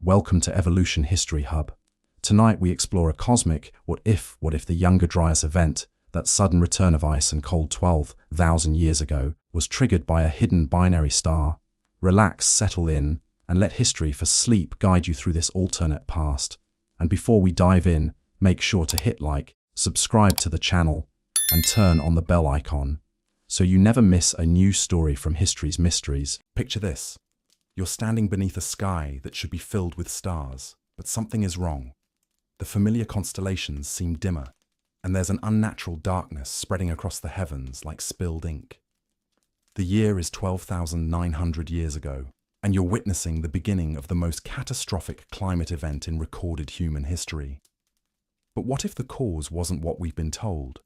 Welcome to Evolution History Hub. Tonight we explore a cosmic what if the Younger Dryas event, that sudden return of ice and cold 12,000 years ago, was triggered by a hidden binary star. Relax, settle in, and let history for sleep guide you through this alternate past. And before we dive in, make sure to hit like, subscribe to the channel, and turn on the bell icon, so you never miss a new story from history's mysteries. Picture this. You're standing beneath a sky that should be filled with stars, but something is wrong. The familiar constellations seem dimmer, and there's an unnatural darkness spreading across the heavens like spilled ink. The year is 12,900 years ago, and you're witnessing the beginning of the most catastrophic climate event in recorded human history. But what if the cause wasn't what we've been told?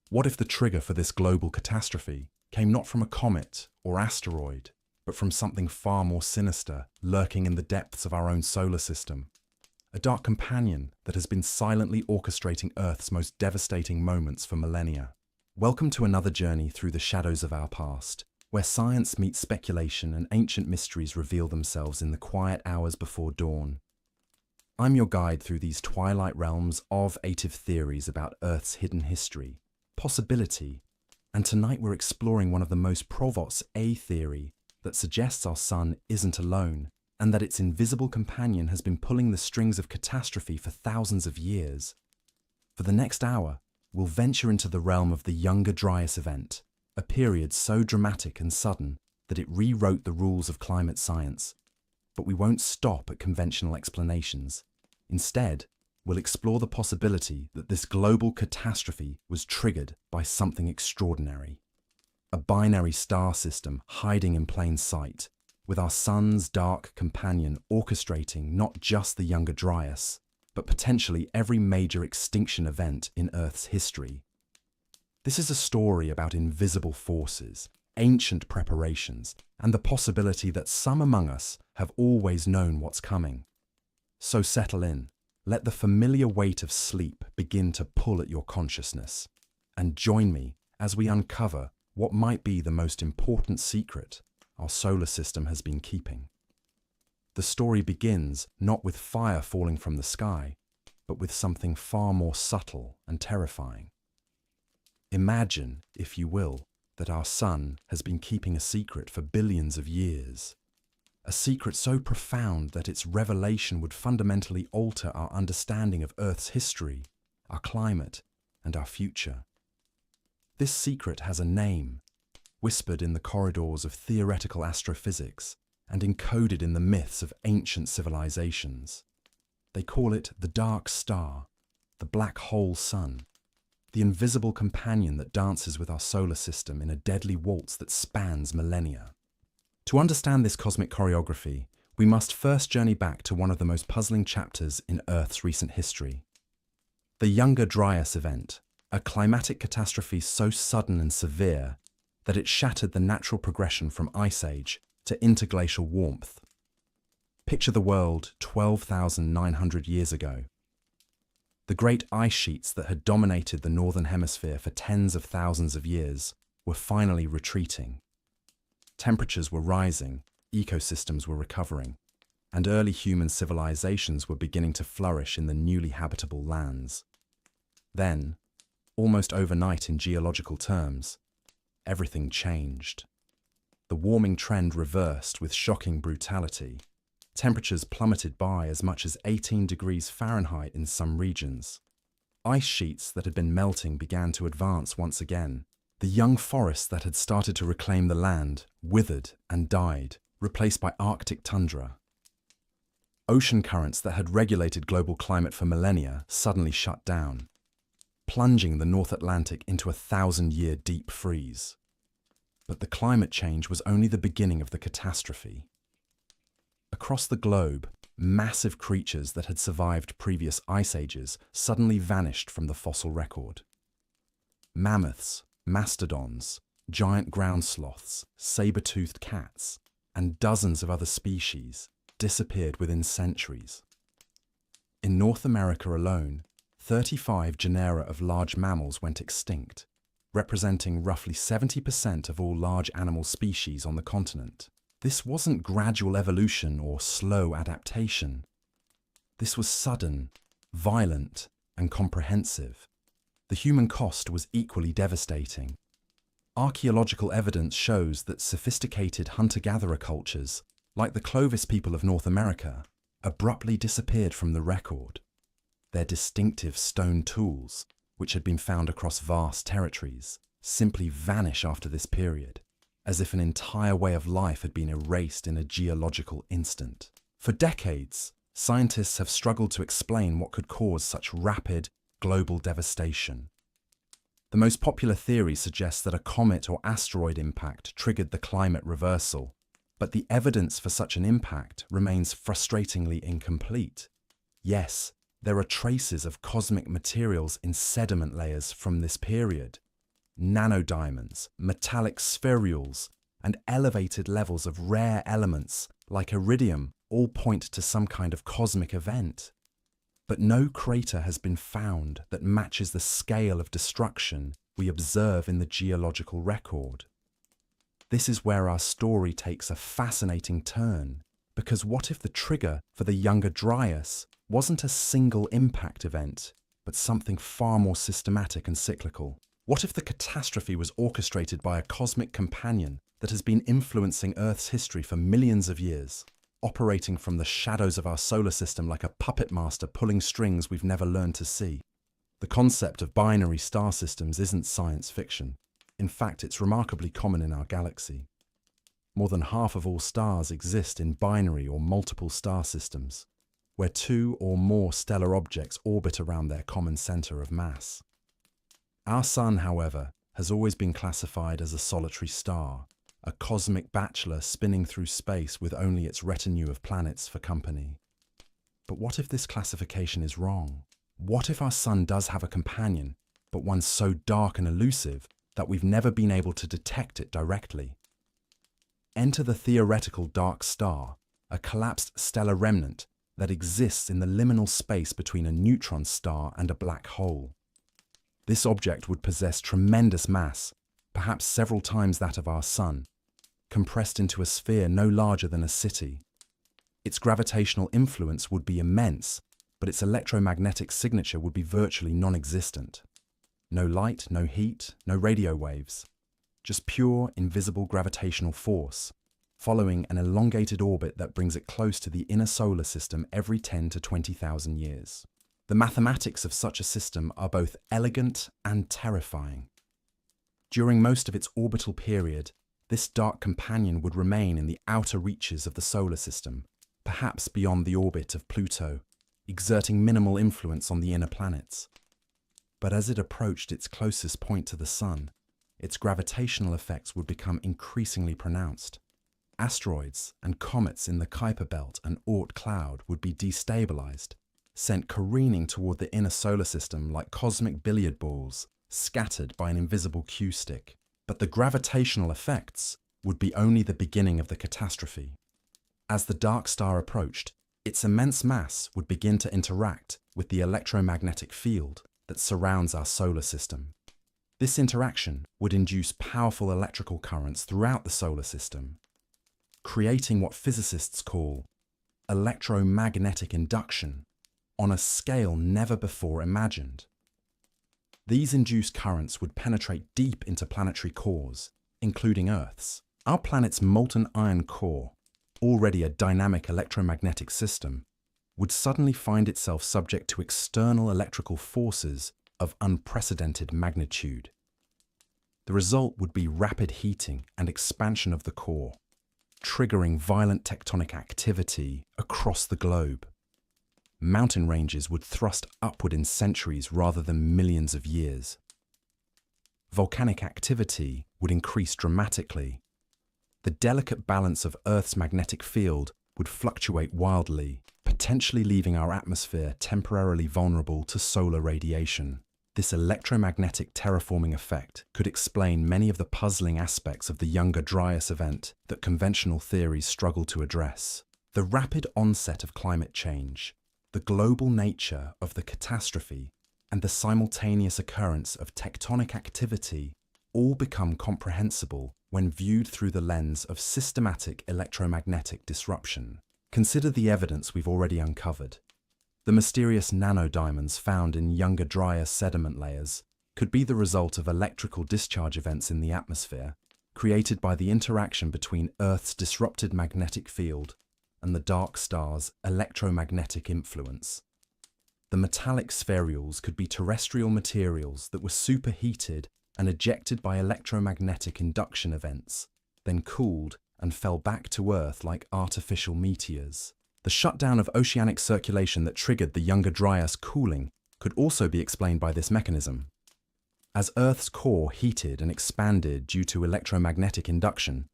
What if the trigger for this global catastrophe came not from a comet or asteroid, but from something far more sinister lurking in the depths of our own solar system? A dark companion that has been silently orchestrating Earth's most devastating moments for millennia. Welcome to another journey through the shadows of our past, where science meets speculation and ancient mysteries reveal themselves in the quiet hours before dawn. I'm your guide through these twilight realms of theories about Earth's hidden history, possibility, and tonight we're exploring one of the most provocateurs, a theory that suggests our sun isn't alone, and that its invisible companion has been pulling the strings of catastrophe for thousands of years. For the next hour, we'll venture into the realm of the Younger Dryas event, a period so dramatic and sudden that it rewrote the rules of climate science. But we won't stop at conventional explanations. Instead, we'll explore the possibility that this global catastrophe was triggered by something extraordinary. A binary star system hiding in plain sight, with our sun's dark companion orchestrating not just the Younger Dryas, but potentially every major extinction event in Earth's history. This is a story about invisible forces, ancient preparations, and the possibility that some among us have always known what's coming. So settle in, let the familiar weight of sleep begin to pull at your consciousness, and join me as we uncover what might be the most important secret our solar system has been keeping. The story begins not with fire falling from the sky, but with something far more subtle and terrifying. Imagine, if you will, that our sun has been keeping a secret for billions of years. A secret so profound that its revelation would fundamentally alter our understanding of Earth's history, our climate, and our future. This secret has a name, whispered in the corridors of theoretical astrophysics and encoded in the myths of ancient civilizations. They call it the dark star, the black hole sun, the invisible companion that dances with our solar system in a deadly waltz that spans millennia. To understand this cosmic choreography, we must first journey back to one of the most puzzling chapters in Earth's recent history. The Younger Dryas event, a climatic catastrophe so sudden and severe that it shattered the natural progression from ice age to interglacial warmth. Picture the world 12,900 years ago. The great ice sheets that had dominated the northern hemisphere for tens of thousands of years were finally retreating. Temperatures were rising, ecosystems were recovering, and early human civilizations were beginning to flourish in the newly habitable lands. Then, almost overnight in geological terms, everything changed. The warming trend reversed with shocking brutality. Temperatures plummeted by as much as 18 degrees Fahrenheit in some regions. Ice sheets that had been melting began to advance once again. The young forests that had started to reclaim the land withered and died, replaced by Arctic tundra. Ocean currents that had regulated global climate for millennia suddenly shut down, plunging the North Atlantic into a 1,000-year deep freeze. But the climate change was only the beginning of the catastrophe. Across the globe, massive creatures that had survived previous ice ages suddenly vanished from the fossil record. Mammoths, mastodons, giant ground sloths, saber-toothed cats, and dozens of other species disappeared within centuries. In North America alone, 35 genera of large mammals went extinct, representing roughly 70% of all large animal species on the continent. This wasn't gradual evolution or slow adaptation. This was sudden, violent, and comprehensive. The human cost was equally devastating. Archaeological evidence shows that sophisticated hunter-gatherer cultures, like the Clovis people of North America, abruptly disappeared from the record. Their distinctive stone tools, which had been found across vast territories, simply vanish after this period, as if an entire way of life had been erased in a geological instant. For decades, scientists have struggled to explain what could cause such rapid, global devastation. The most popular theory suggests that a comet or asteroid impact triggered the climate reversal, but the evidence for such an impact remains frustratingly incomplete. Yes, there are traces of cosmic materials in sediment layers from this period. Nanodiamonds, metallic spherules, and elevated levels of rare elements like iridium all point to some kind of cosmic event. But no crater has been found that matches the scale of destruction we observe in the geological record. This is where our story takes a fascinating turn, because what if the trigger for the Younger Dryas wasn't a single impact event, but something far more systematic and cyclical? What if the catastrophe was orchestrated by a cosmic companion that has been influencing Earth's history for millions of years, operating from the shadows of our solar system like a puppet master pulling strings we've never learned to see? The concept of binary star systems isn't science fiction. In fact, it's remarkably common in our galaxy. More than half of all stars exist in binary or multiple star systems, where two or more stellar objects orbit around their common center of mass. Our Sun, however, has always been classified as a solitary star, a cosmic bachelor spinning through space with only its retinue of planets for company. But what if this classification is wrong? What if our Sun does have a companion, but one so dark and elusive that we've never been able to detect it directly? Enter the theoretical dark star, a collapsed stellar remnant that exists in the liminal space between a neutron star and a black hole. This object would possess tremendous mass, perhaps several times that of our Sun, compressed into a sphere no larger than a city. Its gravitational influence would be immense, but its electromagnetic signature would be virtually non-existent. No light, no heat, no radio waves. Just pure, invisible gravitational force, following an elongated orbit that brings it close to the inner solar system every 10 to 20,000 years. The mathematics of such a system are both elegant and terrifying. During most of its orbital period, this dark companion would remain in the outer reaches of the solar system, perhaps beyond the orbit of Pluto, exerting minimal influence on the inner planets. But as it approached its closest point to the Sun, its gravitational effects would become increasingly pronounced. Asteroids and comets in the Kuiper Belt and Oort cloud would be destabilized, sent careening toward the inner solar system like cosmic billiard balls, scattered by an invisible cue stick. But the gravitational effects would be only the beginning of the catastrophe. As the dark star approached, its immense mass would begin to interact with the electromagnetic field that surrounds our solar system. This interaction would induce powerful electrical currents throughout the solar system, creating what physicists call electromagnetic induction on a scale never before imagined. These induced currents would penetrate deep into planetary cores, including Earth's. Our planet's molten iron core, already a dynamic electromagnetic system, would suddenly find itself subject to external electrical forces of unprecedented magnitude. The result would be rapid heating and expansion of the core, triggering violent tectonic activity across the globe. Mountain ranges would thrust upward in centuries rather than millions of years. Volcanic activity would increase dramatically. The delicate balance of Earth's magnetic field would fluctuate wildly, potentially leaving our atmosphere temporarily vulnerable to solar radiation. This electromagnetic terraforming effect could explain many of the puzzling aspects of the Younger Dryas event that conventional theories struggle to address. The rapid onset of climate change, the global nature of the catastrophe, and the simultaneous occurrence of tectonic activity all become comprehensible when viewed through the lens of systematic electromagnetic disruption. Consider the evidence we've already uncovered. The mysterious nanodiamonds found in Younger Dryas sediment layers could be the result of electrical discharge events in the atmosphere, created by the interaction between Earth's disrupted magnetic field and the dark star's electromagnetic influence. The metallic spherules could be terrestrial materials that were superheated and ejected by electromagnetic induction events, then cooled and fell back to Earth like artificial meteors. The shutdown of oceanic circulation that triggered the Younger Dryas cooling could also be explained by this mechanism. As Earth's core heated and expanded due to electromagnetic induction,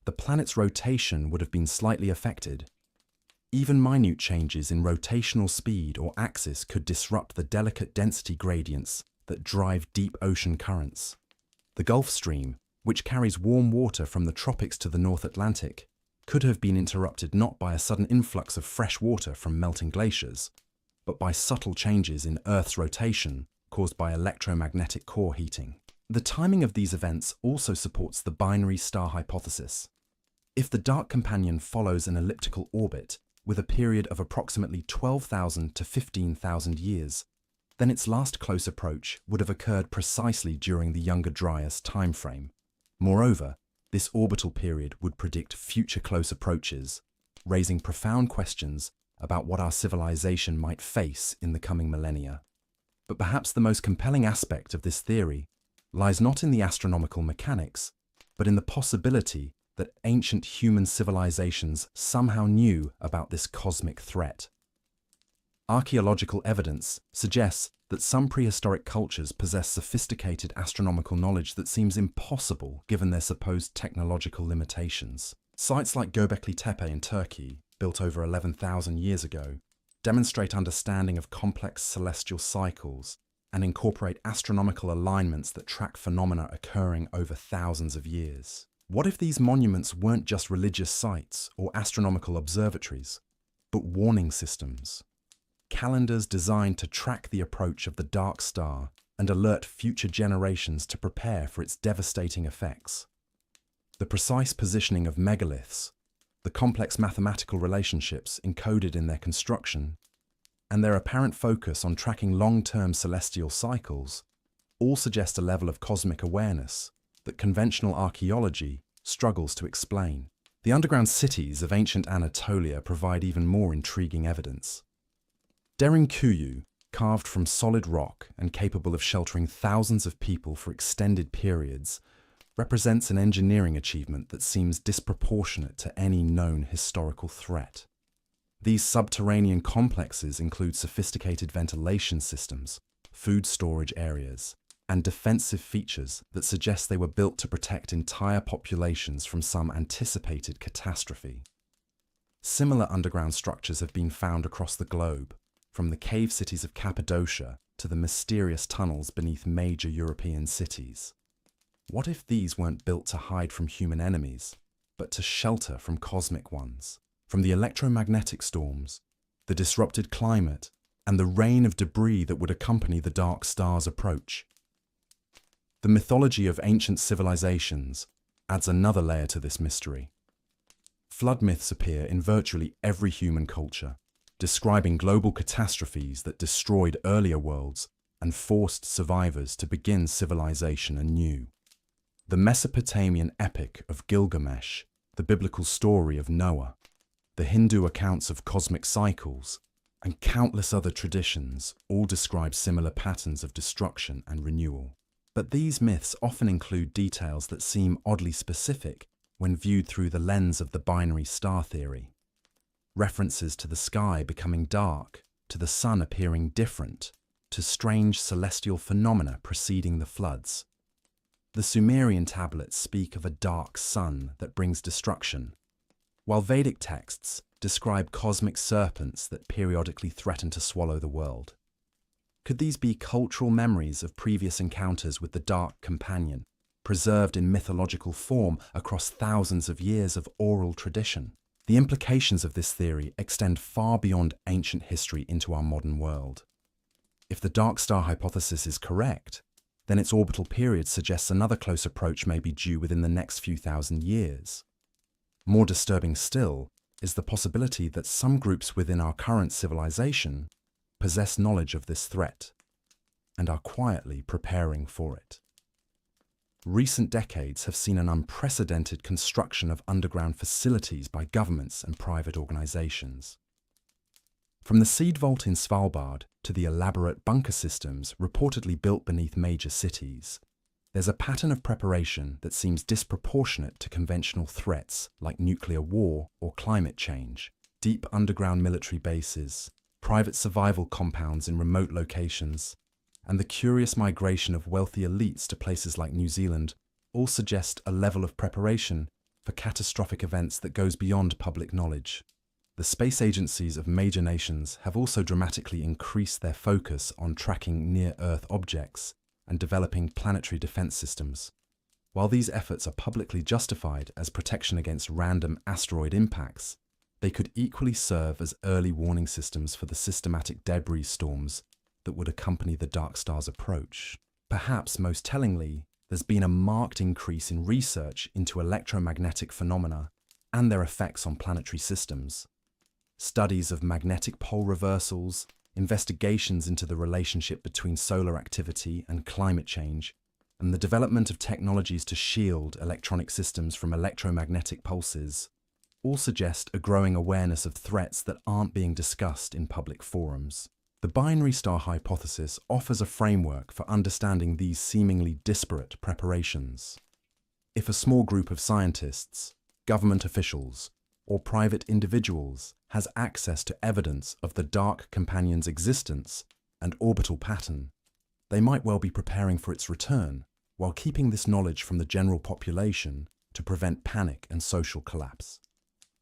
the planet's rotation would have been slightly affected. Even minute changes in rotational speed or axis could disrupt the delicate density gradients that drive deep ocean currents. The Gulf Stream, which carries warm water from the tropics to the North Atlantic, could have been interrupted not by a sudden influx of fresh water from melting glaciers, but by subtle changes in Earth's rotation caused by electromagnetic core heating. The timing of these events also supports the binary star hypothesis. If the dark companion follows an elliptical orbit with a period of approximately 12,000 to 15,000 years, then its last close approach would have occurred precisely during the Younger Dryas timeframe. Moreover, this orbital period would predict future close approaches, raising profound questions about what our civilization might face in the coming millennia. But perhaps the most compelling aspect of this theory lies not in the astronomical mechanics, but in the possibility that ancient human civilizations somehow knew about this cosmic threat. Archaeological evidence suggests that some prehistoric cultures possess sophisticated astronomical knowledge that seems impossible given their supposed technological limitations. Sites like Göbekli Tepe in Turkey, built over 11,000 years ago, demonstrate understanding of complex celestial cycles and incorporate astronomical alignments that track phenomena occurring over thousands of years. What if these monuments weren't just religious sites or astronomical observatories, but warning systems? Calendars designed to track the approach of the dark star and alert future generations to prepare for its devastating effects. The precise positioning of megaliths, the complex mathematical relationships encoded in their construction, and their apparent focus on tracking long-term celestial cycles all suggest a level of cosmic awareness that conventional archaeology struggles to explain. The underground cities of ancient Anatolia provide even more intriguing evidence. Derinkuyu, carved from solid rock and capable of sheltering thousands of people for extended periods, represents an engineering achievement that seems disproportionate to any known historical threat. These subterranean complexes include sophisticated ventilation systems, food storage areas, and defensive features that suggest they were built to protect entire populations from some anticipated catastrophe. Similar underground structures have been found across the globe, from the cave cities of Cappadocia to the mysterious tunnels beneath major European cities. What if these weren't built to hide from human enemies, but to shelter from cosmic ones? From the electromagnetic storms, the disrupted climate, and the rain of debris that would accompany the dark star's approach. The mythology of ancient civilizations adds another layer to this mystery. Flood myths appear in virtually every human culture, describing global catastrophes that destroyed earlier worlds and forced survivors to begin civilization anew. The Mesopotamian epic of Gilgamesh, the biblical story of Noah, the Hindu accounts of cosmic cycles, and countless other traditions all describe similar patterns of destruction and renewal. But these myths often include details that seem oddly specific when viewed through the lens of the binary star theory. References to the sky becoming dark, to the sun appearing different, to strange celestial phenomena preceding the floods. The Sumerian tablets speak of a dark sun that brings destruction, while Vedic texts describe cosmic serpents that periodically threaten to swallow the world. Could these be cultural memories of previous encounters with the dark companion, preserved in mythological form across thousands of years of oral tradition? The implications of this theory extend far beyond ancient history into our modern world. If the dark star hypothesis is correct, then its orbital period suggests another close approach may be due within the next few thousand years. More disturbing still is the possibility that some groups within our current civilization possess knowledge of this threat and are quietly preparing for it. Recent decades have seen an unprecedented construction of underground facilities by governments and private organizations. From the seed vault in Svalbard to the elaborate bunker systems reportedly built beneath major cities, there's a pattern of preparation that seems disproportionate to conventional threats like nuclear war or climate change. Deep underground military bases, private survival compounds in remote locations, and the curious migration of wealthy elites to places like New Zealand all suggest a level of preparation for catastrophic events that goes beyond public knowledge. The space agencies of major nations have also dramatically increased their focus on tracking near-Earth objects and developing planetary defense systems. While these efforts are publicly justified as protection against random asteroid impacts, they could equally serve as early warning systems for the systematic debris storms that would accompany the dark star's approach. Perhaps most tellingly, there's been a marked increase in research into electromagnetic phenomena and their effects on planetary systems. Studies of magnetic pole reversals, investigations into the relationship between solar activity and climate change, and the development of technologies to shield electronic systems from electromagnetic pulses all suggest a growing awareness of threats that aren't being discussed in public forums. The binary star hypothesis offers a framework for understanding these seemingly disparate preparations. If a small group of scientists, government officials, or private individuals has access to evidence of the dark companion's existence and orbital pattern, they might well be preparing for its return while keeping this knowledge from the general population to prevent panic and social collapse.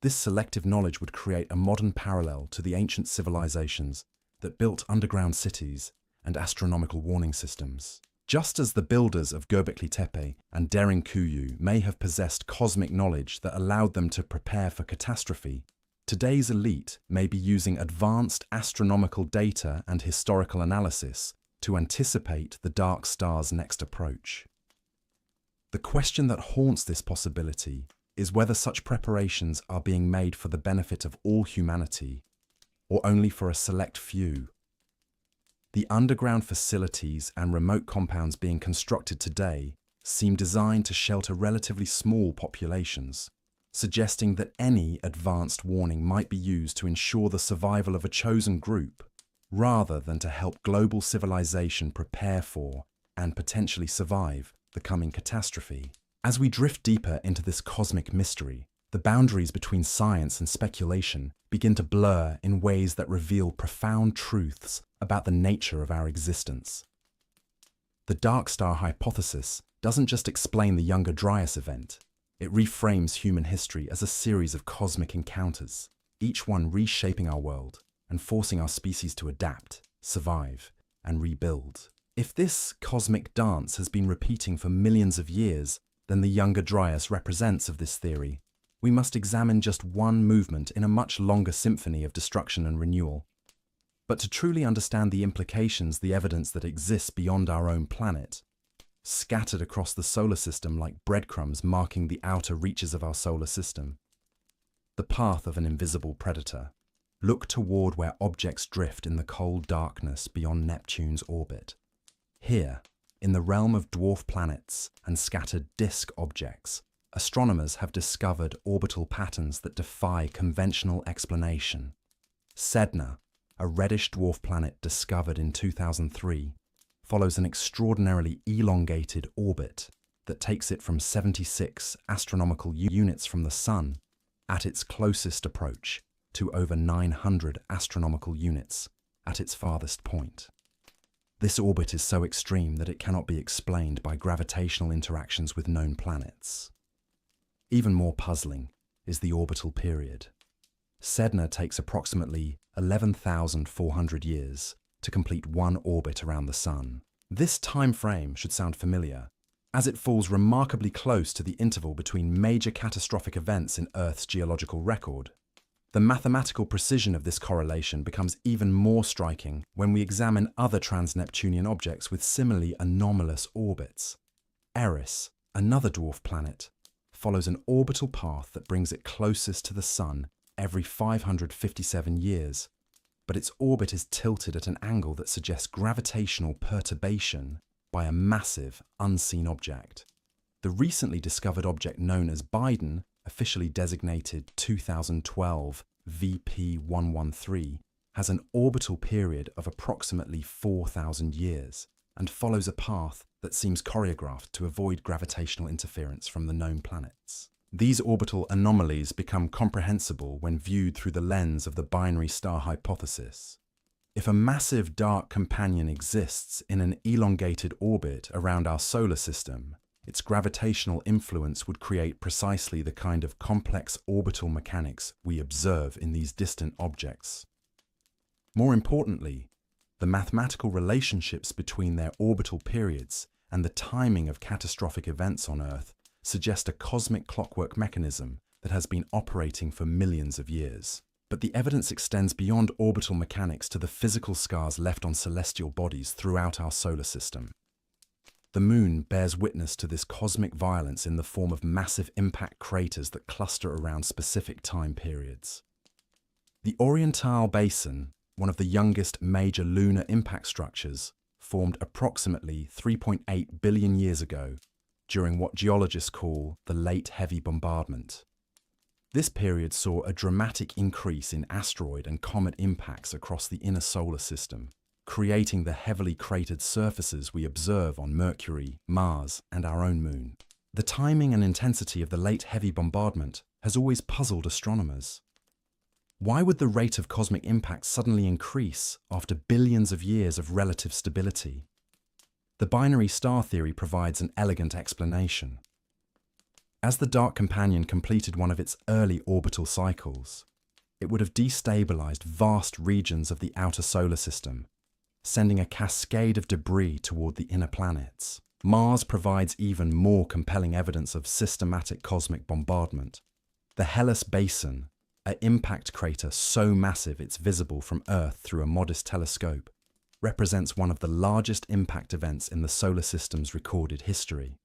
This selective knowledge would create a modern parallel to the ancient civilizations that built underground cities and astronomical warning systems. Just as the builders of Göbekli Tepe and Derinkuyu may have possessed cosmic knowledge that allowed them to prepare for catastrophe, today's elite may be using advanced astronomical data and historical analysis to anticipate the dark star's next approach. The question that haunts this possibility is whether such preparations are being made for the benefit of all humanity or only for a select few. The underground facilities and remote compounds being constructed today seem designed to shelter relatively small populations, suggesting that any advanced warning might be used to ensure the survival of a chosen group, rather than to help global civilization prepare for and potentially survive the coming catastrophe. As we drift deeper into this cosmic mystery, the boundaries between science and speculation begin to blur in ways that reveal profound truths about the nature of our existence. The dark star hypothesis doesn't just explain the Younger Dryas event, it reframes human history as a series of cosmic encounters, each one reshaping our world and forcing our species to adapt, survive, and rebuild. If this cosmic dance has been repeating for millions of years, then the Younger Dryas represents of this theory. We must examine just one movement in a much longer symphony of destruction and renewal. But to truly understand the implications, the evidence that exists beyond our own planet, scattered across the solar system like breadcrumbs marking the outer reaches of our solar system, the path of an invisible predator, look toward where objects drift in the cold darkness beyond Neptune's orbit. Here, in the realm of dwarf planets and scattered disk objects, astronomers have discovered orbital patterns that defy conventional explanation. Sedna, a reddish dwarf planet discovered in 2003, follows an extraordinarily elongated orbit that takes it from 76 astronomical units from the Sun at its closest approach to over 900 astronomical units at its farthest point. This orbit is so extreme that it cannot be explained by gravitational interactions with known planets. Even more puzzling is the orbital period. Sedna takes approximately 11,400 years to complete one orbit around the Sun. This time frame should sound familiar, as it falls remarkably close to the interval between major catastrophic events in Earth's geological record. The mathematical precision of this correlation becomes even more striking when we examine other trans-Neptunian objects with similarly anomalous orbits. Eris, another dwarf planet, follows an orbital path that brings it closest to the Sun every 557 years, but its orbit is tilted at an angle that suggests gravitational perturbation by a massive, unseen object. The recently discovered object known as Biden, officially designated 2012 VP113, has an orbital period of approximately 4,000 years and follows a path that seems choreographed to avoid gravitational interference from the known planets. These orbital anomalies become comprehensible when viewed through the lens of the binary star hypothesis. If a massive dark companion exists in an elongated orbit around our solar system, its gravitational influence would create precisely the kind of complex orbital mechanics we observe in these distant objects. More importantly, the mathematical relationships between their orbital periods and the timing of catastrophic events on Earth suggest a cosmic clockwork mechanism that has been operating for millions of years. But the evidence extends beyond orbital mechanics to the physical scars left on celestial bodies throughout our solar system. The Moon bears witness to this cosmic violence in the form of massive impact craters that cluster around specific time periods. The Orientale Basin, one of the youngest major lunar impact structures, formed approximately 3.8 billion years ago during what geologists call the Late Heavy Bombardment. This period saw a dramatic increase in asteroid and comet impacts across the inner solar system, creating the heavily cratered surfaces we observe on Mercury, Mars, and our own Moon. The timing and intensity of the Late Heavy Bombardment has always puzzled astronomers. Why would the rate of cosmic impact suddenly increase after billions of years of relative stability? The binary star theory provides an elegant explanation. As the dark companion completed one of its early orbital cycles, it would have destabilized vast regions of the outer solar system, sending a cascade of debris toward the inner planets. Mars provides even more compelling evidence of systematic cosmic bombardment. The Hellas Basin, an impact crater so massive it's visible from Earth through a modest telescope, represents one of the largest impact events in the solar system's recorded history.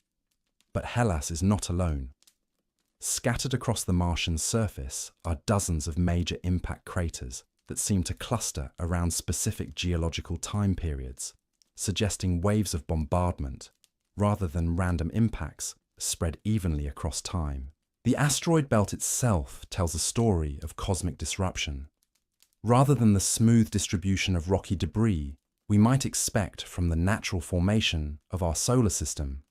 But Hellas is not alone. Scattered across the Martian surface are dozens of major impact craters that seem to cluster around specific geological time periods, suggesting waves of bombardment, rather than random impacts spread evenly across time. The asteroid belt itself tells a story of cosmic disruption. Rather than the smooth distribution of rocky debris we might expect from the natural formation of our solar system,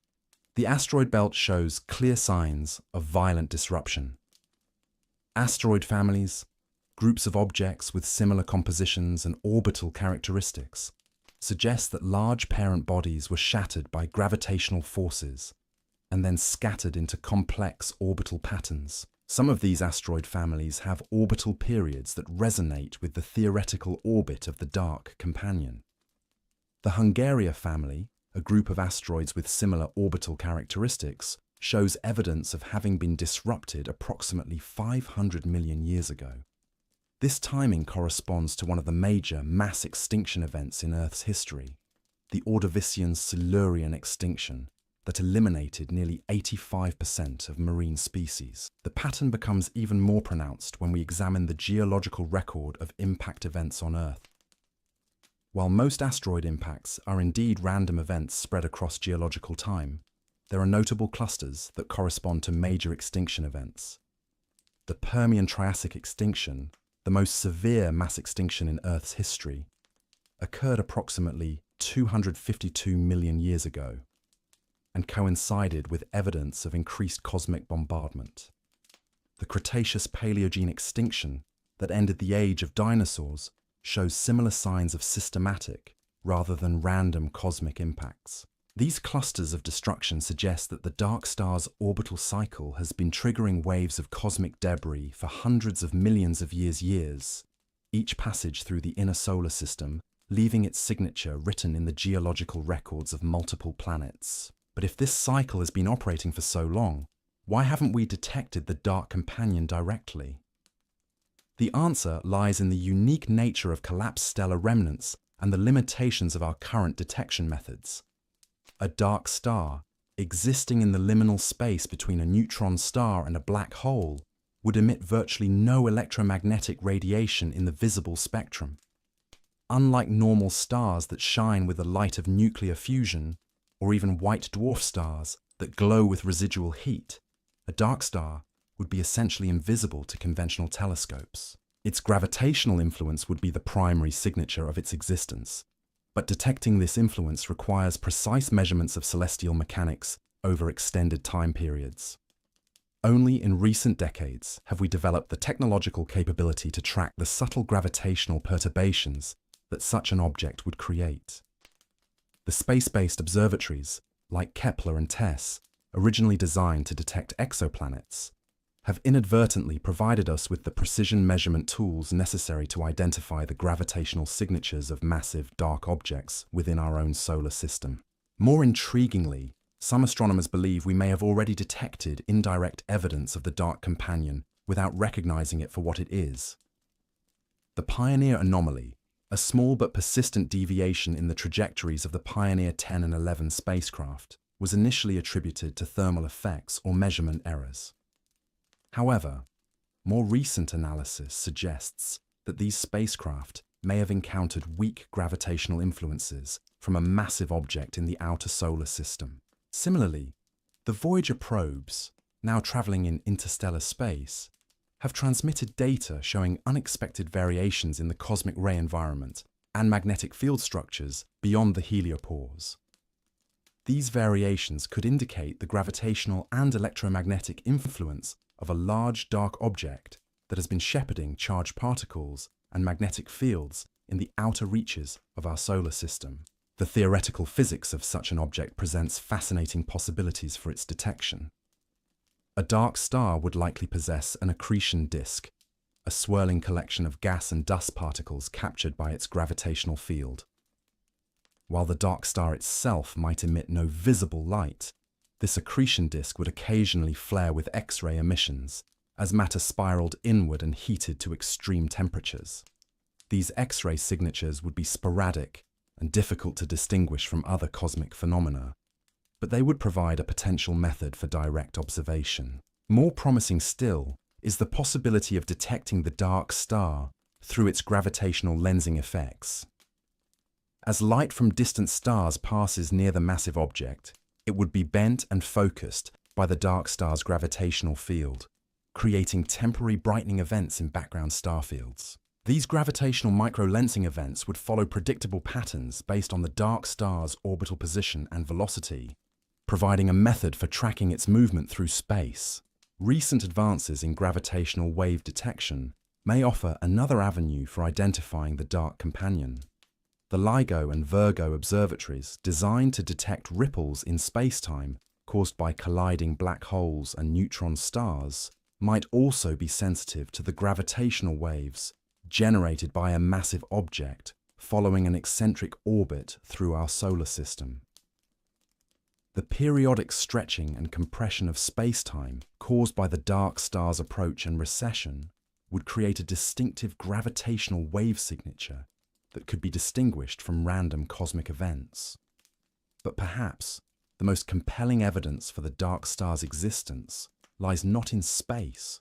the asteroid belt shows clear signs of violent disruption. Asteroid families, groups of objects with similar compositions and orbital characteristics, suggest that large parent bodies were shattered by gravitational forces and then scattered into complex orbital patterns. Some of these asteroid families have orbital periods that resonate with the theoretical orbit of the dark companion. The Hungaria family, a group of asteroids with similar orbital characteristics, shows evidence of having been disrupted approximately 500 million years ago. This timing corresponds to one of the major mass extinction events in Earth's history, the Ordovician Silurian extinction, that eliminated nearly 85% of marine species. The pattern becomes even more pronounced when we examine the geological record of impact events on Earth. While most asteroid impacts are indeed random events spread across geological time, there are notable clusters that correspond to major extinction events. The Permian-Triassic extinction, the most severe mass extinction in Earth's history, occurred approximately 252 million years ago and coincided with evidence of increased cosmic bombardment. The Cretaceous-Paleogene extinction that ended the age of dinosaurs shows similar signs of systematic rather than random cosmic impacts. These clusters of destruction suggest that the dark star's orbital cycle has been triggering waves of cosmic debris for hundreds of millions of years, each passage through the inner solar system leaving its signature written in the geological records of multiple planets. But if this cycle has been operating for so long, why haven't we detected the dark companion directly? The answer lies in the unique nature of collapsed stellar remnants and the limitations of our current detection methods. A dark star, existing in the liminal space between a neutron star and a black hole, would emit virtually no electromagnetic radiation in the visible spectrum. Unlike normal stars that shine with the light of nuclear fusion, or even white dwarf stars that glow with residual heat, a dark star would be essentially invisible to conventional telescopes. Its gravitational influence would be the primary signature of its existence, but detecting this influence requires precise measurements of celestial mechanics over extended time periods. Only in recent decades have we developed the technological capability to track the subtle gravitational perturbations that such an object would create. The space-based observatories, like Kepler and TESS, originally designed to detect exoplanets, have inadvertently provided us with the precision measurement tools necessary to identify the gravitational signatures of massive dark objects within our own solar system. More intriguingly, some astronomers believe we may have already detected indirect evidence of the dark companion without recognizing it for what it is. The Pioneer anomaly, a small but persistent deviation in the trajectories of the Pioneer 10 and 11 spacecraft, was initially attributed to thermal effects or measurement errors. However, more recent analysis suggests that these spacecraft may have encountered weak gravitational influences from a massive object in the outer solar system. Similarly, the Voyager probes, now traveling in interstellar space, have transmitted data showing unexpected variations in the cosmic ray environment and magnetic field structures beyond the heliopause. These variations could indicate the gravitational and electromagnetic influence of a large dark object that has been shepherding charged particles and magnetic fields in the outer reaches of our solar system. The theoretical physics of such an object presents fascinating possibilities for its detection. A dark star would likely possess an accretion disk, a swirling collection of gas and dust particles captured by its gravitational field. While the dark star itself might emit no visible light, this accretion disk would occasionally flare with X-ray emissions as matter spiraled inward and heated to extreme temperatures. These X-ray signatures would be sporadic and difficult to distinguish from other cosmic phenomena, but they would provide a potential method for direct observation. More promising still is the possibility of detecting the dark star through its gravitational lensing effects. As light from distant stars passes near the massive object, it would be bent and focused by the dark star's gravitational field, creating temporary brightening events in background star fields. These gravitational microlensing events would follow predictable patterns based on the dark star's orbital position and velocity, providing a method for tracking its movement through space. Recent advances in gravitational wave detection may offer another avenue for identifying the dark companion. The LIGO and Virgo observatories, designed to detect ripples in spacetime caused by colliding black holes and neutron stars, might also be sensitive to the gravitational waves generated by a massive object following an eccentric orbit through our solar system. The periodic stretching and compression of spacetime caused by the dark star's approach and recession would create a distinctive gravitational wave signature that could be distinguished from random cosmic events. But perhaps the most compelling evidence for the dark star's existence lies not in space,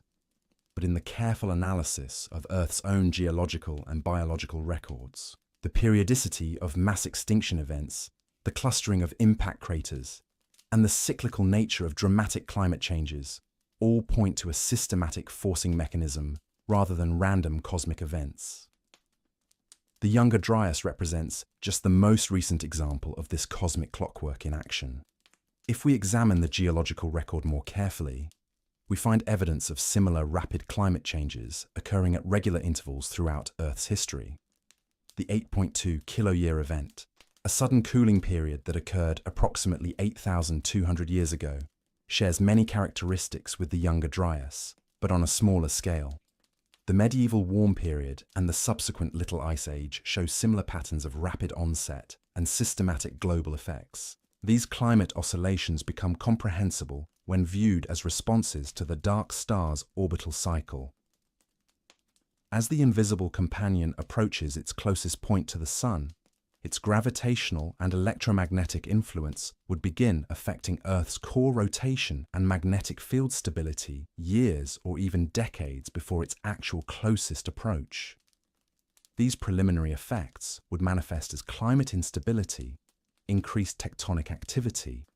but in the careful analysis of Earth's own geological and biological records. The periodicity of mass extinction events, the clustering of impact craters, and the cyclical nature of dramatic climate changes all point to a systematic forcing mechanism rather than random cosmic events. The Younger Dryas represents just the most recent example of this cosmic clockwork in action. If we examine the geological record more carefully, we find evidence of similar rapid climate changes occurring at regular intervals throughout Earth's history. The 8.2 kiloyear event, a sudden cooling period that occurred approximately 8,200 years ago, shares many characteristics with the Younger Dryas, but on a smaller scale. The medieval warm period and the subsequent Little Ice Age show similar patterns of rapid onset and systematic global effects. These climate oscillations become comprehensible when viewed as responses to the dark star's orbital cycle. As the invisible companion approaches its closest point to the Sun, its gravitational and electromagnetic influence would begin affecting Earth's core rotation and magnetic field stability years or even decades before its actual closest approach. These preliminary effects would manifest as climate instability, increased tectonic activity,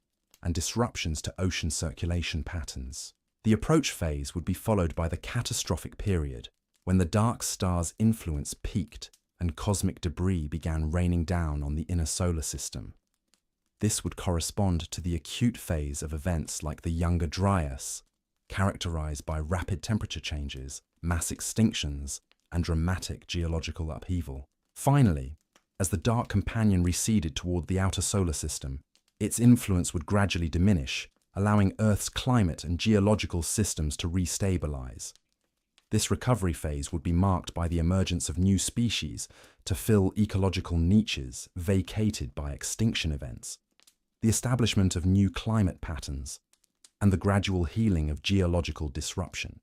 and disruptions to ocean circulation patterns. The approach phase would be followed by the catastrophic period, when the dark star's influence peaked and cosmic debris began raining down on the inner solar system. This would correspond to the acute phase of events like the Younger Dryas, characterized by rapid temperature changes, mass extinctions, and dramatic geological upheaval. Finally, as the dark companion receded toward the outer solar system, its influence would gradually diminish, allowing Earth's climate and geological systems to restabilize. This recovery phase would be marked by the emergence of new species to fill ecological niches vacated by extinction events, the establishment of new climate patterns, and the gradual healing of geological disruption.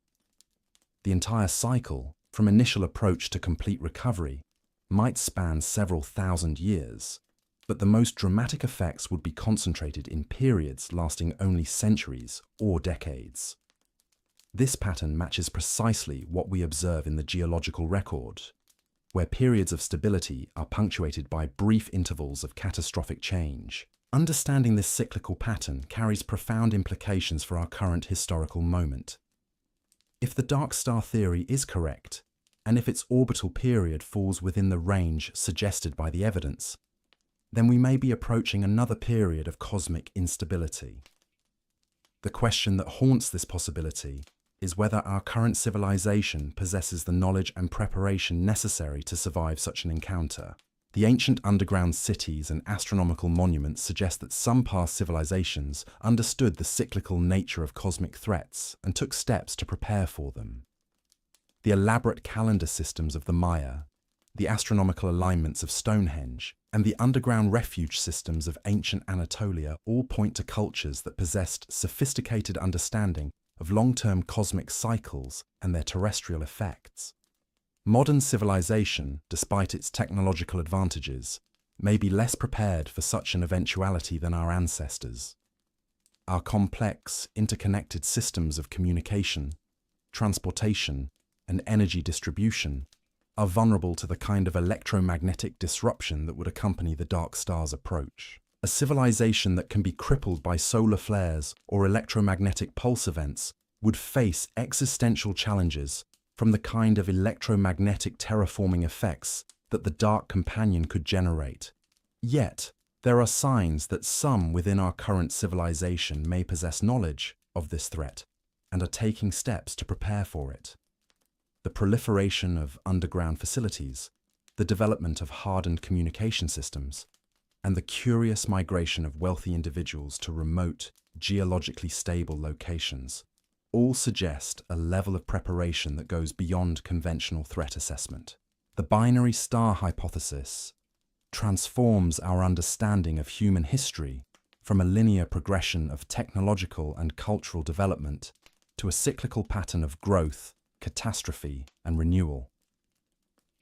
The entire cycle, from initial approach to complete recovery, might span several thousand years, but the most dramatic effects would be concentrated in periods lasting only centuries or decades. This pattern matches precisely what we observe in the geological record, where periods of stability are punctuated by brief intervals of catastrophic change. Understanding this cyclical pattern carries profound implications for our current historical moment. If the dark star theory is correct, and if its orbital period falls within the range suggested by the evidence, then we may be approaching another period of cosmic instability. The question that haunts this possibility is whether our current civilization possesses the knowledge and preparation necessary to survive such an encounter. The ancient underground cities and astronomical monuments suggest that some past civilizations understood the cyclical nature of cosmic threats and took steps to prepare for them. The elaborate calendar systems of the Maya, the astronomical alignments of Stonehenge, and the underground refuge systems of ancient Anatolia all point to cultures that possessed sophisticated understanding of long-term cosmic cycles and their terrestrial effects. Modern civilization, despite its technological advantages, may be less prepared for such an eventuality than our ancestors. Our complex, interconnected systems of communication, transportation, and energy distribution are vulnerable to the kind of electromagnetic disruption that would accompany the dark star's approach. A civilization that can be crippled by solar flares or electromagnetic pulse events would face existential challenges from the kind of electromagnetic terraforming effects that the dark companion could generate. Yet, there are signs that some within our current civilization may possess knowledge of this threat and are taking steps to prepare for it. The proliferation of underground facilities, the development of hardened communication systems, and the curious migration of wealthy individuals to remote, geologically stable locations all suggest a level of preparation that goes beyond conventional threat assessment. The binary star hypothesis transforms our understanding of human history from a linear progression of technological and cultural development to a cyclical pattern of growth, catastrophe, and renewal.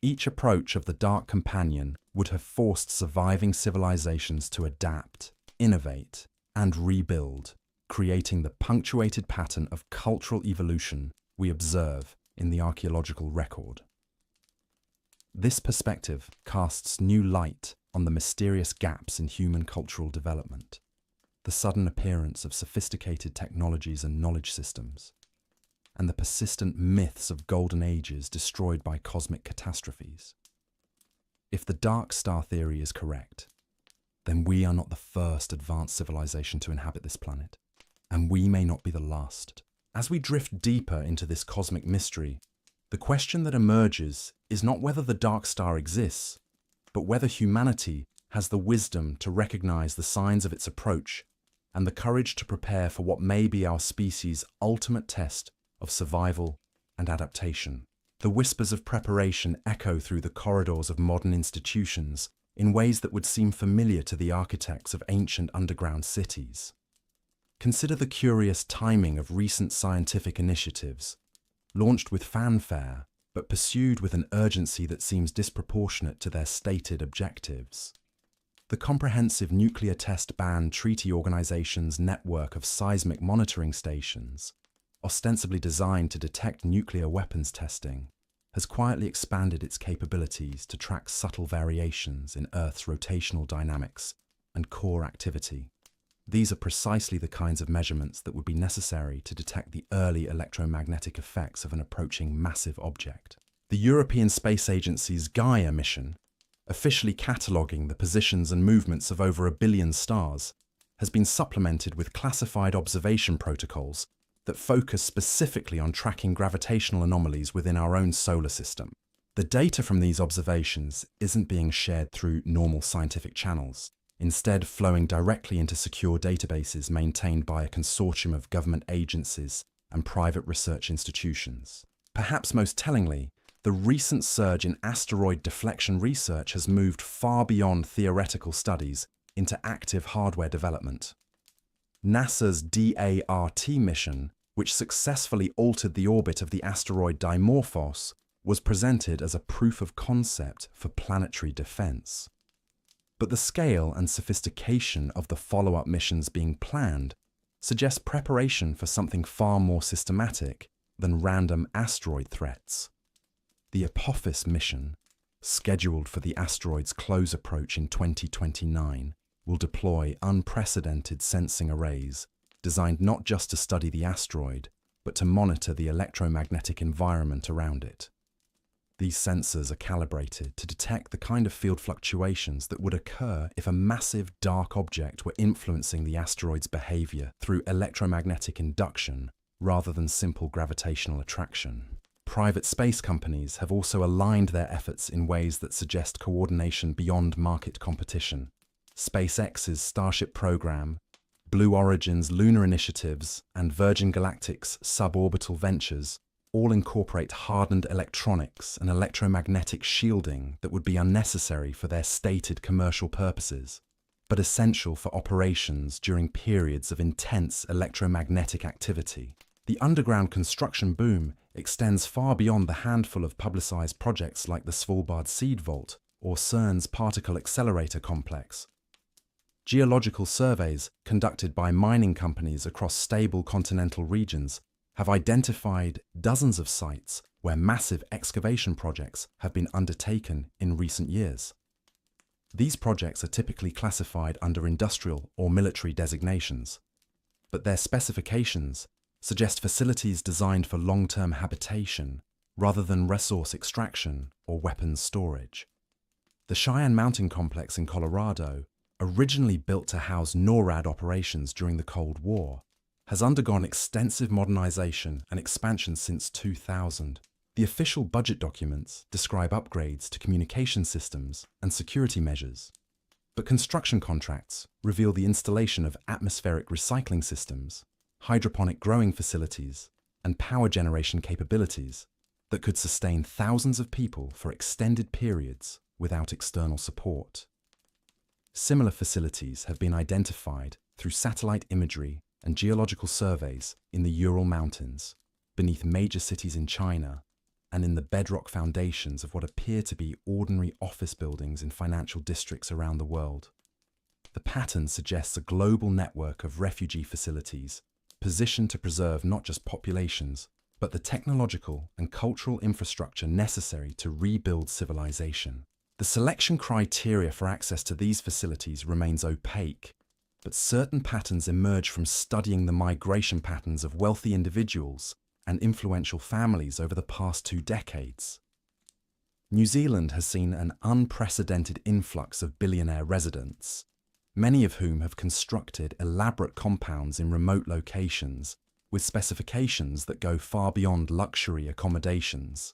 Each approach of the dark companion would have forced surviving civilizations to adapt, innovate, and rebuild, creating the punctuated pattern of cultural evolution we observe in the archaeological record. This perspective casts new light on the mysterious gaps in human cultural development, the sudden appearance of sophisticated technologies and knowledge systems, and the persistent myths of golden ages destroyed by cosmic catastrophes. If the dark star theory is correct, then we are not the first advanced civilization to inhabit this planet, and we may not be the last. As we drift deeper into this cosmic mystery, the question that emerges is not whether the dark star exists, but whether humanity has the wisdom to recognize the signs of its approach and the courage to prepare for what may be our species' ultimate test of survival and adaptation. The whispers of preparation echo through the corridors of modern institutions in ways that would seem familiar to the architects of ancient underground cities. Consider the curious timing of recent scientific initiatives, launched with fanfare but pursued with an urgency that seems disproportionate to their stated objectives. The Comprehensive Nuclear Test Ban Treaty Organization's network of seismic monitoring stations, ostensibly designed to detect nuclear weapons testing, has quietly expanded its capabilities to track subtle variations in Earth's rotational dynamics and core activity. These are precisely the kinds of measurements that would be necessary to detect the early electromagnetic effects of an approaching massive object. The European Space Agency's Gaia mission, officially cataloguing the positions and movements of over 1 billion stars, has been supplemented with classified observation protocols that focus specifically on tracking gravitational anomalies within our own solar system. The data from these observations isn't being shared through normal scientific channels, instead flowing directly into secure databases maintained by a consortium of government agencies and private research institutions. Perhaps most tellingly, the recent surge in asteroid deflection research has moved far beyond theoretical studies into active hardware development. NASA's DART mission, which successfully altered the orbit of the asteroid Dimorphos, was presented as a proof of concept for planetary defense. But the scale and sophistication of the follow-up missions being planned suggests preparation for something far more systematic than random asteroid threats. The Apophis mission, scheduled for the asteroid's close approach in 2029, will deploy unprecedented sensing arrays designed not just to study the asteroid, but to monitor the electromagnetic environment around it. These sensors are calibrated to detect the kind of field fluctuations that would occur if a massive dark object were influencing the asteroid's behavior through electromagnetic induction rather than simple gravitational attraction. Private space companies have also aligned their efforts in ways that suggest coordination beyond market competition. SpaceX's Starship program, Blue Origin's lunar initiatives, and Virgin Galactic's suborbital ventures all incorporate hardened electronics and electromagnetic shielding that would be unnecessary for their stated commercial purposes, but essential for operations during periods of intense electromagnetic activity. The underground construction boom extends far beyond the handful of publicized projects like the Svalbard Seed Vault or CERN's Particle Accelerator Complex. Geological surveys conducted by mining companies across stable continental regions have identified dozens of sites where massive excavation projects have been undertaken in recent years. These projects are typically classified under industrial or military designations, but their specifications suggest facilities designed for long-term habitation rather than resource extraction or weapons storage. The Cheyenne Mountain Complex in Colorado, originally built to house NORAD operations during the Cold War, has undergone extensive modernization and expansion since 2000. The official budget documents describe upgrades to communication systems and security measures, but construction contracts reveal the installation of atmospheric recycling systems, hydroponic growing facilities, and power generation capabilities that could sustain thousands of people for extended periods without external support. Similar facilities have been identified through satellite imagery and geological surveys in the Ural Mountains, beneath major cities in China, and in the bedrock foundations of what appear to be ordinary office buildings in financial districts around the world. The pattern suggests a global network of refugee facilities positioned to preserve not just populations, but the technological and cultural infrastructure necessary to rebuild civilization. The selection criteria for access to these facilities remains opaque, but certain patterns emerge from studying the migration patterns of wealthy individuals and influential families over the past 2 decades. New Zealand has seen an unprecedented influx of billionaire residents, many of whom have constructed elaborate compounds in remote locations with specifications that go far beyond luxury accommodations.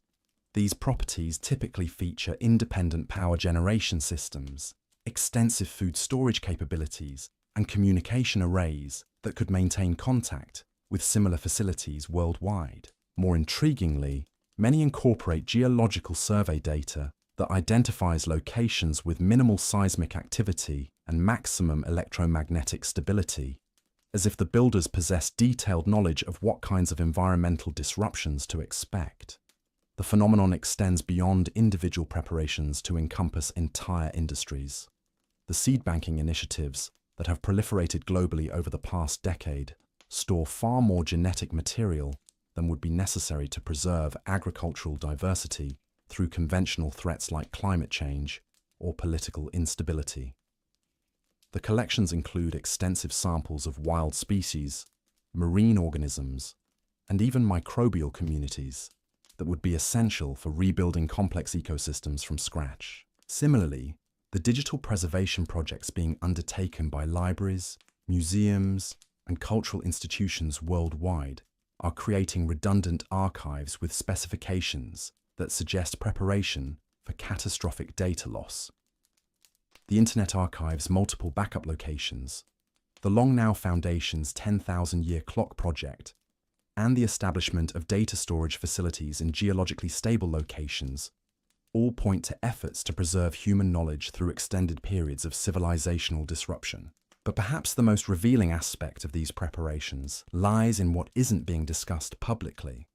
These properties typically feature independent power generation systems, extensive food storage capabilities, and communication arrays that could maintain contact with similar facilities worldwide. More intriguingly, many incorporate geological survey data that identifies locations with minimal seismic activity and maximum electromagnetic stability, as if the builders possess detailed knowledge of what kinds of environmental disruptions to expect. The phenomenon extends beyond individual preparations to encompass entire industries. The seed banking initiatives that have proliferated globally over the past decade store far more genetic material than would be necessary to preserve agricultural diversity through conventional threats like climate change or political instability. The collections include extensive samples of wild species, marine organisms, and even microbial communities that would be essential for rebuilding complex ecosystems from scratch. Similarly, the digital preservation projects being undertaken by libraries, museums, and cultural institutions worldwide are creating redundant archives with specifications that suggest preparation for catastrophic data loss. The Internet Archive's multiple backup locations, the Long Now Foundation's 10,000-year clock project, and the establishment of data storage facilities in geologically stable locations all point to efforts to preserve human knowledge through extended periods of civilizational disruption. But perhaps the most revealing aspect of these preparations lies in what isn't being discussed publicly.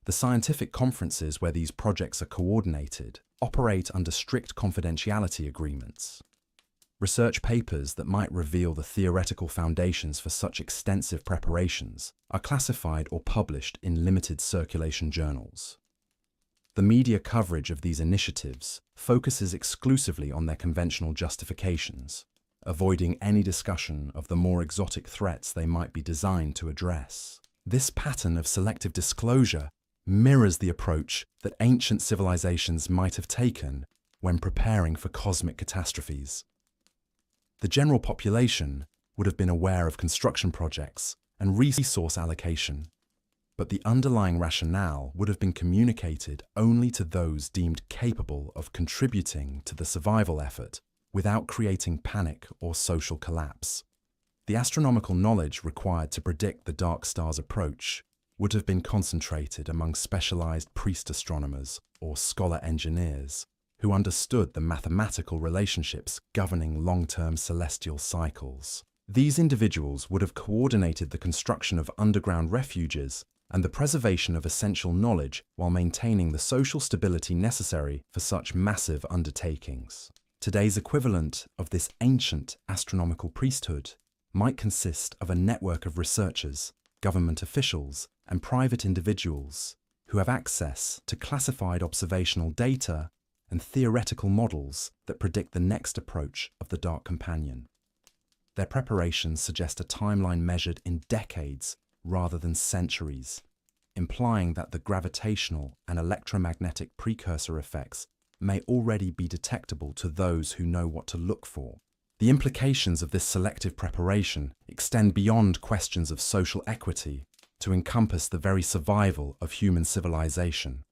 The scientific conferences where these projects are coordinated operate under strict confidentiality agreements. Research papers that might reveal the theoretical foundations for such extensive preparations are classified or published in limited circulation journals. The media coverage of these initiatives focuses exclusively on their conventional justifications, avoiding any discussion of the more exotic threats they might be designed to address. This pattern of selective disclosure mirrors the approach that ancient civilizations might have taken when preparing for cosmic catastrophes. The general population would have been aware of construction projects and resource allocation, but the underlying rationale would have been communicated only to those deemed capable of contributing to the survival effort without creating panic or social collapse. The astronomical knowledge required to predict the dark star's approach would have been concentrated among specialized priest astronomers or scholar engineers who understood the mathematical relationships governing long-term celestial cycles. These individuals would have coordinated the construction of underground refuges and the preservation of essential knowledge while maintaining the social stability necessary for such massive undertakings. Today's equivalent of this ancient astronomical priesthood might consist of a network of researchers, government officials, and private individuals who have access to classified observational data and theoretical models that predict the next approach of the Dark Companion. Their preparations suggest a timeline measured in decades rather than centuries, implying that the gravitational and electromagnetic precursor effects may already be detectable to those who know what to look for. The implications of this selective preparation extend beyond questions of social equity to encompass the very survival of human civilization.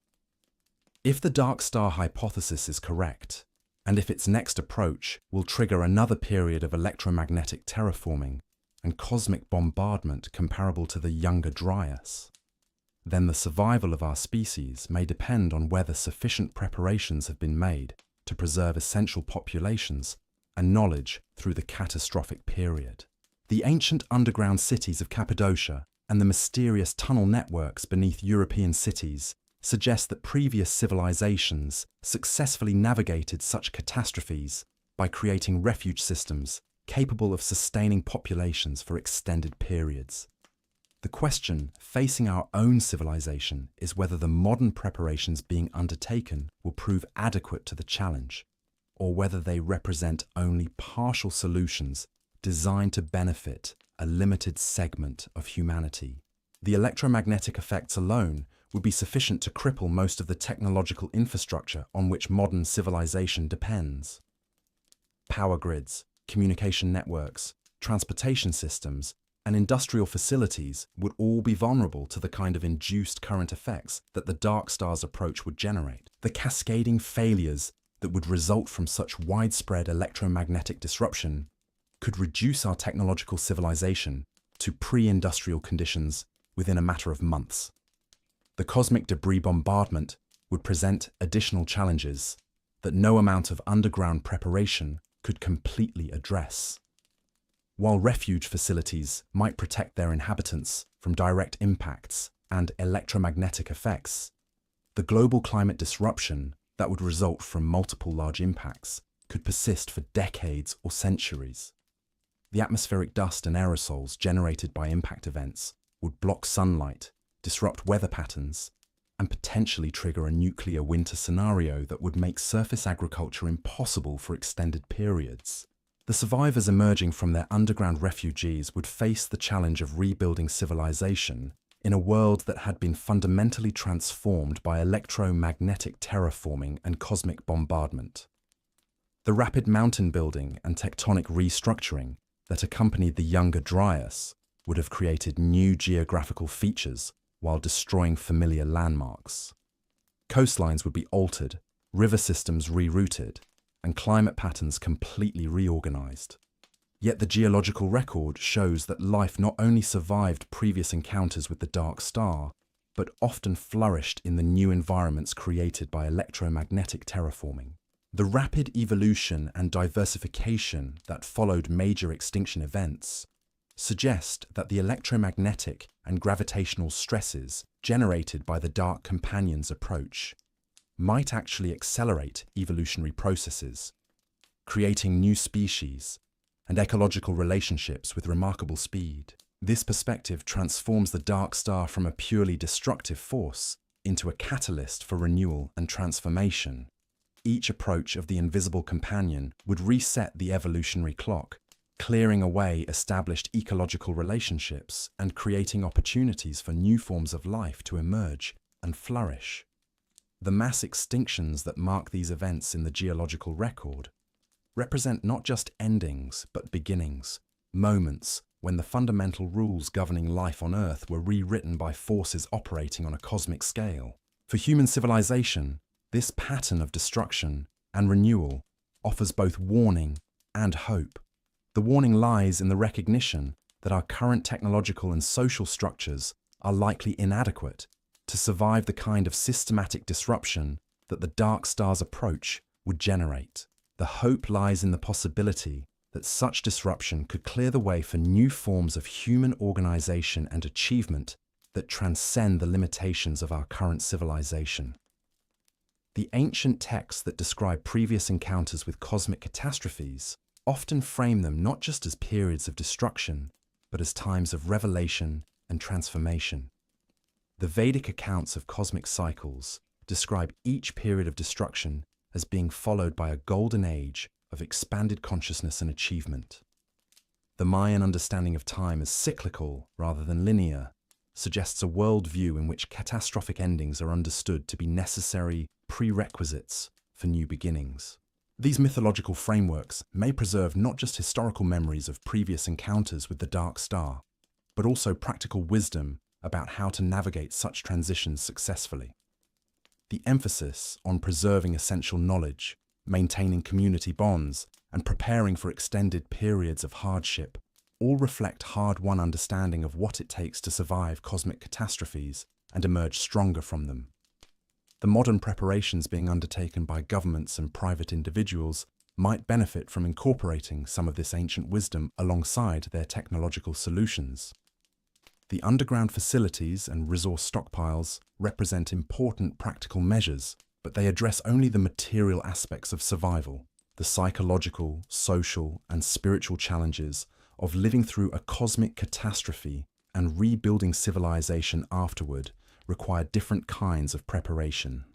If the dark star hypothesis is correct, and if its next approach will trigger another period of electromagnetic terraforming and cosmic bombardment comparable to the Younger Dryas, then the survival of our species may depend on whether sufficient preparations have been made to preserve essential populations and knowledge through the catastrophic period. The ancient underground cities of Cappadocia and the mysterious tunnel networks beneath European cities suggest that previous civilizations successfully navigated such catastrophes by creating refuge systems capable of sustaining populations for extended periods. The question facing our own civilization is whether the modern preparations being undertaken will prove adequate to the challenge, or whether they represent only partial solutions designed to benefit a limited segment of humanity. The electromagnetic effects alone would be sufficient to cripple most of the technological infrastructure on which modern civilization depends. Power grids, communication networks, transportation systems, and industrial facilities would all be vulnerable to the kind of induced current effects that the dark star's approach would generate. The cascading failures that would result from such widespread electromagnetic disruption could reduce our technological civilization to pre-industrial conditions within a matter of months. The cosmic debris bombardment would present additional challenges that no amount of underground preparation could completely address. While refuge facilities might protect their inhabitants from direct impacts and electromagnetic effects, The global climate disruption that would result from multiple large impacts could persist for decades or centuries. The atmospheric dust and aerosols generated by impact events would block sunlight, disrupt weather patterns, and potentially trigger a nuclear winter scenario that would make surface agriculture impossible for extended periods. The survivors emerging from their underground refuges would face the challenge of rebuilding civilization in a world that had been fundamentally transformed by electromagnetic terraforming and cosmic bombardment. The rapid mountain building and tectonic restructuring that accompanied the Younger Dryas would have created new geographical features while destroying familiar landmarks. Coastlines would be altered, river systems rerouted, and climate patterns completely reorganized. Yet the geological record shows that life not only survived previous encounters with the dark star, but often flourished in the new environments created by electromagnetic terraforming. The rapid evolution and diversification that followed major extinction events suggest that the electromagnetic and gravitational stresses generated by the dark companions approach might actually accelerate evolutionary processes, creating new species and ecological relationships with remarkable speed. This perspective transforms the dark star from a purely destructive force into a catalyst for renewal and transformation. Each approach of the invisible companion would reset the evolutionary clock, clearing away established ecological relationships and creating opportunities for new forms of life to emerge and flourish. The mass extinctions that mark these events in the geological record represent not just endings, but beginnings, moments when the fundamental rules governing life on Earth were rewritten by forces operating on a cosmic scale. For human civilization, this pattern of destruction and renewal offers both warning and hope. The warning lies in the recognition that our current technological and social structures are likely inadequate to survive the kind of systematic disruption that the dark star's approach would generate. The hope lies in the possibility that such disruption could clear the way for new forms of human organization and achievement that transcend the limitations of our current civilization. The ancient texts that describe previous encounters with cosmic catastrophes often frame them not just as periods of destruction, but as times of revelation and transformation. The Vedic accounts of cosmic cycles describe each period of destruction as being followed by a golden age of expanded consciousness and achievement. The Mayan understanding of time as cyclical rather than linear suggests a worldview in which catastrophic endings are understood to be necessary prerequisites for new beginnings. These mythological frameworks may preserve not just historical memories of previous encounters with the dark star, but also practical wisdom about how to navigate such transitions successfully. The emphasis on preserving essential knowledge, maintaining community bonds, and preparing for extended periods of hardship all reflect hard-won understanding of what it takes to survive cosmic catastrophes and emerge stronger from them. The modern preparations being undertaken by governments and private individuals might benefit from incorporating some of this ancient wisdom alongside their technological solutions. The underground facilities and resource stockpiles represent important practical measures, but they address only the material aspects of survival. The psychological, social, and spiritual challenges of living through a cosmic catastrophe and rebuilding civilization afterward require different kinds of preparation.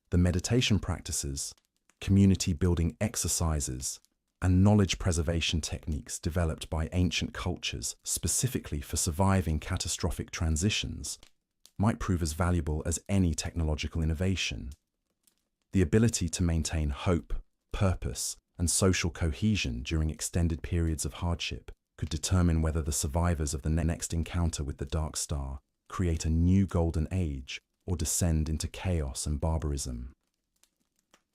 The meditation practices, community building exercises, and knowledge preservation techniques developed by ancient cultures specifically for surviving catastrophic transitions might prove as valuable as any technological innovation. The ability to maintain hope, purpose, and social cohesion during extended periods of hardship could determine whether the survivors of the next encounter with the dark star create a new golden age or descend into chaos and barbarism.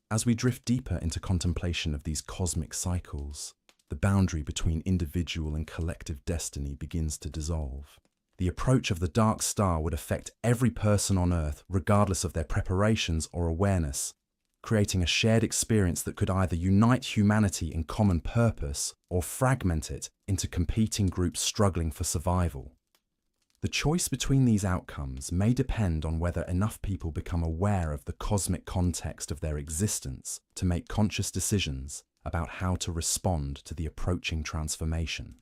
As we drift deeper into contemplation of these cosmic cycles, the boundary between individual and collective destiny begins to dissolve. The approach of the dark star would affect every person on Earth regardless of their preparations or awareness, creating a shared experience that could either unite humanity in common purpose or fragment it into competing groups struggling for survival. The choice between these outcomes may depend on whether enough people become aware of the cosmic context of their existence to make conscious decisions about how to respond to the approaching transformation.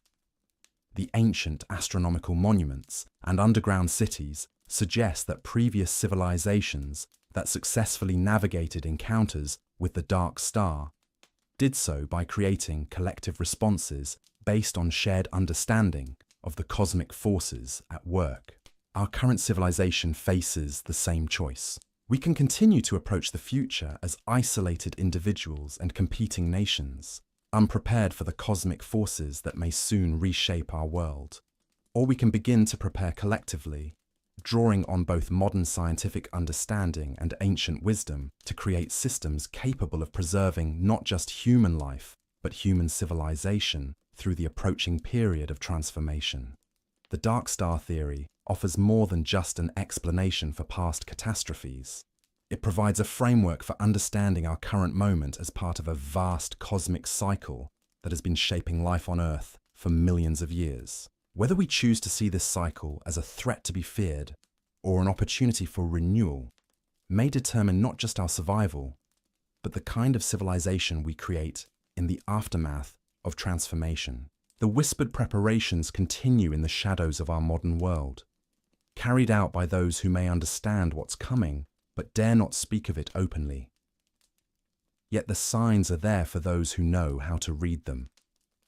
The ancient astronomical monuments and underground cities suggest that previous civilizations that successfully navigated encounters with the dark star did so by creating collective responses based on shared understanding of the cosmic forces at work. Our current civilization faces the same choice. We can continue to approach the future as isolated individuals and competing nations, unprepared for the cosmic forces that may soon reshape our world. Or we can begin to prepare collectively, drawing on both modern scientific understanding and ancient wisdom to create systems capable of preserving not just human life, but human civilization through the approaching period of transformation. The dark star theory offers more than just an explanation for past catastrophes. It provides a framework for understanding our current moment as part of a vast cosmic cycle that has been shaping life on Earth for millions of years. Whether we choose to see this cycle as a threat to be feared or an opportunity for renewal may determine not just our survival, but the kind of civilization we create in the aftermath of transformation. The whispered preparations continue in the shadows of our modern world, carried out by those who may understand what's coming but dare not speak of it openly. Yet the signs are there for those who know how to read them,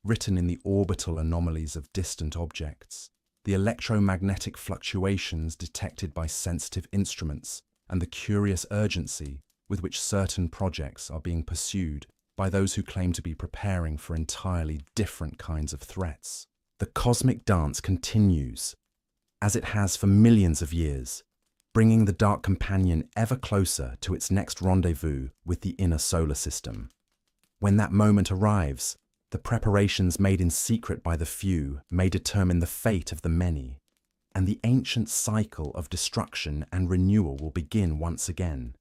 written in the orbital anomalies of distant objects, the electromagnetic fluctuations detected by sensitive instruments, and the curious urgency with which certain projects are being pursued by those who claim to be preparing for entirely different kinds of threats. The cosmic dance continues, as it has for millions of years, bringing the dark companion ever closer to its next rendezvous with the inner solar system. When that moment arrives, the preparations made in secret by the few may determine the fate of the many, and the ancient cycle of destruction and renewal will begin once again,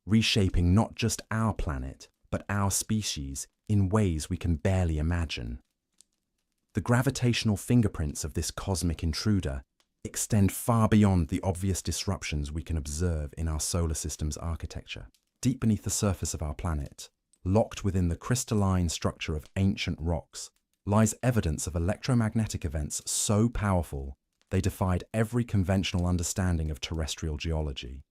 reshaping not just our planet, but our species in ways we can barely imagine. The gravitational fingerprints of this cosmic intruder extend far beyond the obvious disruptions we can observe in our solar system's architecture. Deep beneath the surface of our planet, locked within the crystalline structure of ancient rocks, lies evidence of electromagnetic events so powerful they defied every conventional understanding of terrestrial geology.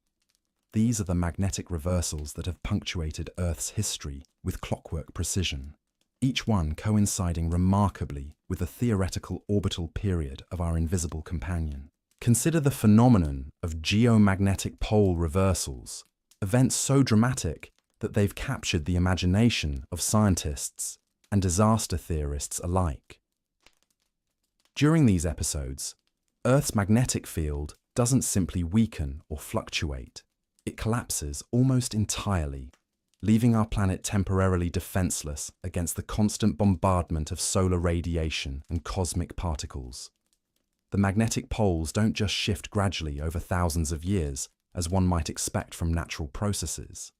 These are the magnetic reversals that have punctuated Earth's history with clockwork precision, each one coinciding remarkably with the theoretical orbital period of our invisible companion. Consider the phenomenon of geomagnetic pole reversals, events so dramatic that they've captured the imagination of scientists and disaster theorists alike. During these episodes, Earth's magnetic field doesn't simply weaken or fluctuate. It collapses almost entirely, leaving our planet temporarily defenseless against the constant bombardment of solar radiation and cosmic particles. The magnetic poles don't just shift gradually over thousands of years, as one might expect from natural processes.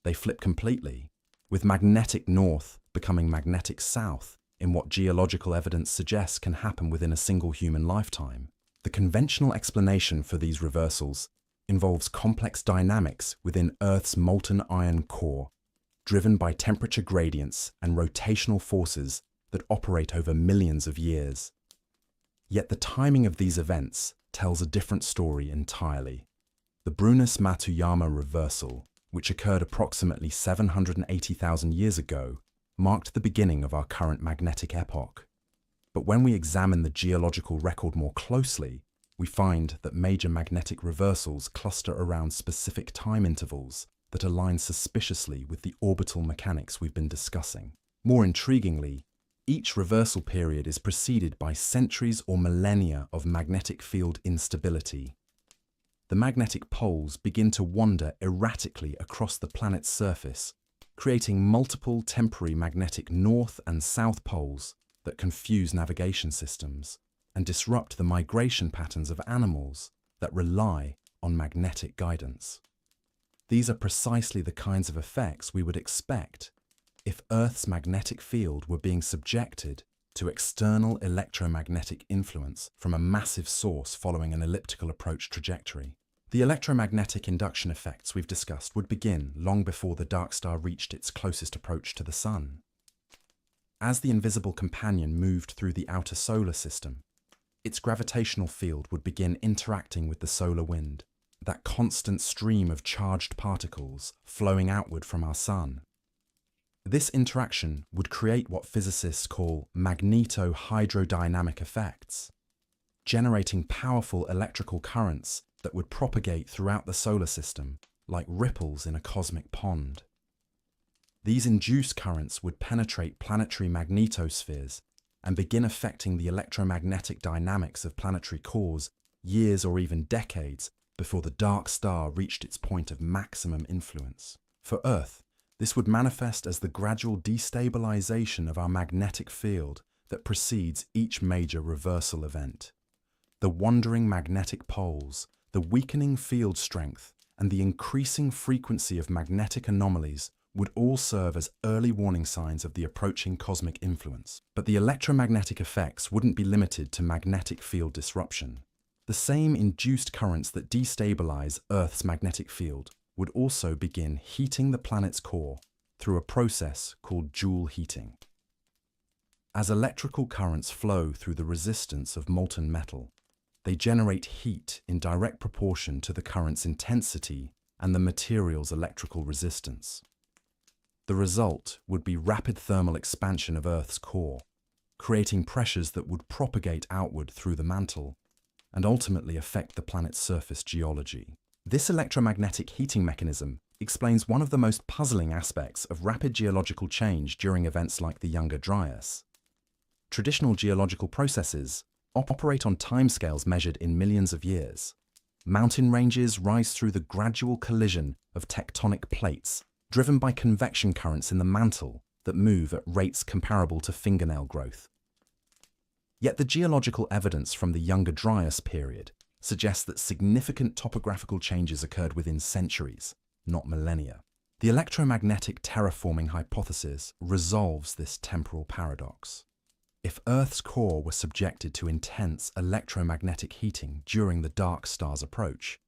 They flip completely, with magnetic north becoming magnetic south in what geological evidence suggests can happen within a single human lifetime. The conventional explanation for these reversals involves complex dynamics within Earth's molten iron core, driven by temperature gradients and rotational forces that operate over millions of years. Yet the timing of these events tells a different story entirely. The Brunus-Matuyama reversal, which occurred approximately 780,000 years ago, marked the beginning of our current magnetic epoch. But when we examine the geological record more closely, we find that major magnetic reversals cluster around specific time intervals that align suspiciously with the orbital mechanics we've been discussing. More intriguingly, each reversal period is preceded by centuries or millennia of magnetic field instability. The magnetic poles begin to wander erratically across the planet's surface, creating multiple temporary magnetic north and south poles that confuse navigation systems and disrupt the migration patterns of animals that rely on magnetic guidance. These are precisely the kinds of effects we would expect if Earth's magnetic field were being subjected to external electromagnetic influence from a massive source following an elliptical approach trajectory. The electromagnetic induction effects we've discussed would begin long before the dark star reached its closest approach to the Sun. As the invisible companion moved through the outer solar system, its gravitational field would begin interacting with the solar wind, that constant stream of charged particles flowing outward from our Sun. This interaction would create what physicists call magneto-hydrodynamic effects, generating powerful electrical currents that would propagate throughout the solar system like ripples in a cosmic pond. These induced currents would penetrate planetary magnetospheres and begin affecting the electromagnetic dynamics of planetary cores years or even decades before the dark star reached its point of maximum influence. For Earth, this would manifest as the gradual destabilization of our magnetic field that precedes each major reversal event. The wandering magnetic poles, the weakening field strength, and the increasing frequency of magnetic anomalies would all serve as early warning signs of the approaching cosmic influence. But the electromagnetic effects wouldn't be limited to magnetic field disruption. The same induced currents that destabilize Earth's magnetic field would also begin heating the planet's core through a process called Joule heating. As electrical currents flow through the resistance of molten metal, they generate heat in direct proportion to the current's intensity and the material's electrical resistance. The result would be rapid thermal expansion of Earth's core, creating pressures that would propagate outward through the mantle and ultimately affect the planet's surface geology. This electromagnetic heating mechanism explains one of the most puzzling aspects of rapid geological change during events like the Younger Dryas. Traditional geological processes operate on timescales measured in millions of years. Mountain ranges rise through the gradual collision of tectonic plates, driven by convection currents in the mantle that move at rates comparable to fingernail growth. Yet the geological evidence from the Younger Dryas period suggests that significant topographical changes occurred within centuries, not millennia. The electromagnetic terraforming hypothesis resolves this temporal paradox. If Earth's core were subjected to intense electromagnetic heating during the dark star's approach,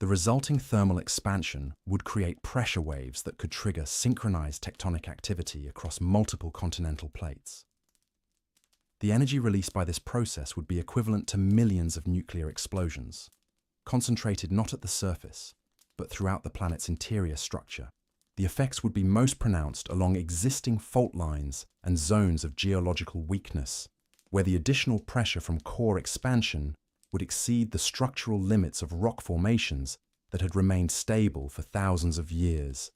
the resulting thermal expansion would create pressure waves that could trigger synchronized tectonic activity across multiple continental plates. The energy released by this process would be equivalent to millions of nuclear explosions, concentrated not at the surface, but throughout the planet's interior structure. The effects would be most pronounced along existing fault lines and zones of geological weakness, where the additional pressure from core expansion would exceed the structural limits of rock formations that had remained stable for thousands of years.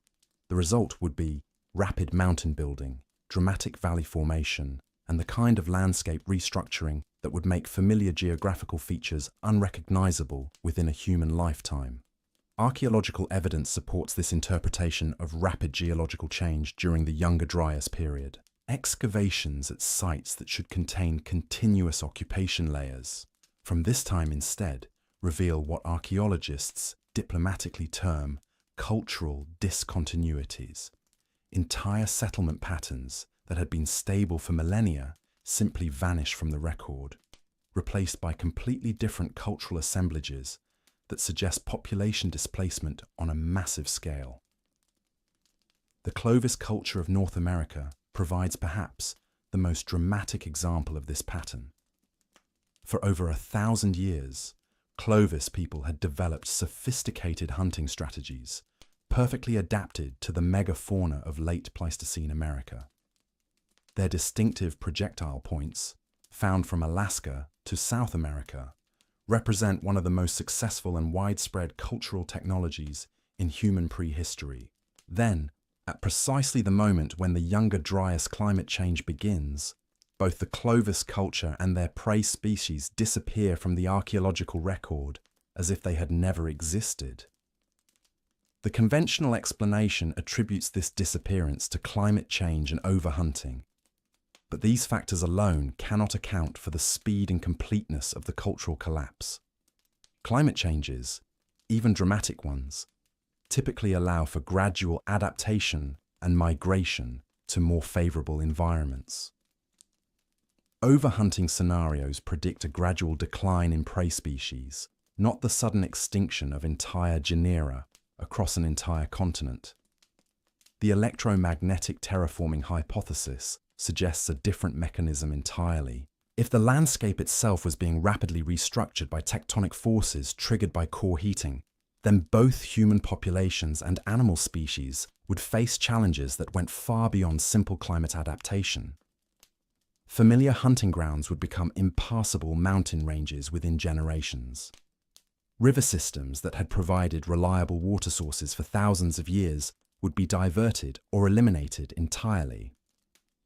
The result would be rapid mountain building, dramatic valley formation, and the kind of landscape restructuring that would make familiar geographical features unrecognizable within a human lifetime. Archaeological evidence supports this interpretation of rapid geological change during the Younger Dryas period. Excavations at sites that should contain continuous occupation layers from this time instead reveal what archaeologists diplomatically term cultural discontinuities. Entire settlement patterns that had been stable for millennia simply vanish from the record, replaced by completely different cultural assemblages that suggest population displacement on a massive scale. The Clovis culture of North America provides perhaps the most dramatic example of this pattern. For over 1,000 years, Clovis people had developed sophisticated hunting strategies, perfectly adapted to the megafauna of late Pleistocene America. Their distinctive projectile points, found from Alaska to South America, represent one of the most successful and widespread cultural technologies in human prehistory. Then, at precisely the moment when the Younger Dryas climate change begins, both the Clovis culture and their prey species disappear from the archaeological record as if they had never existed. The conventional explanation attributes this disappearance to climate change and overhunting, but these factors alone cannot account for the speed and completeness of the cultural collapse. Climate changes, even dramatic ones, typically allow for gradual adaptation and migration to more favorable environments. Overhunting scenarios predict a gradual decline in prey species, not the sudden extinction of entire genera across an entire continent. The electromagnetic terraforming hypothesis suggests a different mechanism entirely. If the landscape itself was being rapidly restructured by tectonic forces triggered by core heating, then both human populations and animal species would face challenges that went far beyond simple climate adaptation. Familiar hunting grounds would become impassable mountain ranges within generations. River systems that had provided reliable water sources for thousands of years would be diverted or eliminated entirely.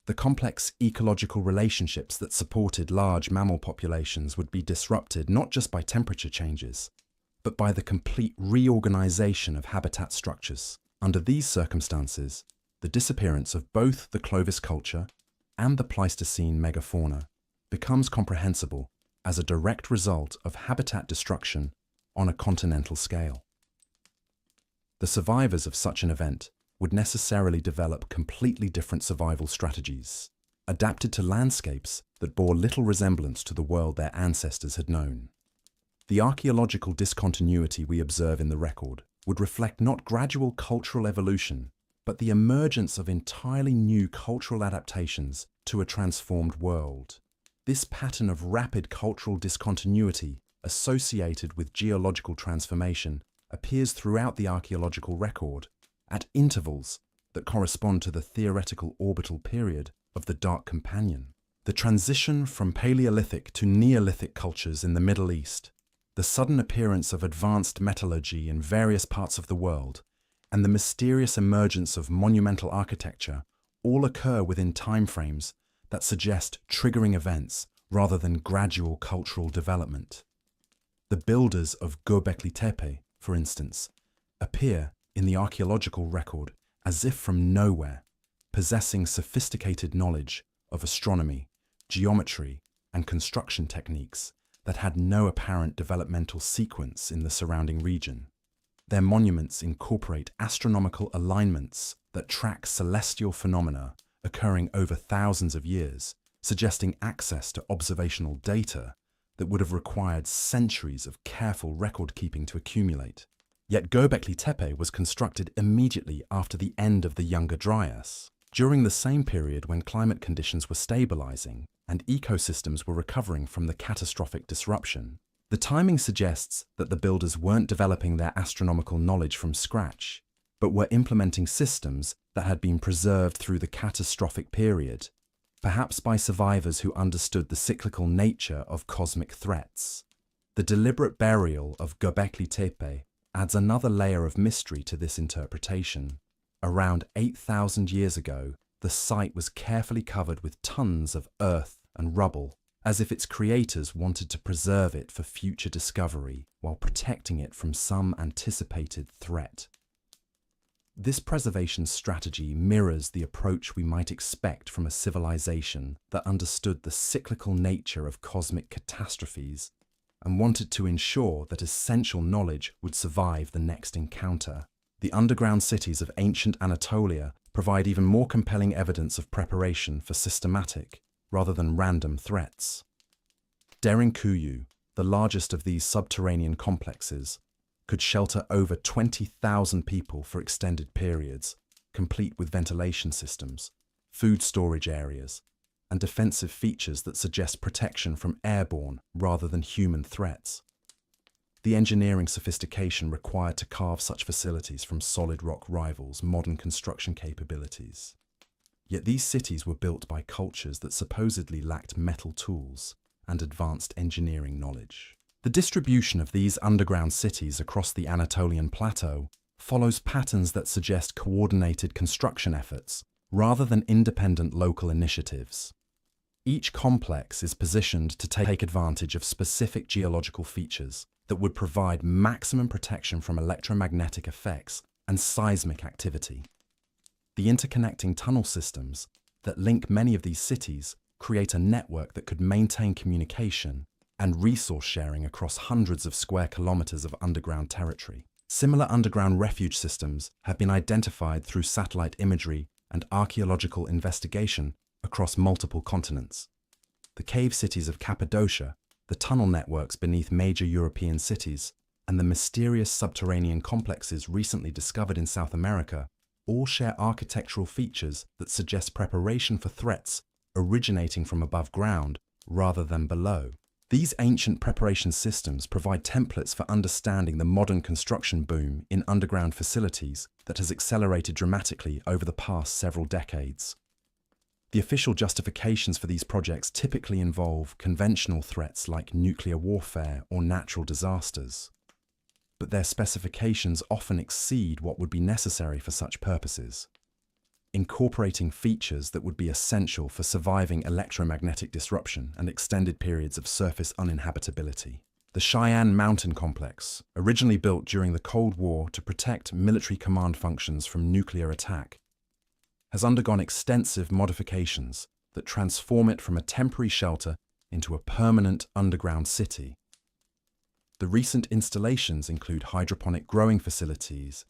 The complex ecological relationships that supported large mammal populations would be disrupted not just by temperature changes, but by the complete reorganization of habitat structures. Under these circumstances, the disappearance of both the Clovis culture and the Pleistocene megafauna becomes comprehensible as a direct result of habitat destruction on a continental scale. The survivors of such an event would necessarily develop completely different survival strategies, adapted to landscapes that bore little resemblance to the world their ancestors had known. The archaeological discontinuity we observe in the record would reflect not gradual cultural evolution, but the emergence of entirely new cultural adaptations to a transformed world. This pattern of rapid cultural discontinuity associated with geological transformation appears throughout the archaeological record, at intervals that correspond to the theoretical orbital period of the Dark Companion. The transition from Paleolithic to Neolithic cultures in the Middle East, the sudden appearance of advanced metallurgy in various parts of the world, and the mysterious emergence of monumental architecture all occur within timeframes that suggest triggering events rather than gradual cultural development. The builders of Göbekli Tepe, for instance, appear in the archaeological record as if from nowhere, possessing sophisticated knowledge of astronomy, geometry, and construction techniques that had no apparent developmental sequence in the surrounding region. Their monuments incorporate astronomical alignments that track celestial phenomena occurring over thousands of years, suggesting access to observational data that would have required centuries of careful record-keeping to accumulate. Yet Göbekli Tepe was constructed immediately after the end of the Younger Dryas, during the same period when climate conditions were stabilizing and ecosystems were recovering from the catastrophic disruption. The timing suggests that the builders weren't developing their astronomical knowledge from scratch, but were implementing systems that had been preserved through the catastrophic period, perhaps by survivors who understood the cyclical nature of cosmic threats. The deliberate burial of Göbekli Tepe adds another layer of mystery to this interpretation. Around 8,000 years ago, the site was carefully covered with tons of earth and rubble, as if its creators wanted to preserve it for future discovery while protecting it from some anticipated threat. This preservation strategy mirrors the approach we might expect from a civilization that understood the cyclical nature of cosmic catastrophes and wanted to ensure that essential knowledge would survive the next encounter. The underground cities of ancient Anatolia provide even more compelling evidence of preparation for systematic, rather than random threats. Derinkuyu, the largest of these subterranean complexes, could shelter over 20,000 people for extended periods, complete with ventilation systems, food storage areas, and defensive features that suggest protection from airborne rather than human threats. The engineering sophistication required to carve such facilities from solid rock rivals modern construction capabilities. Yet these cities were built by cultures that supposedly lacked metal tools and advanced engineering knowledge. The distribution of these underground cities across the Anatolian plateau follows patterns that suggest coordinated construction efforts rather than independent local initiatives. Each complex is positioned to take advantage of specific geological features that would provide maximum protection from electromagnetic effects and seismic activity. The interconnecting tunnel systems that link many of these cities create a network that could maintain communication and resource sharing across hundreds of square kilometers of underground territory. Similar underground refuge systems have been identified through satellite imagery and archaeological investigation across multiple continents. The cave cities of Cappadocia, the tunnel networks beneath major European cities, and the mysterious subterranean complexes recently discovered in South America all share architectural features that suggest preparation for threats originating from above ground rather than below. These ancient preparation systems provide templates for understanding the modern construction boom in underground facilities that has accelerated dramatically over the past several decades. The official justifications for these projects typically involve conventional threats like nuclear warfare or natural disasters, but their specifications often exceed what would be necessary for such purposes, incorporating features that would be essential for surviving electromagnetic disruption and extended periods of surface uninhabitability. The Cheyenne Mountain Complex, originally built during the Cold War to protect military command functions from nuclear attack, has undergone extensive modifications that transform it from a temporary shelter into a permanent underground city. The recent installations include hydroponic growing facilities,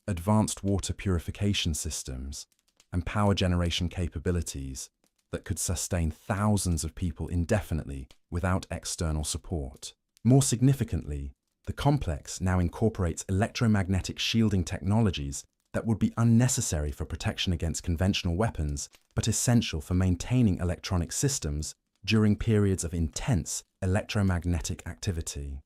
advanced water purification systems, and power generation capabilities that could sustain thousands of people indefinitely without external support. More significantly, the complex now incorporates electromagnetic shielding technologies that would be unnecessary for protection against conventional weapons, but essential for maintaining electronic systems during periods of intense electromagnetic activity.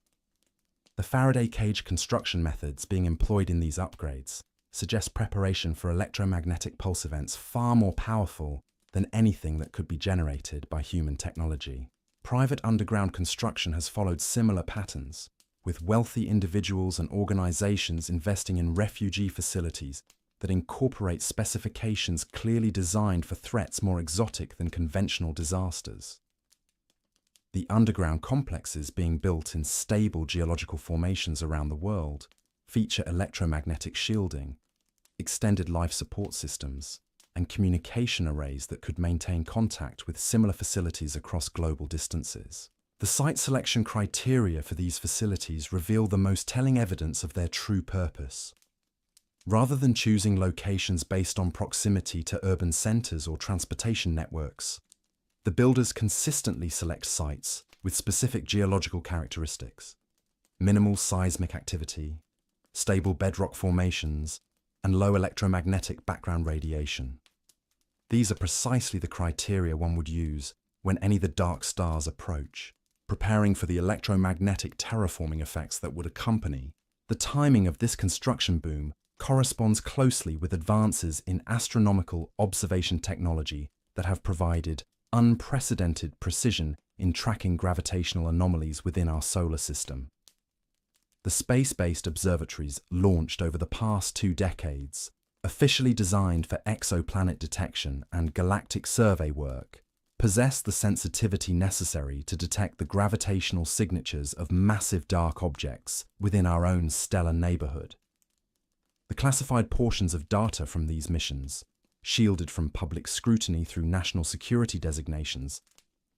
The Faraday cage construction methods being employed in these upgrades suggest preparation for electromagnetic pulse events far more powerful than anything that could be generated by human technology. Private underground construction has followed similar patterns, with wealthy individuals and organizations investing in refugee facilities that incorporate specifications clearly designed for threats more exotic than conventional disasters. The underground complexes being built in stable geological formations around the world feature electromagnetic shielding, extended life support systems, and communication arrays that could maintain contact with similar facilities across global distances. The site selection criteria for these facilities reveal the most telling evidence of their true purpose. Rather than choosing locations based on proximity to urban centers or transportation networks, the builders consistently select sites with specific geological characteristics, minimal seismic activity, stable bedrock formations, and low electromagnetic background radiation. These are precisely the criteria one would use when any of the dark stars approach, preparing for the electromagnetic terraforming effects that would accompany. The timing of this construction boom corresponds closely with advances in astronomical observation technology that have provided unprecedented precision in tracking gravitational anomalies within our solar system. The space-based observatories launched over the past 2 decades, officially designed for exoplanet detection and galactic survey work, possess the sensitivity necessary to detect the gravitational signatures of massive dark objects within our own stellar neighborhood. The classified portions of data from these missions, shielded from public scrutiny through national security designations,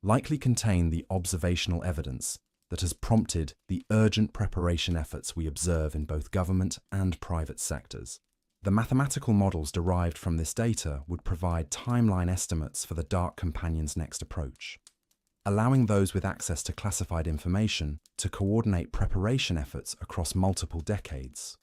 likely contain the observational evidence that has prompted the urgent preparation efforts we observe in both government and private sectors. The mathematical models derived from this data would provide timeline estimates for the Dark Companion's next approach, allowing those with access to classified information to coordinate preparation efforts across multiple decades.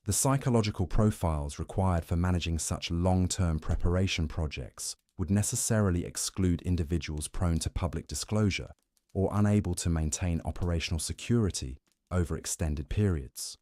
The psychological profiles required for managing such long-term preparation projects would necessarily exclude individuals prone to public disclosure or unable to maintain operational security over extended periods.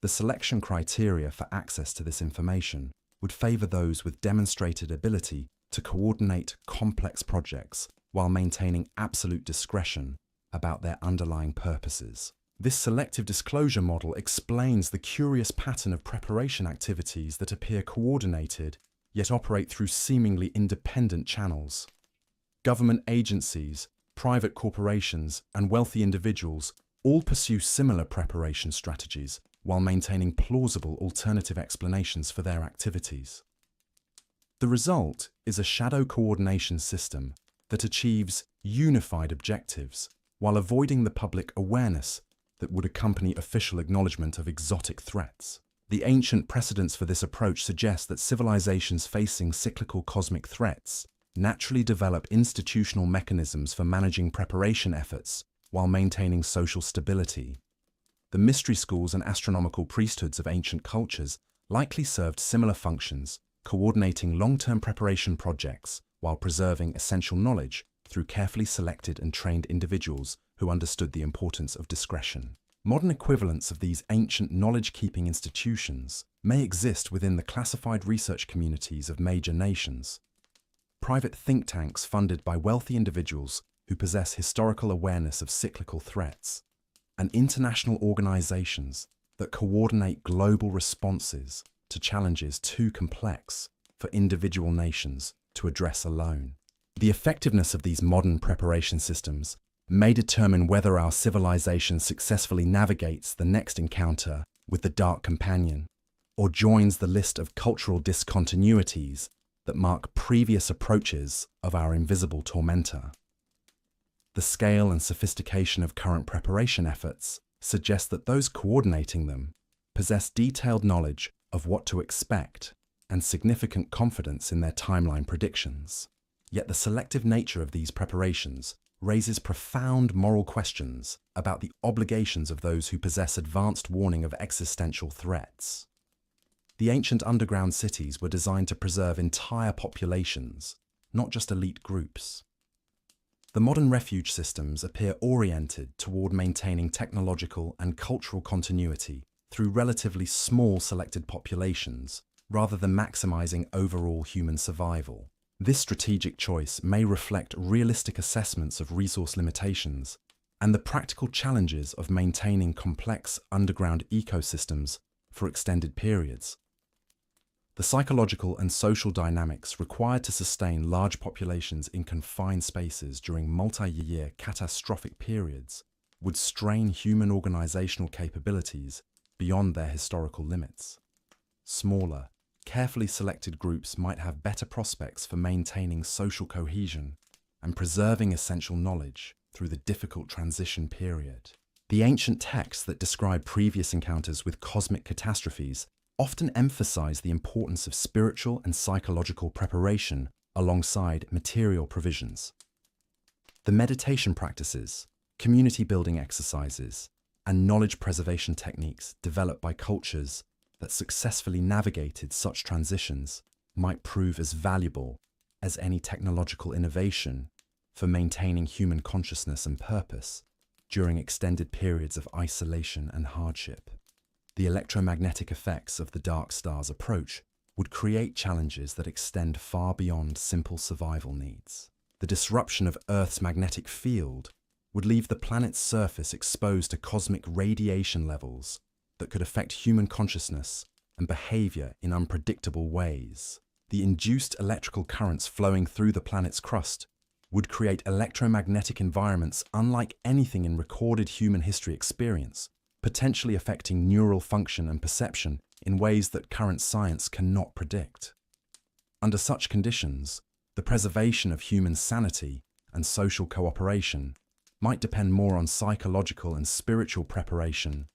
The selection criteria for access to this information would favor those with demonstrated ability to coordinate complex projects while maintaining absolute discretion about their underlying purposes. This selective disclosure model explains the curious pattern of preparation activities that appear coordinated yet operate through seemingly independent channels. Government agencies, private corporations, and wealthy individuals all pursue similar preparation strategies while maintaining plausible alternative explanations for their activities. The result is a shadow coordination system that achieves unified objectives while avoiding the public awareness that would accompany official acknowledgement of exotic threats. The ancient precedents for this approach suggest that civilizations facing cyclical cosmic threats naturally develop institutional mechanisms for managing preparation efforts while maintaining social stability. The mystery schools and astronomical priesthoods of ancient cultures likely served similar functions, coordinating long-term preparation projects while preserving essential knowledge through carefully selected and trained individuals who understood the importance of discretion. Modern equivalents of these ancient knowledge-keeping institutions may exist within the classified research communities of major nations. Private think tanks funded by wealthy individuals who possess historical awareness of cyclical threats, and international organizations that coordinate global responses to challenges too complex for individual nations to address alone. The effectiveness of these modern preparation systems may determine whether our civilization successfully navigates the next encounter with the Dark Companion, or joins the list of cultural discontinuities that mark previous approaches of our invisible tormentor. The scale and sophistication of current preparation efforts suggest that those coordinating them possess detailed knowledge of what to expect and significant confidence in their timeline predictions. Yet the selective nature of these preparations raises profound moral questions about the obligations of those who possess advanced warning of existential threats. The ancient underground cities were designed to preserve entire populations, not just elite groups. The modern refuge systems appear oriented toward maintaining technological and cultural continuity through relatively small selected populations, rather than maximizing overall human survival. This strategic choice may reflect realistic assessments of resource limitations and the practical challenges of maintaining complex underground ecosystems for extended periods. The psychological and social dynamics required to sustain large populations in confined spaces during multi-year catastrophic periods would strain human organizational capabilities beyond their historical limits. Smaller, carefully selected groups might have better prospects for maintaining social cohesion and preserving essential knowledge through the difficult transition period. The ancient texts that describe previous encounters with cosmic catastrophes often emphasize the importance of spiritual and psychological preparation alongside material provisions. The meditation practices, community building exercises, and knowledge preservation techniques developed by cultures that successfully navigated such transitions might prove as valuable as any technological innovation for maintaining human consciousness and purpose during extended periods of isolation and hardship. The electromagnetic effects of the dark star's approach would create challenges that extend far beyond simple survival needs. The disruption of Earth's magnetic field would leave the planet's surface exposed to cosmic radiation levels that could affect human consciousness and behavior in unpredictable ways. The induced electrical currents flowing through the planet's crust would create electromagnetic environments unlike anything in recorded human history experience, potentially affecting neural function and perception in ways that current science cannot predict. Under such conditions, the preservation of human sanity and social cooperation might depend more on psychological and spiritual preparation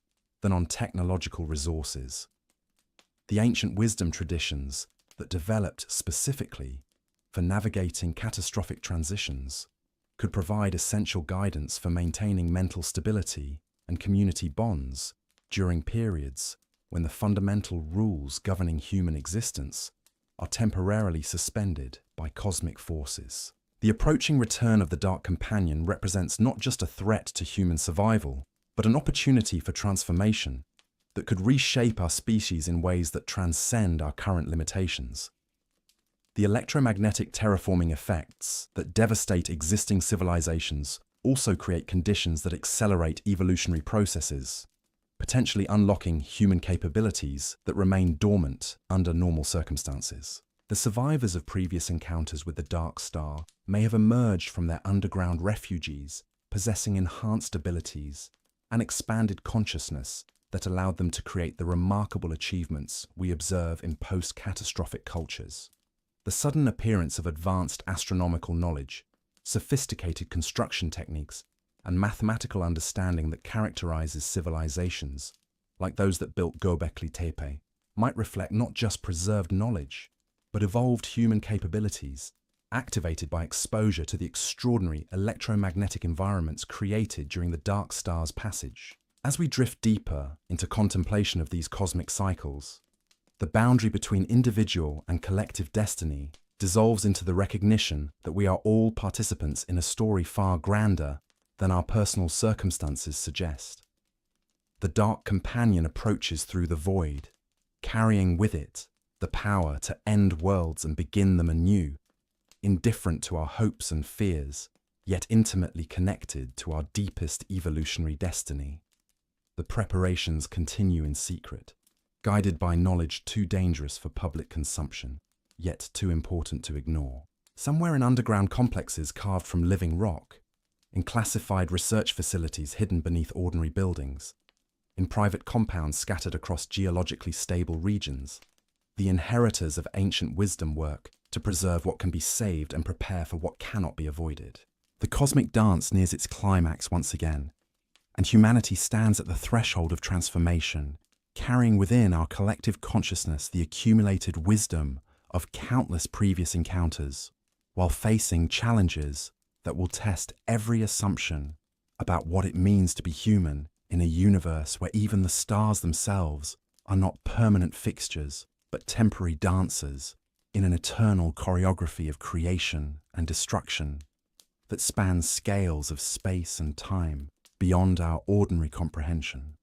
than on technological resources. The ancient wisdom traditions that developed specifically for navigating catastrophic transitions could provide essential guidance for maintaining mental stability and community bonds during periods when the fundamental rules governing human existence are temporarily suspended by cosmic forces. The approaching return of the Dark Companion represents not just a threat to human survival, but an opportunity for transformation that could reshape our species in ways that transcend our current limitations. The electromagnetic terraforming effects that devastate existing civilizations also create conditions that accelerate evolutionary processes, potentially unlocking human capabilities that remain dormant under normal circumstances. The survivors of previous encounters with the Dark Star may have emerged from their underground refuges, possessing enhanced abilities and expanded consciousness that allowed them to create the remarkable achievements we observe in post-catastrophic cultures. The sudden appearance of advanced astronomical knowledge, sophisticated construction techniques, and mathematical understanding that characterizes civilizations, like those that built Göbekli Tepe, might reflect not just preserved knowledge, but evolved human capabilities activated by exposure to the extraordinary electromagnetic environments created during the dark star's passage. As we drift deeper into contemplation of these cosmic cycles, the boundary between individual and collective destiny dissolves into the recognition that we are all participants in a story far grander than our personal circumstances suggest. The dark companion approaches through the void, carrying with it the power to end worlds and begin them anew, indifferent to our hopes and fears, yet intimately connected to our deepest evolutionary destiny. The preparations continue in secret, guided by knowledge too dangerous for public consumption, yet too important to ignore. Somewhere in underground complexes carved from living rock, in classified research facilities hidden beneath ordinary buildings, in private compounds scattered across geologically stable regions, the inheritors of ancient wisdom work to preserve what can be saved and prepare for what cannot be avoided. The cosmic dance nears its climax once again, and humanity stands at the threshold of transformation, carrying within our collective consciousness the accumulated wisdom of countless previous encounters, while facing challenges that will test every assumption about what it means to be human in a universe where even the stars themselves are not permanent fixtures, but temporary dancers in an eternal choreography of creation and destruction that spans scales of space and time beyond our ordinary comprehension.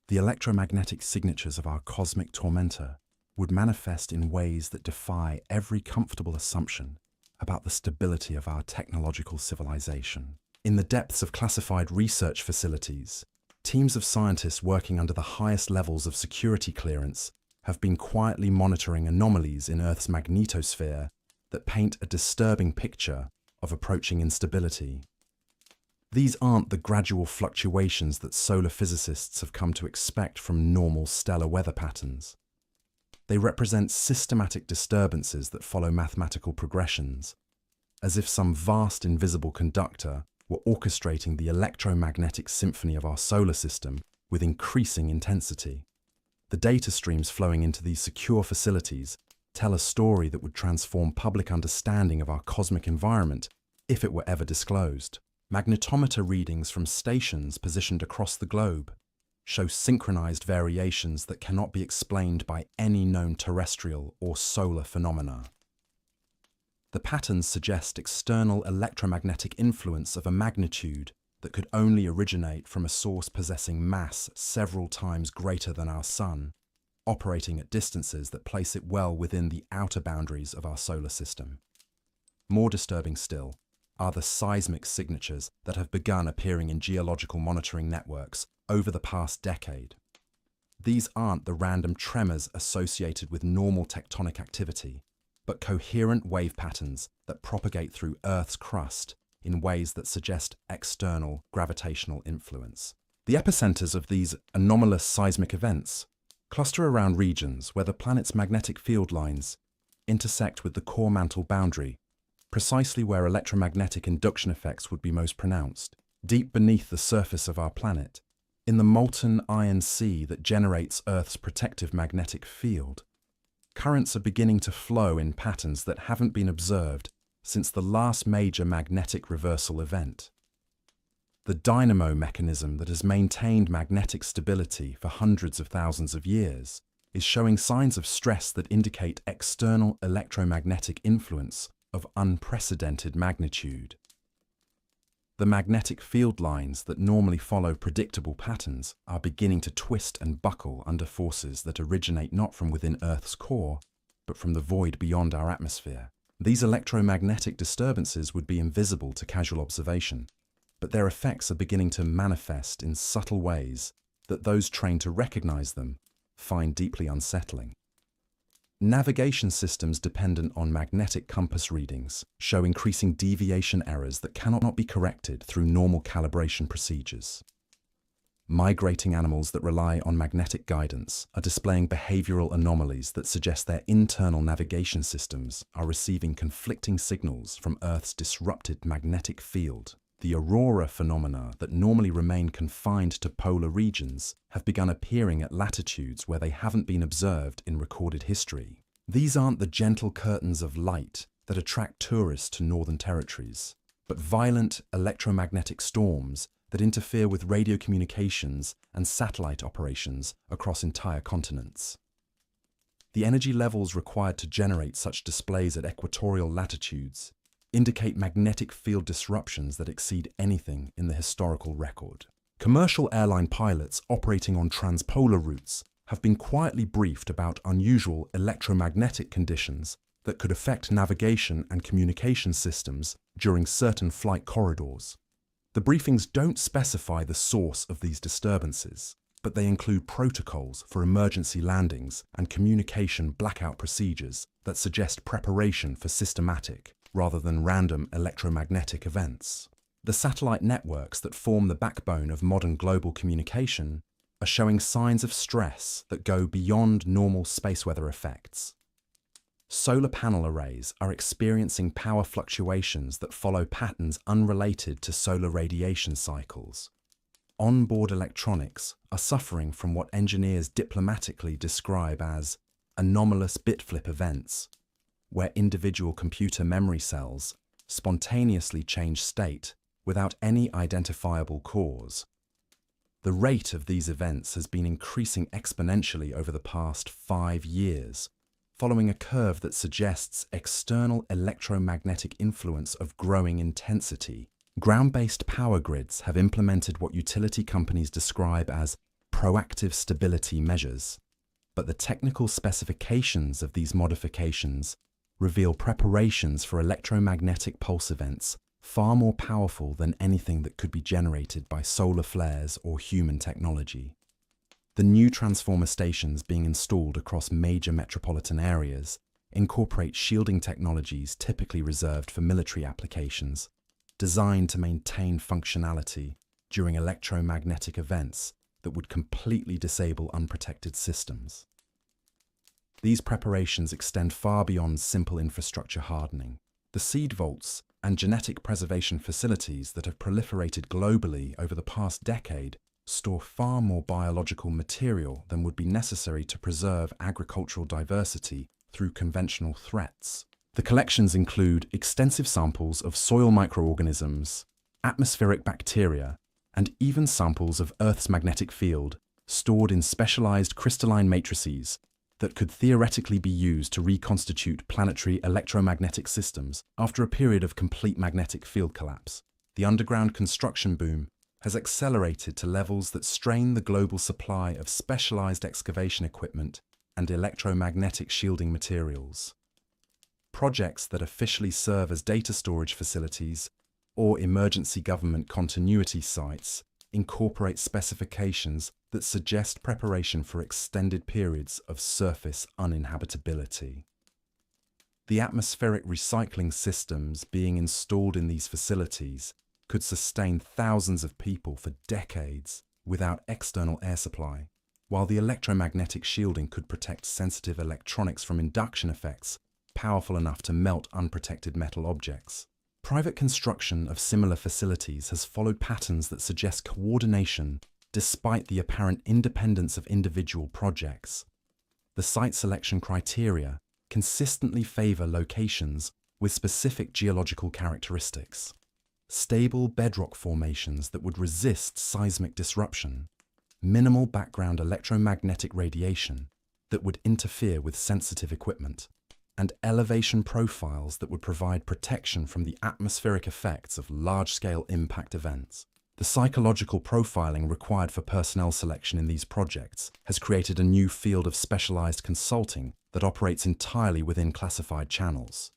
The electromagnetic signatures of our cosmic tormentor would manifest in ways that defy every comfortable assumption about the stability of our technological civilization. In the depths of classified research facilities, teams of scientists working under the highest levels of security clearance have been quietly monitoring anomalies in Earth's magnetosphere that paint a disturbing picture of approaching instability. These aren't the gradual fluctuations that solar physicists have come to expect from normal stellar weather patterns. They represent systematic disturbances that follow mathematical progressions, as if some vast invisible conductor were orchestrating the electromagnetic symphony of our solar system with increasing intensity. The data streams flowing into these secure facilities tell a story that would transform public understanding of our cosmic environment if it were ever disclosed. Magnetometer readings from stations positioned across the globe show synchronized variations that cannot be explained by any known terrestrial or solar phenomena. The patterns suggest external electromagnetic influence of a magnitude that could only originate from a source possessing mass several times greater than our Sun, operating at distances that place it well within the outer boundaries of our solar system. More disturbing still are the seismic signatures that have begun appearing in geological monitoring networks over the past decade. These aren't the random tremors associated with normal tectonic activity, but coherent wave patterns that propagate through Earth's crust in ways that suggest external gravitational influence. The epicenters of these anomalous seismic events cluster around regions where the planet's magnetic field lines intersect with the core mantle boundary, precisely where electromagnetic induction effects would be most pronounced. Deep beneath the surface of our planet, in the molten iron sea that generates Earth's protective magnetic field, currents are beginning to flow in patterns that haven't been observed since the last major magnetic reversal event. The dynamo mechanism that has maintained magnetic stability for hundreds of thousands of years is showing signs of stress that indicate external electromagnetic influence of unprecedented magnitude. The magnetic field lines that normally follow predictable patterns are beginning to twist and buckle under forces that originate not from within Earth's core, but from the void beyond our atmosphere. These electromagnetic disturbances would be invisible to casual observation, but their effects are beginning to manifest in subtle ways that those trained to recognize them find deeply unsettling. Navigation systems dependent on magnetic compass readings show increasing deviation errors that cannot be corrected through normal calibration procedures. Migrating animals that rely on magnetic guidance are displaying behavioral anomalies that suggest their internal navigation systems are receiving conflicting signals from Earth's disrupted magnetic field. The aurora phenomena that normally remain confined to polar regions have begun appearing at latitudes where they haven't been observed in recorded history. These aren't the gentle curtains of light that attract tourists to northern territories, but violent electromagnetic storms that interfere with radio communications and satellite operations across entire continents. The energy levels required to generate such displays at equatorial latitudes indicate magnetic field disruptions that exceed anything in the historical record. Commercial airline pilots operating on transpolar routes have been quietly briefed about unusual electromagnetic conditions that could affect navigation and communication systems during certain flight corridors. The briefings don't specify the source of these disturbances, but they include protocols for emergency landings and communication blackout procedures that suggest preparation for systematic, rather than random electromagnetic events. The satellite networks that form the backbone of modern global communication are showing signs of stress that go beyond normal space weather effects. Solar panel arrays are experiencing power fluctuations that follow patterns unrelated to solar radiation cycles. Onboard electronics are suffering from what engineers diplomatically describe as anomalous bit flip events, where individual computer memory cells spontaneously change state without any identifiable cause. The rate of these events has been increasing exponentially over the past 5 years, following a curve that suggests external electromagnetic influence of growing intensity. Ground-based power grids have implemented what utility companies describe as proactive stability measures, but the technical specifications of these modifications reveal preparations for electromagnetic pulse events far more powerful than anything that could be generated by solar flares or human technology. The new transformer stations being installed across major metropolitan areas incorporate shielding technologies typically reserved for military applications, designed to maintain functionality during electromagnetic events that would completely disable unprotected systems. These preparations extend far beyond simple infrastructure hardening. The seed vaults and genetic preservation facilities that have proliferated globally over the past decade store far more biological material than would be necessary to preserve agricultural diversity through conventional threats. The collections include extensive samples of soil microorganisms, atmospheric bacteria, and even samples of Earth's magnetic field stored in specialized crystalline matrices that could theoretically be used to reconstitute planetary electromagnetic systems after a period of complete magnetic field collapse. The underground construction boom has accelerated to levels that strain the global supply of specialized excavation equipment and electromagnetic shielding materials. Projects that officially serve as data storage facilities or emergency government continuity sites incorporate specifications that suggest preparation for extended periods of surface uninhabitability. The atmospheric recycling systems being installed in these facilities could sustain thousands of people for decades without external air supply, while the electromagnetic shielding could protect sensitive electronics from induction effects powerful enough to melt unprotected metal objects. Private construction of similar facilities has followed patterns that suggest coordination despite the apparent independence of individual projects. The site selection criteria consistently favor locations with specific geological characteristics. Stable bedrock formations that would resist seismic disruption, minimal background electromagnetic radiation that would interfere with sensitive equipment, and elevation profiles that would provide protection from the atmospheric effects of large-scale impact events. The psychological profiling required for personnel selection in these projects has created a new field of specialized consulting that operates entirely within classified channels.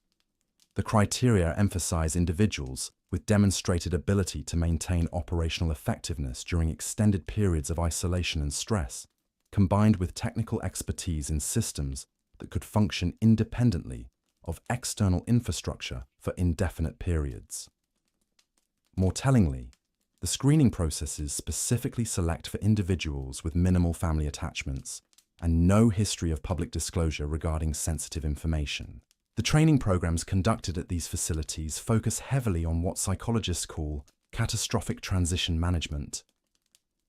The criteria emphasize individuals with demonstrated ability to maintain operational effectiveness during extended periods of isolation and stress, combined with technical expertise in systems that could function independently of external infrastructure for indefinite periods. More tellingly, the screening processes specifically select for individuals with minimal family attachments and no history of public disclosure regarding sensitive information. The training programs conducted at these facilities focus heavily on what psychologists call catastrophic transition management,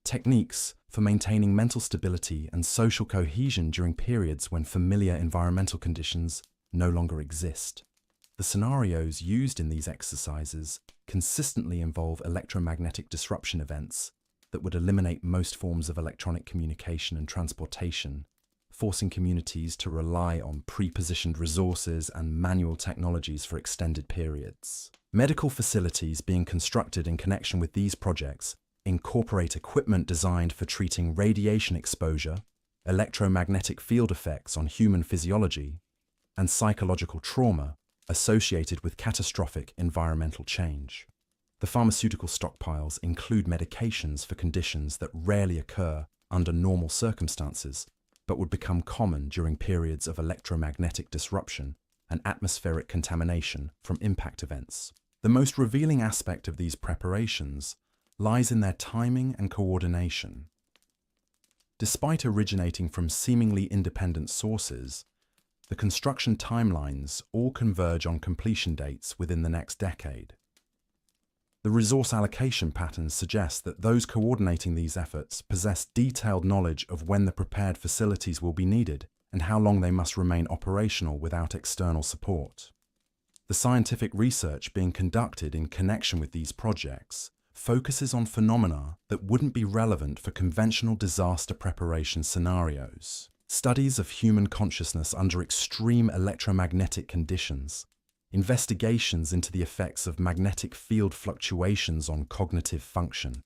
techniques for maintaining mental stability and social cohesion during periods when familiar environmental conditions no longer exist. The scenarios used in these exercises consistently involve electromagnetic disruption events that would eliminate most forms of electronic communication and transportation, forcing communities to rely on pre-positioned resources and manual technologies for extended periods. Medical facilities being constructed in connection with these projects incorporate equipment designed for treating radiation exposure, electromagnetic field effects on human physiology, and psychological trauma associated with catastrophic environmental change. The pharmaceutical stockpiles include medications for conditions that rarely occur under normal circumstances, but would become common during periods of electromagnetic disruption and atmospheric contamination from impact events. The most revealing aspect of these preparations lies in their timing and coordination. Despite originating from seemingly independent sources, the construction timelines all converge on completion dates within the next decade. The resource allocation patterns suggest that those coordinating these efforts possess detailed knowledge of when the prepared facilities will be needed and how long they must remain operational without external support. The scientific research being conducted in connection with these projects focuses on phenomena that wouldn't be relevant for conventional disaster preparation scenarios. Studies of human consciousness under extreme electromagnetic conditions, investigations into the effects of magnetic field fluctuations on cognitive function,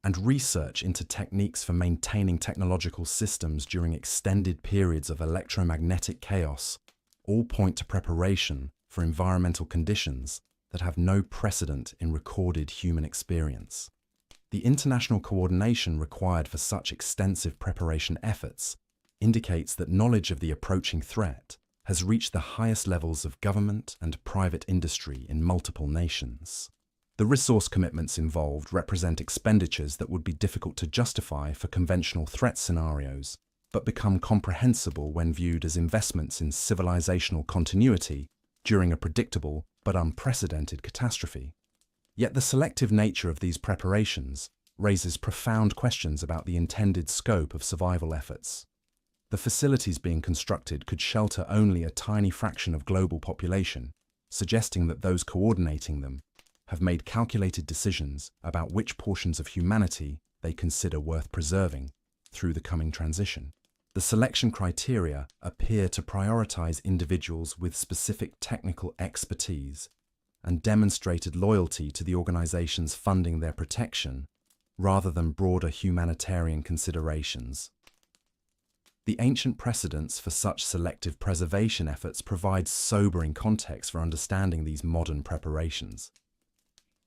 and research into techniques for maintaining technological systems during extended periods of electromagnetic chaos all point to preparation for environmental conditions that have no precedent in recorded human experience. The international coordination required for such extensive preparation efforts indicates that knowledge of the approaching threat has reached the highest levels of government and private industry in multiple nations. The resource commitments involved represent expenditures that would be difficult to justify for conventional threat scenarios, but become comprehensible when viewed as investments in civilizational continuity during a predictable but unprecedented catastrophe. Yet the selective nature of these preparations raises profound questions about the intended scope of survival efforts. The facilities being constructed could shelter only a tiny fraction of global population, suggesting that those coordinating them have made calculated decisions about which portions of humanity they consider worth preserving through the coming transition. The selection criteria appear to prioritize individuals with specific technical expertise and demonstrated loyalty to the organizations funding their protection, rather than broader humanitarian considerations. The ancient precedents for such selective preservation efforts provide sobering context for understanding these modern preparations.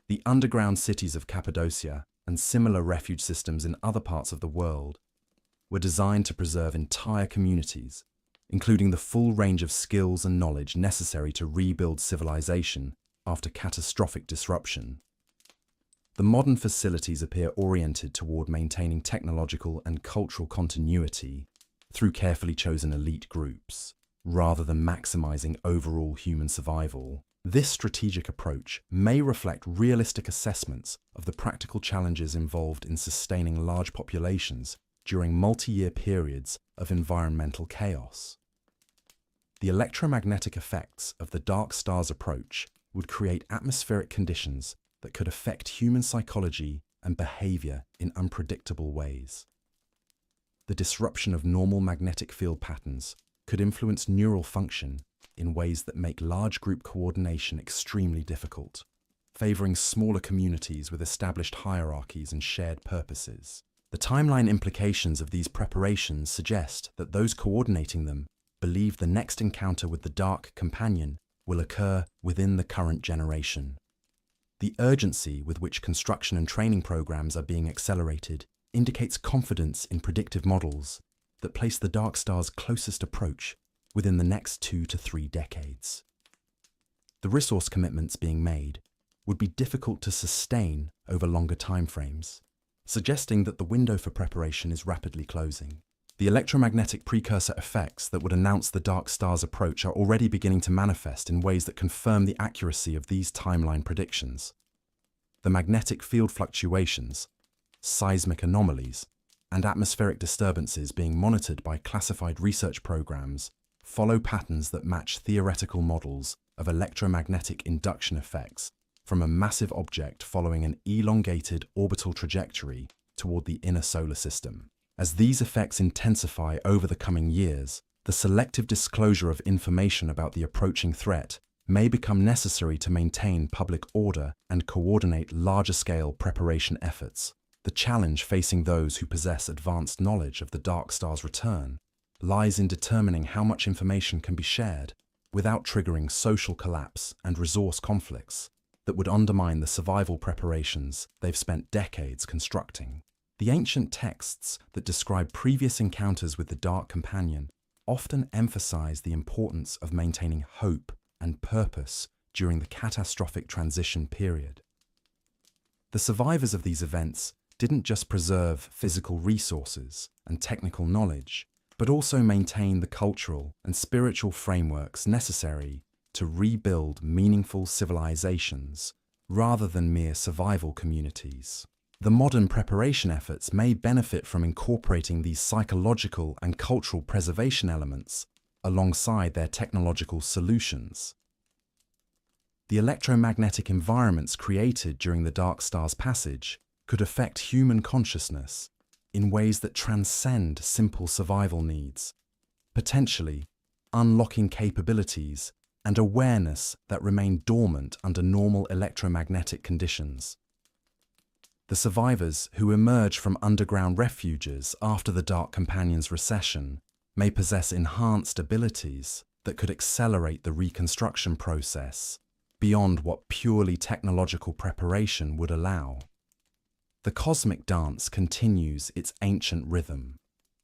The underground cities of Cappadocia and similar refuge systems in other parts of the world were designed to preserve entire communities, including the full range of skills and knowledge necessary to rebuild civilization after catastrophic disruption. The modern facilities appear oriented toward maintaining technological and cultural continuity through carefully chosen elite groups, rather than maximizing overall human survival. This strategic approach may reflect realistic assessments of the practical challenges involved in sustaining large populations during multi-year periods of environmental chaos. The electromagnetic effects of the dark stars approach would create atmospheric conditions that could affect human psychology and behavior in unpredictable ways. The disruption of normal magnetic field patterns could influence neural function in ways that make large group coordination extremely difficult, favoring smaller communities with established hierarchies and shared purposes. The timeline implications of these preparations suggest that those coordinating them believe the next encounter with the Dark Companion will occur within the current generation. The urgency with which construction and training programs are being accelerated indicates confidence in predictive models that place the dark star's closest approach within the next 2 to 3 decades. The resource commitments being made would be difficult to sustain over longer timeframes, suggesting that the window for preparation is rapidly closing. The electromagnetic precursor effects that would announce the dark star's approach are already beginning to manifest in ways that confirm the accuracy of these timeline predictions. The magnetic field fluctuations, seismic anomalies, and atmospheric disturbances being monitored by classified research programs follow patterns that match theoretical models of electromagnetic induction effects from a massive object following an elongated orbital trajectory toward the inner solar system. As these effects intensify over the coming years, the selective disclosure of information about the approaching threat may become necessary to maintain public order and coordinate larger-scale preparation efforts. The challenge facing those who possess advanced knowledge of the dark star's return lies in determining how much information can be shared without triggering social collapse and resource conflicts that would undermine the survival preparations they've spent decades constructing. The ancient texts that describe previous encounters with the Dark Companion often emphasize the importance of maintaining hope and purpose during the catastrophic transition period. The survivors of these events didn't just preserve physical resources and technical knowledge, but also maintain the cultural and spiritual frameworks necessary to rebuild meaningful civilizations rather than mere survival communities. The modern preparation efforts may benefit from incorporating these psychological and cultural preservation elements alongside their technological solutions. The electromagnetic environments created during the dark star's passage could affect human consciousness in ways that transcend simple survival needs, potentially unlocking capabilities and awareness that remain dormant under normal electromagnetic conditions. The survivors who emerge from underground refuges after the Dark Companion's recession may possess enhanced abilities that could accelerate the reconstruction process beyond what purely technological preparation would allow. The cosmic dance continues its ancient rhythm,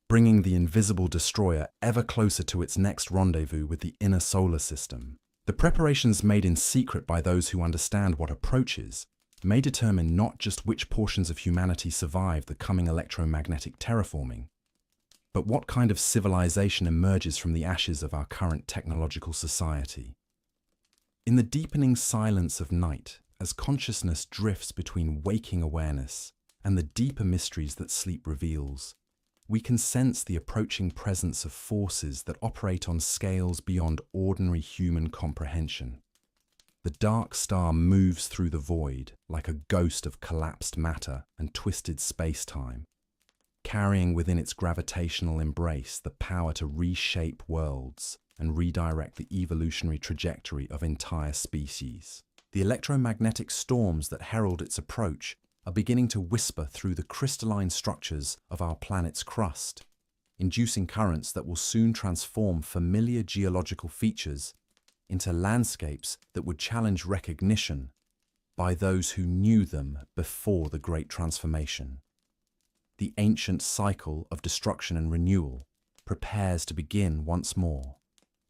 bringing the invisible destroyer ever closer to its next rendezvous with the inner solar system. The preparations made in secret by those who understand what approaches may determine not just which portions of humanity survive the coming electromagnetic terraforming, but what kind of civilization emerges from the ashes of our current technological society. In the deepening silence of night, as consciousness drifts between waking awareness and the deeper mysteries that sleep reveals, we can sense the approaching presence of forces that operate on scales beyond ordinary human comprehension. The dark star moves through the void like a ghost of collapsed matter and twisted space-time, carrying within its gravitational embrace the power to reshape worlds and redirect the evolutionary trajectory of entire species. The electromagnetic storms that herald its approach are beginning to whisper through the crystalline structures of our planet's crust, inducing currents that will soon transform familiar geological features into landscapes that would challenge recognition by those who knew them before the Great Transformation. The ancient cycle of destruction and renewal prepares to begin once more,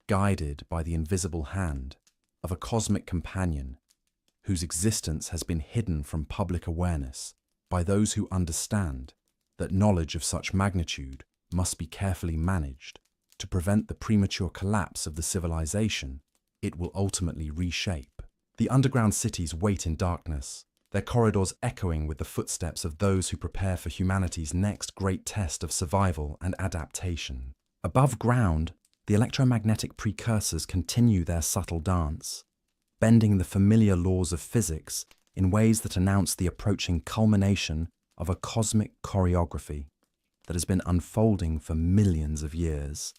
guided by the invisible hand of a cosmic companion whose existence has been hidden from public awareness by those who understand that knowledge of such magnitude must be carefully managed to prevent the premature collapse of the civilization it will ultimately reshape. The underground cities wait in darkness, their corridors echoing with the footsteps of those who prepare for humanity's next great test of survival and adaptation. Above ground, the electromagnetic precursors continue their subtle dance, bending the familiar laws of physics in ways that announce the approaching culmination of a cosmic choreography that has been unfolding for millions of years,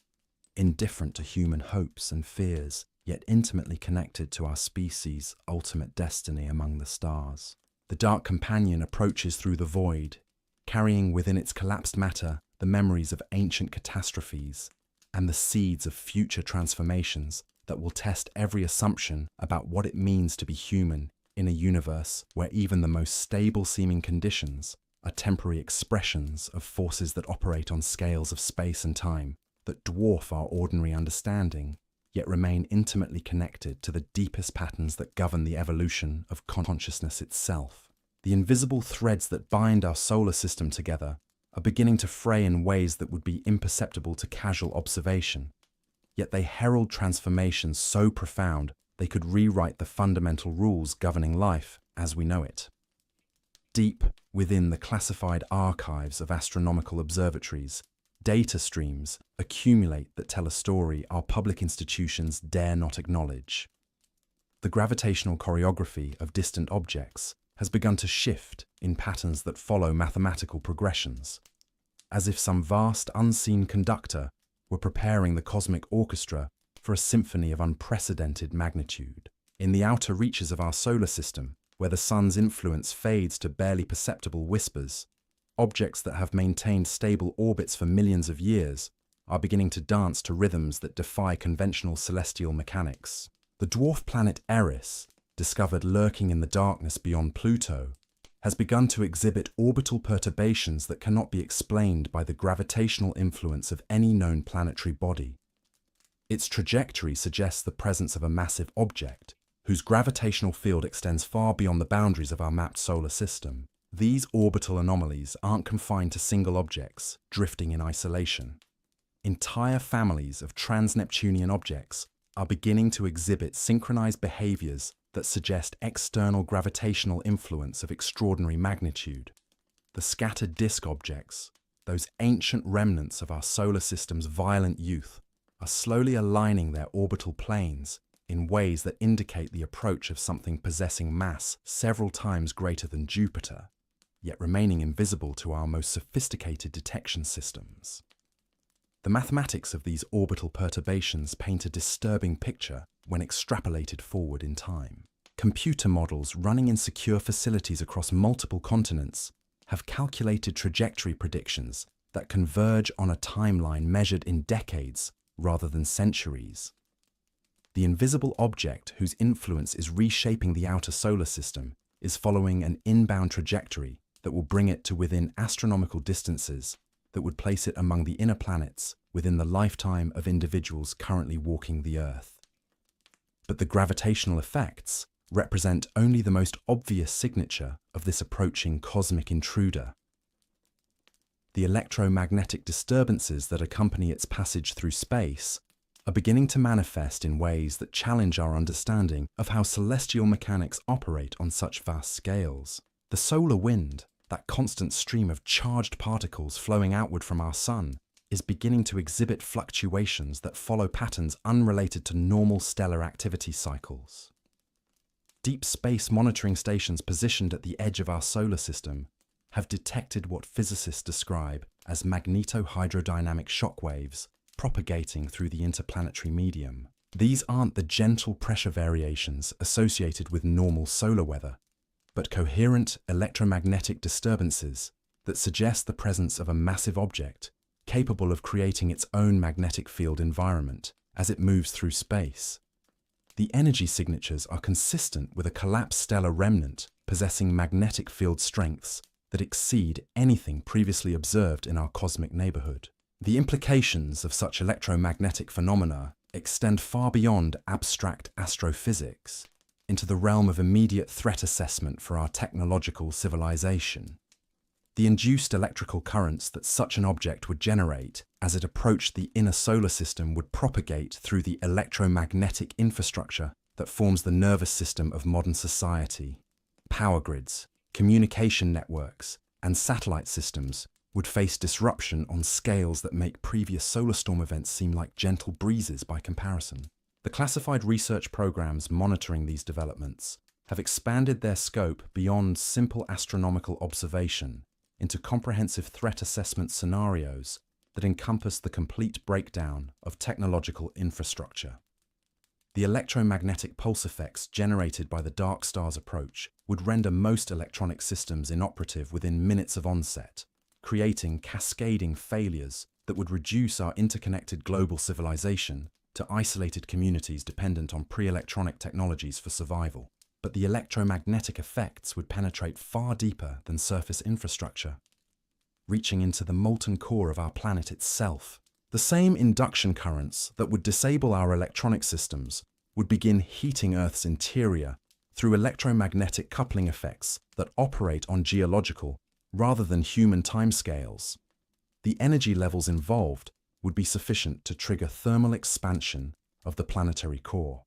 indifferent to human hopes and fears, yet intimately connected to our species' ultimate destiny among the stars. The Dark Companion approaches through the void, carrying within its collapsed matter the memories of ancient catastrophes and the seeds of future transformations that will test every assumption about what it means to be human in a universe where even the most stable-seeming conditions are temporary expressions of forces that operate on scales of space and time that dwarf our ordinary understanding, yet remain intimately connected to the deepest patterns that govern the evolution of consciousness itself. The invisible threads that bind our solar system together are beginning to fray in ways that would be imperceptible to casual observation, yet they herald transformations so profound they could rewrite the fundamental rules governing life as we know it. Deep within the classified archives of astronomical observatories, data streams accumulate that tell a story our public institutions dare not acknowledge. the gravitational choreography of distant objects has begun to shift in patterns that follow mathematical progressions, as if some vast unseen conductor were preparing the cosmic orchestra for a symphony of unprecedented magnitude. In the outer reaches of our solar system, where the sun's influence fades to barely perceptible whispers, objects that have maintained stable orbits for millions of years are beginning to dance to rhythms that defy conventional celestial mechanics. The dwarf planet Eris, discovered lurking in the darkness beyond Pluto, has begun to exhibit orbital perturbations that cannot be explained by the gravitational influence of any known planetary body. Its trajectory suggests the presence of a massive object, whose gravitational field extends far beyond the boundaries of our mapped solar system. These orbital anomalies aren't confined to single objects drifting in isolation. Entire families of trans-Neptunian objects are beginning to exhibit synchronized behaviors that suggest external gravitational influence of extraordinary magnitude. The scattered disk objects, those ancient remnants of our solar system's violent youth, are slowly aligning their orbital planes in ways that indicate the approach of something possessing mass several times greater than Jupiter, yet remaining invisible to our most sophisticated detection systems. The mathematics of these orbital perturbations paint a disturbing picture when extrapolated forward in time. Computer models running in secure facilities across multiple continents have calculated trajectory predictions that converge on a timeline measured in decades rather than centuries. The invisible object whose influence is reshaping the outer solar system is following an inbound trajectory that will bring it to within astronomical distances that would place it among the inner planets within the lifetime of individuals currently walking the Earth. But the gravitational effects represent only the most obvious signature of this approaching cosmic intruder. The electromagnetic disturbances that accompany its passage through space are beginning to manifest in ways that challenge our understanding of how celestial mechanics operate on such vast scales. The solar wind, that constant stream of charged particles flowing outward from our sun, is beginning to exhibit fluctuations that follow patterns unrelated to normal stellar activity cycles. Deep space monitoring stations positioned at the edge of our solar system have detected what physicists describe as magnetohydrodynamic shockwaves propagating through the interplanetary medium. These aren't the gentle pressure variations associated with normal solar weather, but coherent electromagnetic disturbances that suggest the presence of a massive object capable of creating its own magnetic field environment as it moves through space. The energy signatures are consistent with a collapsed stellar remnant possessing magnetic field strengths that exceed anything previously observed in our cosmic neighborhood. The implications of such electromagnetic phenomena extend far beyond abstract astrophysics into the realm of immediate threat assessment for our technological civilization. The induced electrical currents that such an object would generate as it approached the inner solar system would propagate through the electromagnetic infrastructure that forms the nervous system of modern society. Power grids, communication networks, and satellite systems would face disruption on scales that make previous solar storm events seem like gentle breezes by comparison. The classified research programs monitoring these developments have expanded their scope beyond simple astronomical observation into comprehensive threat assessment scenarios that encompass the complete breakdown of technological infrastructure. The electromagnetic pulse effects generated by the dark star's approach would render most electronic systems inoperative within minutes of onset, creating cascading failures that would reduce our interconnected global civilization to isolated communities dependent on pre-electronic technologies for survival. But the electromagnetic effects would penetrate far deeper than surface infrastructure, reaching into the molten core of our planet itself. The same induction currents that would disable our electronic systems would begin heating Earth's interior through electromagnetic coupling effects that operate on geological rather than human timescales. The energy levels involved would be sufficient to trigger thermal expansion of the planetary core,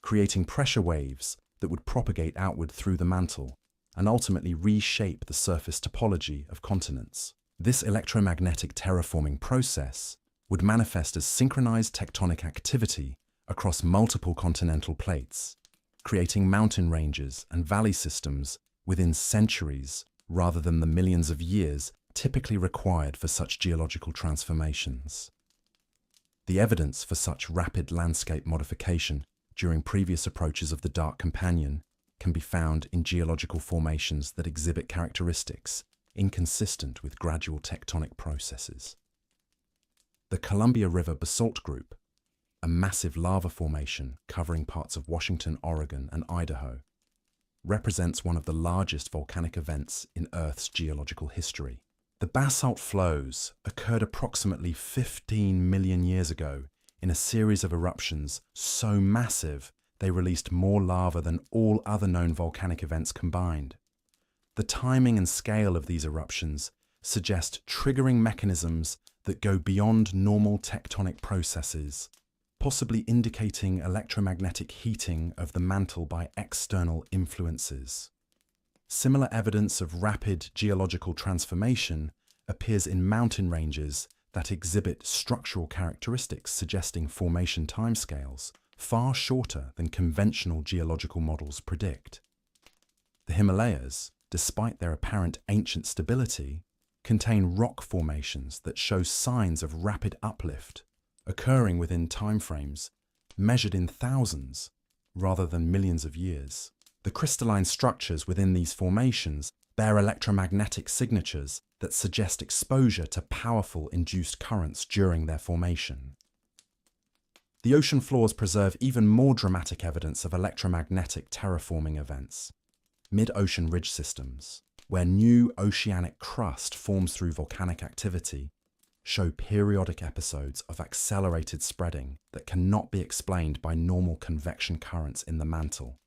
creating pressure waves that would propagate outward through the mantle and ultimately reshape the surface topology of continents. This electromagnetic terraforming process would manifest as synchronized tectonic activity across multiple continental plates, creating mountain ranges and valley systems within centuries rather than the millions of years typically required for such geological transformations. The evidence for such rapid landscape modification during previous approaches of the Dark Companion can be found in geological formations that exhibit characteristics inconsistent with gradual tectonic processes. The Columbia River Basalt Group, a massive lava formation covering parts of Washington, Oregon, and Idaho, represents one of the largest volcanic events in Earth's geological history. The basalt flows occurred approximately 15 million years ago in a series of eruptions so massive they released more lava than all other known volcanic events combined. The timing and scale of these eruptions suggest triggering mechanisms that go beyond normal tectonic processes, possibly indicating electromagnetic heating of the mantle by external influences. Similar evidence of rapid geological transformation appears in mountain ranges that exhibit structural characteristics suggesting formation timescales far shorter than conventional geological models predict. The Himalayas, despite their apparent ancient stability, contain rock formations that show signs of rapid uplift, occurring within timeframes measured in thousands rather than millions of years. The crystalline structures within these formations bear electromagnetic signatures that suggest exposure to powerful induced currents during their formation. The ocean floors preserve even more dramatic evidence of electromagnetic terraforming events. Mid-ocean ridge systems, where new oceanic crust forms through volcanic activity, show periodic episodes of accelerated spreading that cannot be explained by normal convection currents in the mantle.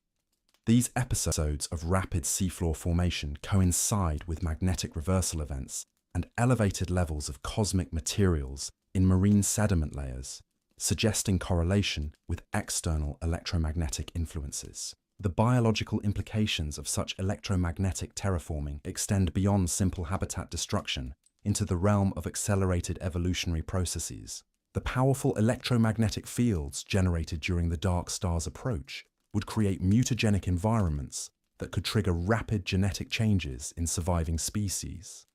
These episodes of rapid seafloor formation coincide with magnetic reversal events and elevated levels of cosmic materials in marine sediment layers, suggesting correlation with external electromagnetic influences. The biological implications of such electromagnetic terraforming extend beyond simple habitat destruction into the realm of accelerated evolutionary processes. The powerful electromagnetic fields generated during the dark star's approach would create mutagenic environments that could trigger rapid genetic changes in surviving species.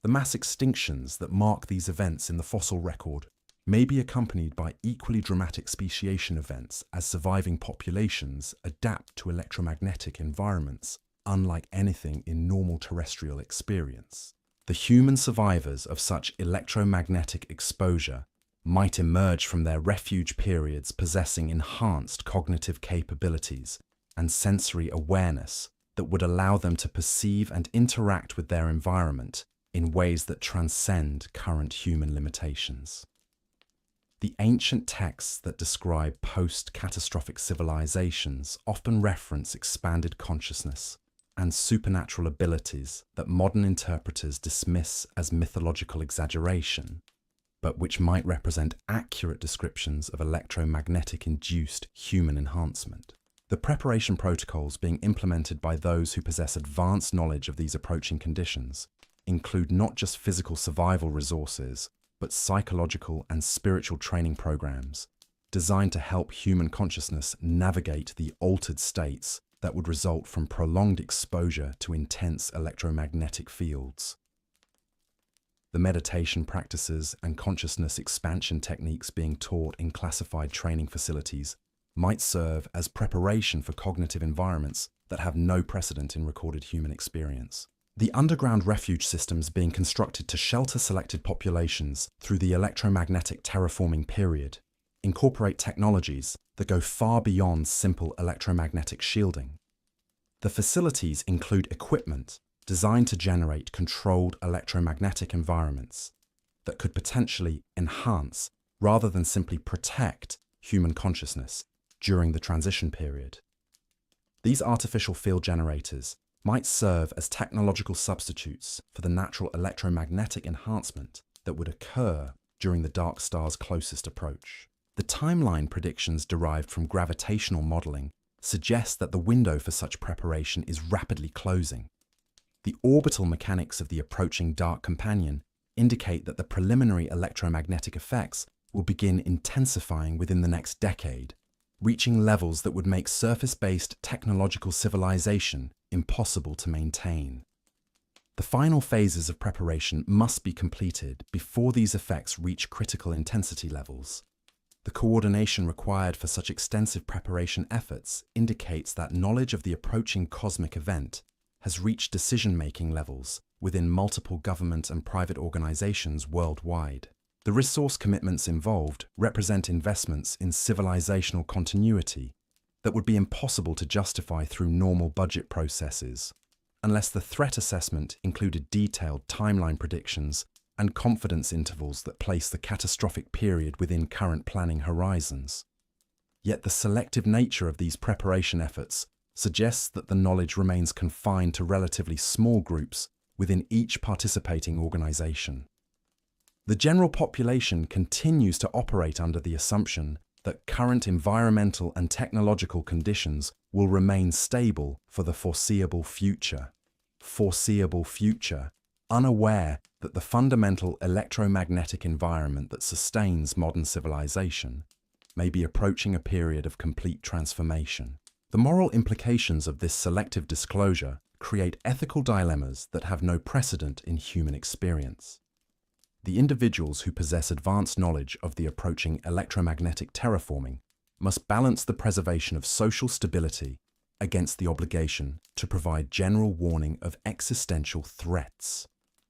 The mass extinctions that mark these events in the fossil record may be accompanied by equally dramatic speciation events as surviving populations adapt to electromagnetic environments unlike anything in normal terrestrial experience. The human survivors of such electromagnetic exposure might emerge from their refuge periods possessing enhanced cognitive capabilities and sensory awareness that would allow them to perceive and interact with their environment in ways that transcend current human limitations. The ancient texts that describe post-catastrophic civilizations often reference expanded consciousness and supernatural abilities that modern interpreters dismiss as mythological exaggeration, but which might represent accurate descriptions of electromagnetic-induced human enhancement. The preparation protocols being implemented by those who possess advanced knowledge of these approaching conditions include not just physical survival resources, but psychological and spiritual training programs designed to help human consciousness navigate the altered states that would result from prolonged exposure to intense electromagnetic fields. The meditation practices and consciousness expansion techniques being taught in classified training facilities might serve as preparation for cognitive environments that have no precedent in recorded human experience. The underground refuge systems being constructed to shelter selected populations through the electromagnetic terraforming period incorporate technologies that go far beyond simple electromagnetic shielding. The facilities include equipment designed to generate controlled electromagnetic environments that could potentially enhance rather than simply protect human consciousness during the transition period. These artificial field generators might serve as technological substitutes for the natural electromagnetic enhancement that would occur during the dark star's closest approach. The timeline predictions derived from gravitational modeling suggest that the window for such preparation is rapidly closing. The orbital mechanics of the approaching dark companion indicate that the preliminary electromagnetic effects will begin intensifying within the next decade, reaching levels that would make surface-based technological civilization impossible to maintain. The final phases of preparation must be completed before these effects reach critical intensity levels. The coordination required for such extensive preparation efforts indicates that knowledge of the approaching cosmic event has reached decision-making levels within multiple government and private organizations worldwide. The resource commitments involved represent investments in civilizational continuity that would be impossible to justify through normal budget processes, unless the threat assessment included detailed timeline predictions and confidence intervals that place the catastrophic period within current planning horizons. Yet the selective nature of these preparation efforts suggests that the knowledge remains confined to relatively small groups within each participating organization. The general population continues to operate under the assumption that current environmental and technological conditions will remain stable for the foreseeable future. Unaware that the fundamental electromagnetic environment that sustains modern civilization may be approaching a period of complete transformation. The moral implications of this selective disclosure create ethical dilemmas that have no precedent in human experience. The individuals who possess advanced knowledge of the approaching electromagnetic terraforming must balance the preservation of social stability against the obligation to provide general warning of existential threats.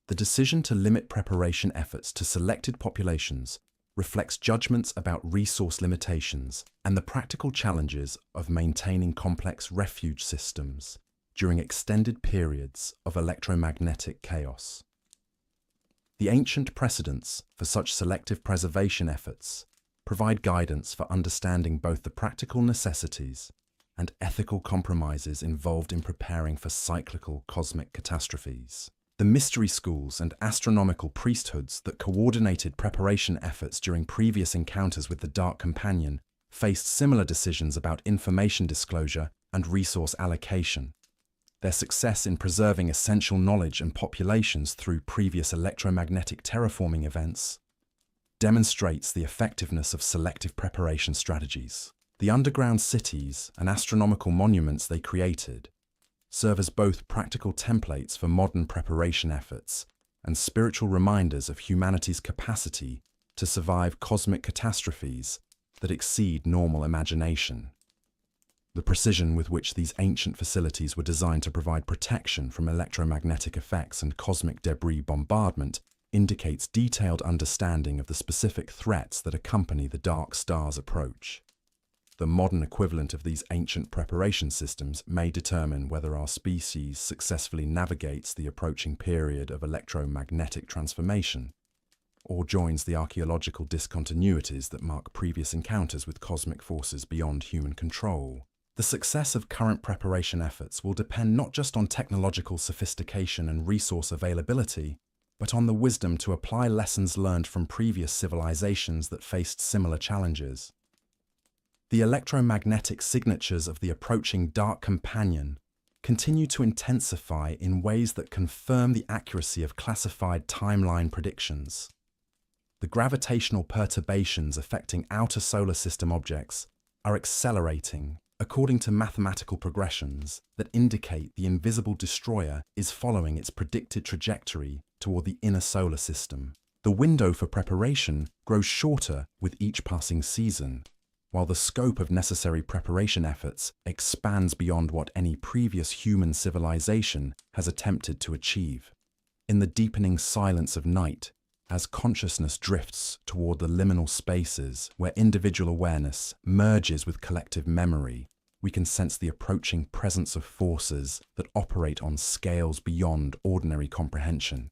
The decision to limit preparation efforts to selected populations reflects judgments about resource limitations and the practical challenges of maintaining complex refuge systems during extended periods of electromagnetic chaos. The ancient precedents for such selective preservation efforts provide guidance for understanding both the practical necessities and ethical compromises involved in preparing for cyclical cosmic catastrophes. The mystery schools and astronomical priesthoods that coordinated preparation efforts during previous encounters with the Dark Companion faced similar decisions about information disclosure and resource allocation. Their success in preserving essential knowledge and populations through previous electromagnetic terraforming events demonstrates the effectiveness of selective preparation strategies. The underground cities and astronomical monuments they created serve as both practical templates for modern preparation efforts and spiritual reminders of humanity's capacity to survive cosmic catastrophes that exceed normal imagination. The precision with which these ancient facilities were designed to provide protection from electromagnetic effects and cosmic debris bombardment indicates detailed understanding of the specific threats that accompany the dark star's approach. The modern equivalent of these ancient preparation systems may determine whether our species successfully navigates the approaching period of electromagnetic transformation, or joins the archaeological discontinuities that mark previous encounters with cosmic forces beyond human control. The success of current preparation efforts will depend not just on technological sophistication and resource availability, but on the wisdom to apply lessons learned from previous civilizations that faced similar challenges. The electromagnetic signatures of the approaching Dark Companion continue to intensify in ways that confirm the accuracy of classified timeline predictions. The gravitational perturbations affecting outer solar system objects are accelerating according to mathematical progressions that indicate the invisible destroyer is following its predicted trajectory toward the inner solar system. The window for preparation grows shorter with each passing season, while the scope of necessary preparation efforts expands beyond what any previous human civilization has attempted to achieve. In the deepening silence of night, as consciousness drifts toward the liminal spaces where individual awareness merges with collective memory, we can sense the approaching presence of forces that operate on scales beyond ordinary comprehension.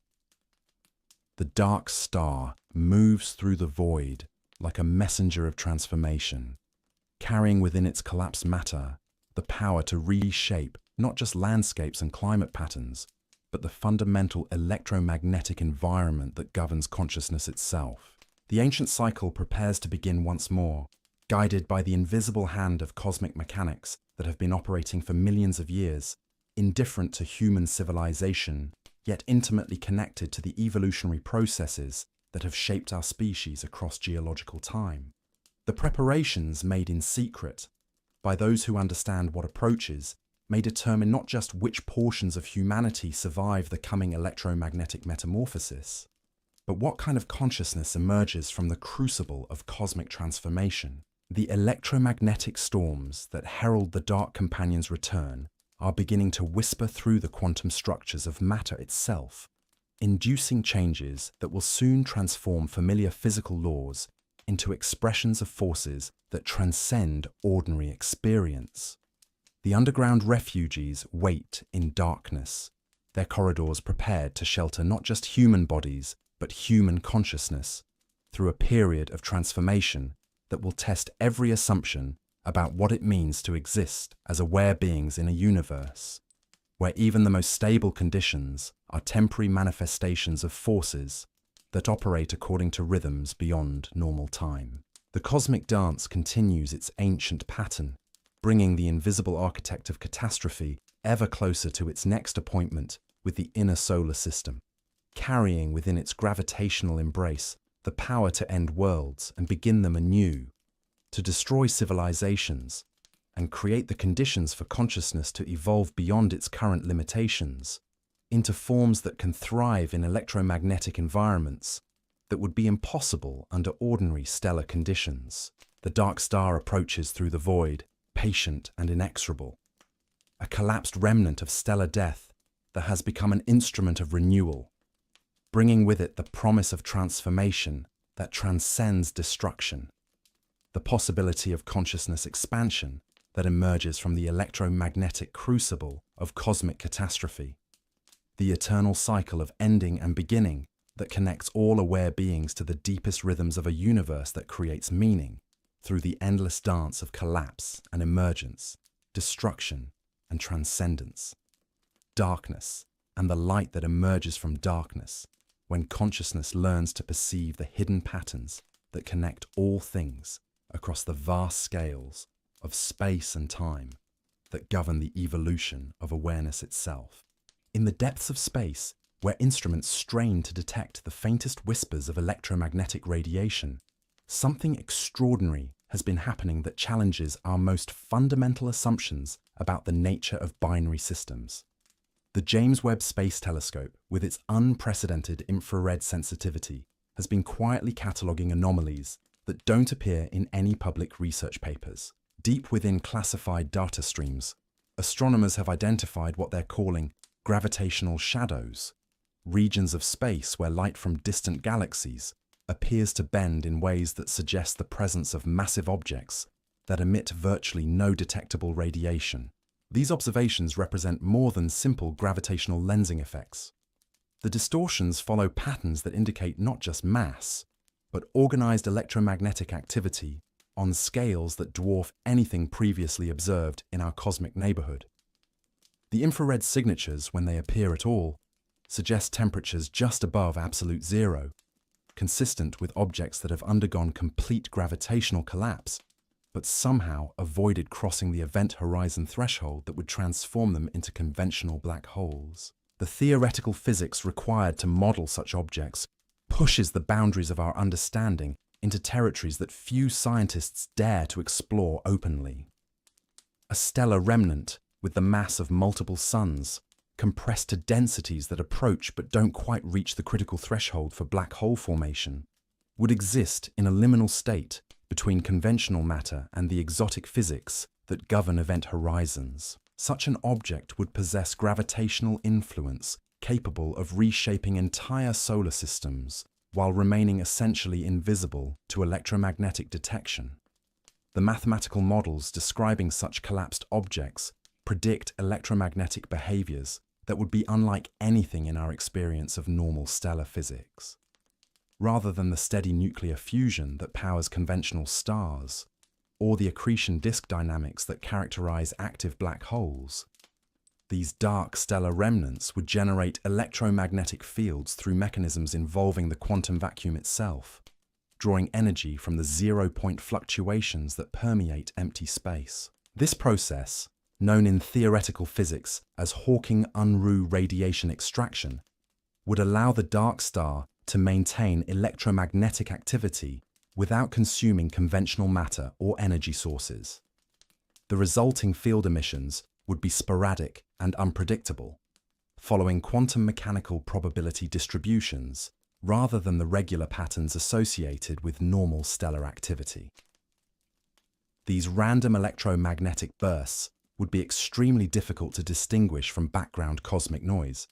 The dark star moves through the void like a messenger of transformation, carrying within its collapsed matter the power to reshape not just landscapes and climate patterns, but the fundamental electromagnetic environment that governs consciousness itself. The ancient cycle prepares to begin once more, guided by the invisible hand of cosmic mechanics that have been operating for millions of years, indifferent to human civilization, yet intimately connected to the evolutionary processes that have shaped our species across geological time. The preparations made in secret by those who understand what approaches may determine not just which portions of humanity survive the coming electromagnetic metamorphosis, but what kind of consciousness emerges from the crucible of cosmic transformation. The electromagnetic storms that herald the Dark Companion's return are beginning to whisper through the quantum structures of matter itself, inducing changes that will soon transform familiar physical laws into expressions of forces that transcend ordinary experience. The underground refugees wait in darkness, their corridors prepared to shelter not just human bodies, but human consciousness, through a period of transformation that will test every assumption about what it means to exist as aware beings in a universe, where even the most stable conditions are temporary manifestations of forces that operate according to rhythms beyond normal time. The cosmic dance continues its ancient pattern, bringing the invisible architect of catastrophe ever closer to its next appointment with the inner solar system, carrying within its gravitational embrace the power to end worlds and begin them anew, to destroy civilizations and create the conditions for consciousness to evolve beyond its current limitations, into forms that can thrive in electromagnetic environments that would be impossible under ordinary stellar conditions. The dark star approaches through the void, patient and inexorable, a collapsed remnant of stellar death that has become an instrument of renewal, bringing with it the promise of transformation that transcends destruction, the possibility of consciousness expansion that emerges from the electromagnetic crucible of cosmic catastrophe, the eternal cycle of ending and beginning that connects all aware beings to the deepest rhythms of a universe that creates meaning through the endless dance of collapse and emergence, destruction and transcendence. Darkness and the light that emerges from darkness when consciousness learns to perceive the hidden patterns that connect all things across the vast scales of space and time that govern the evolution of awareness itself. In the depths of space, where instruments strain to detect the faintest whispers of electromagnetic radiation, something extraordinary has been happening that challenges our most fundamental assumptions about the nature of binary systems. The James Webb Space Telescope, with its unprecedented infrared sensitivity, has been quietly cataloguing anomalies that don't appear in any public research papers. Deep within classified data streams, astronomers have identified what they're calling gravitational shadows, regions of space where light from distant galaxies appears to bend in ways that suggest the presence of massive objects that emit virtually no detectable radiation. These observations represent more than simple gravitational lensing effects. The distortions follow patterns that indicate not just mass, but organized electromagnetic activity on scales that dwarf anything previously observed in our cosmic neighborhood. The infrared signatures, when they appear at all, suggest temperatures just above absolute zero, consistent with objects that have undergone complete gravitational collapse, but somehow avoided crossing the event horizon threshold that would transform them into conventional black holes. The theoretical physics required to model such objects pushes the boundaries of our understanding into territories that few scientists dare to explore openly. A stellar remnant with the mass of multiple suns, compressed to densities that approach but don't quite reach the critical threshold for black hole formation, would exist in a liminal state between conventional matter and the exotic physics that govern event horizons. Such an object would possess gravitational influence capable of reshaping entire solar systems while remaining essentially invisible to electromagnetic detection. The mathematical models describing such collapsed objects predict electromagnetic behaviors that would be unlike anything in our experience of normal stellar physics. Rather than the steady nuclear fusion that powers conventional stars, or the accretion disk dynamics that characterize active black holes, these dark stellar remnants would generate electromagnetic fields through mechanisms involving the quantum vacuum itself, drawing energy from the zero-point fluctuations that permeate empty space. This process, known in theoretical physics as Hawking-Unruh radiation extraction, would allow the dark star to maintain electromagnetic activity without consuming conventional matter or energy sources. The resulting field emissions would be sporadic and unpredictable, following quantum mechanical probability distributions rather than the regular patterns associated with normal stellar activity. These random electromagnetic bursts would be extremely difficult to distinguish from background cosmic noise,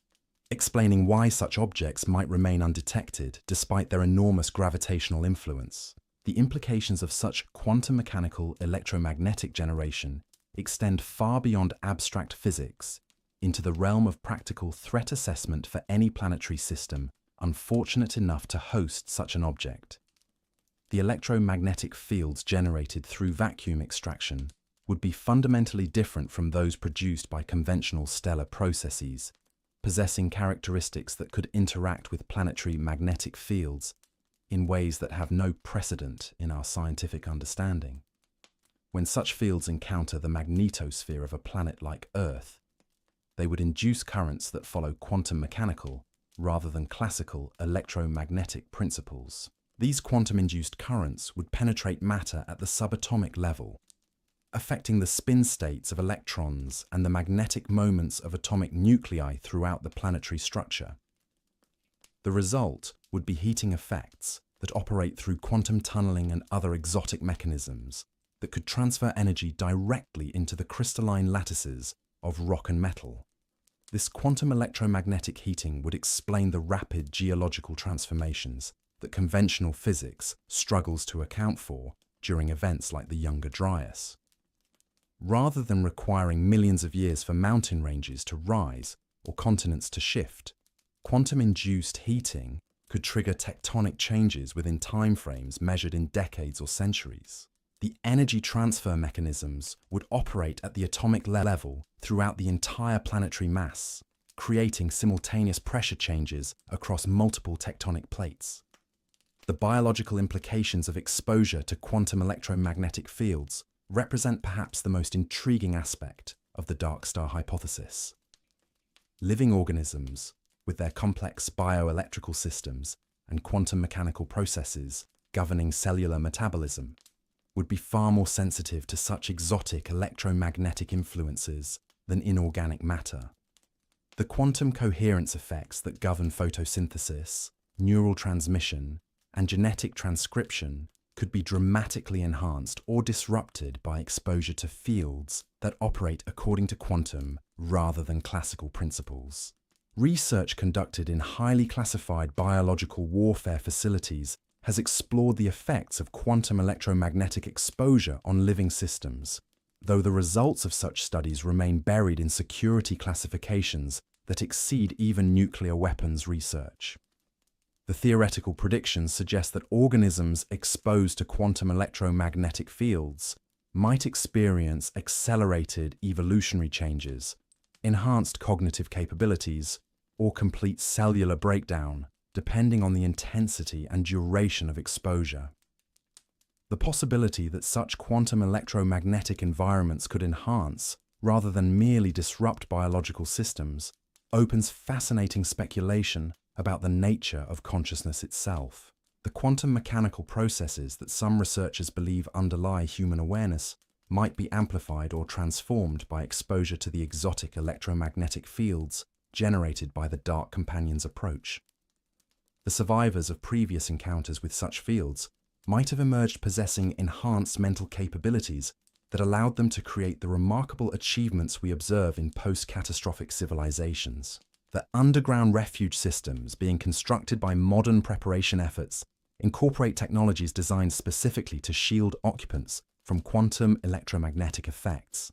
explaining why such objects might remain undetected despite their enormous gravitational influence. The implications of such quantum mechanical electromagnetic generation extend far beyond abstract physics into the realm of practical threat assessment for any planetary system unfortunate enough to host such an object. The electromagnetic fields generated through vacuum extraction would be fundamentally different from those produced by conventional stellar processes, possessing characteristics that could interact with planetary magnetic fields in ways that have no precedent in our scientific understanding. When such fields encounter the magnetosphere of a planet like Earth, they would induce currents that follow quantum mechanical rather than classical electromagnetic principles. These quantum-induced currents would penetrate matter at the subatomic level, affecting the spin states of electrons and the magnetic moments of atomic nuclei throughout the planetary structure. The result would be heating effects that operate through quantum tunneling and other exotic mechanisms that could transfer energy directly into the crystalline lattices of rock and metal. This quantum electromagnetic heating would explain the rapid geological transformations that conventional physics struggles to account for during events like the Younger Dryas. Rather than requiring millions of years for mountain ranges to rise or continents to shift, quantum-induced heating could trigger tectonic changes within timeframes measured in decades or centuries. The energy transfer mechanisms would operate at the atomic level throughout the entire planetary mass, creating simultaneous pressure changes across multiple tectonic plates. The biological implications of exposure to quantum electromagnetic fields represent perhaps the most intriguing aspect of the dark star hypothesis. Living organisms, with their complex bioelectrical systems and quantum mechanical processes governing cellular metabolism, would be far more sensitive to such exotic electromagnetic influences than inorganic matter. The quantum coherence effects that govern photosynthesis, neural transmission, and genetic transcription could be dramatically enhanced or disrupted by exposure to fields that operate according to quantum rather than classical principles. Research conducted in highly classified biological warfare facilities has explored the effects of quantum electromagnetic exposure on living systems, though the results of such studies remain buried in security classifications that exceed even nuclear weapons research. The theoretical predictions suggest that organisms exposed to quantum electromagnetic fields might experience accelerated evolutionary changes, enhanced cognitive capabilities, or complete cellular breakdown, depending on the intensity and duration of exposure. The possibility that such quantum electromagnetic environments could enhance, rather than merely disrupt biological systems, opens fascinating speculation about the nature of consciousness itself. The quantum mechanical processes that some researchers believe underlie human awareness might be amplified or transformed by exposure to the exotic electromagnetic fields generated by the Dark Companion's approach. The survivors of previous encounters with such fields might have emerged possessing enhanced mental capabilities that allowed them to create the remarkable achievements we observe in post-catastrophic civilizations. The underground refuge systems being constructed by modern preparation efforts incorporate technologies designed specifically to shield occupants from quantum electromagnetic effects.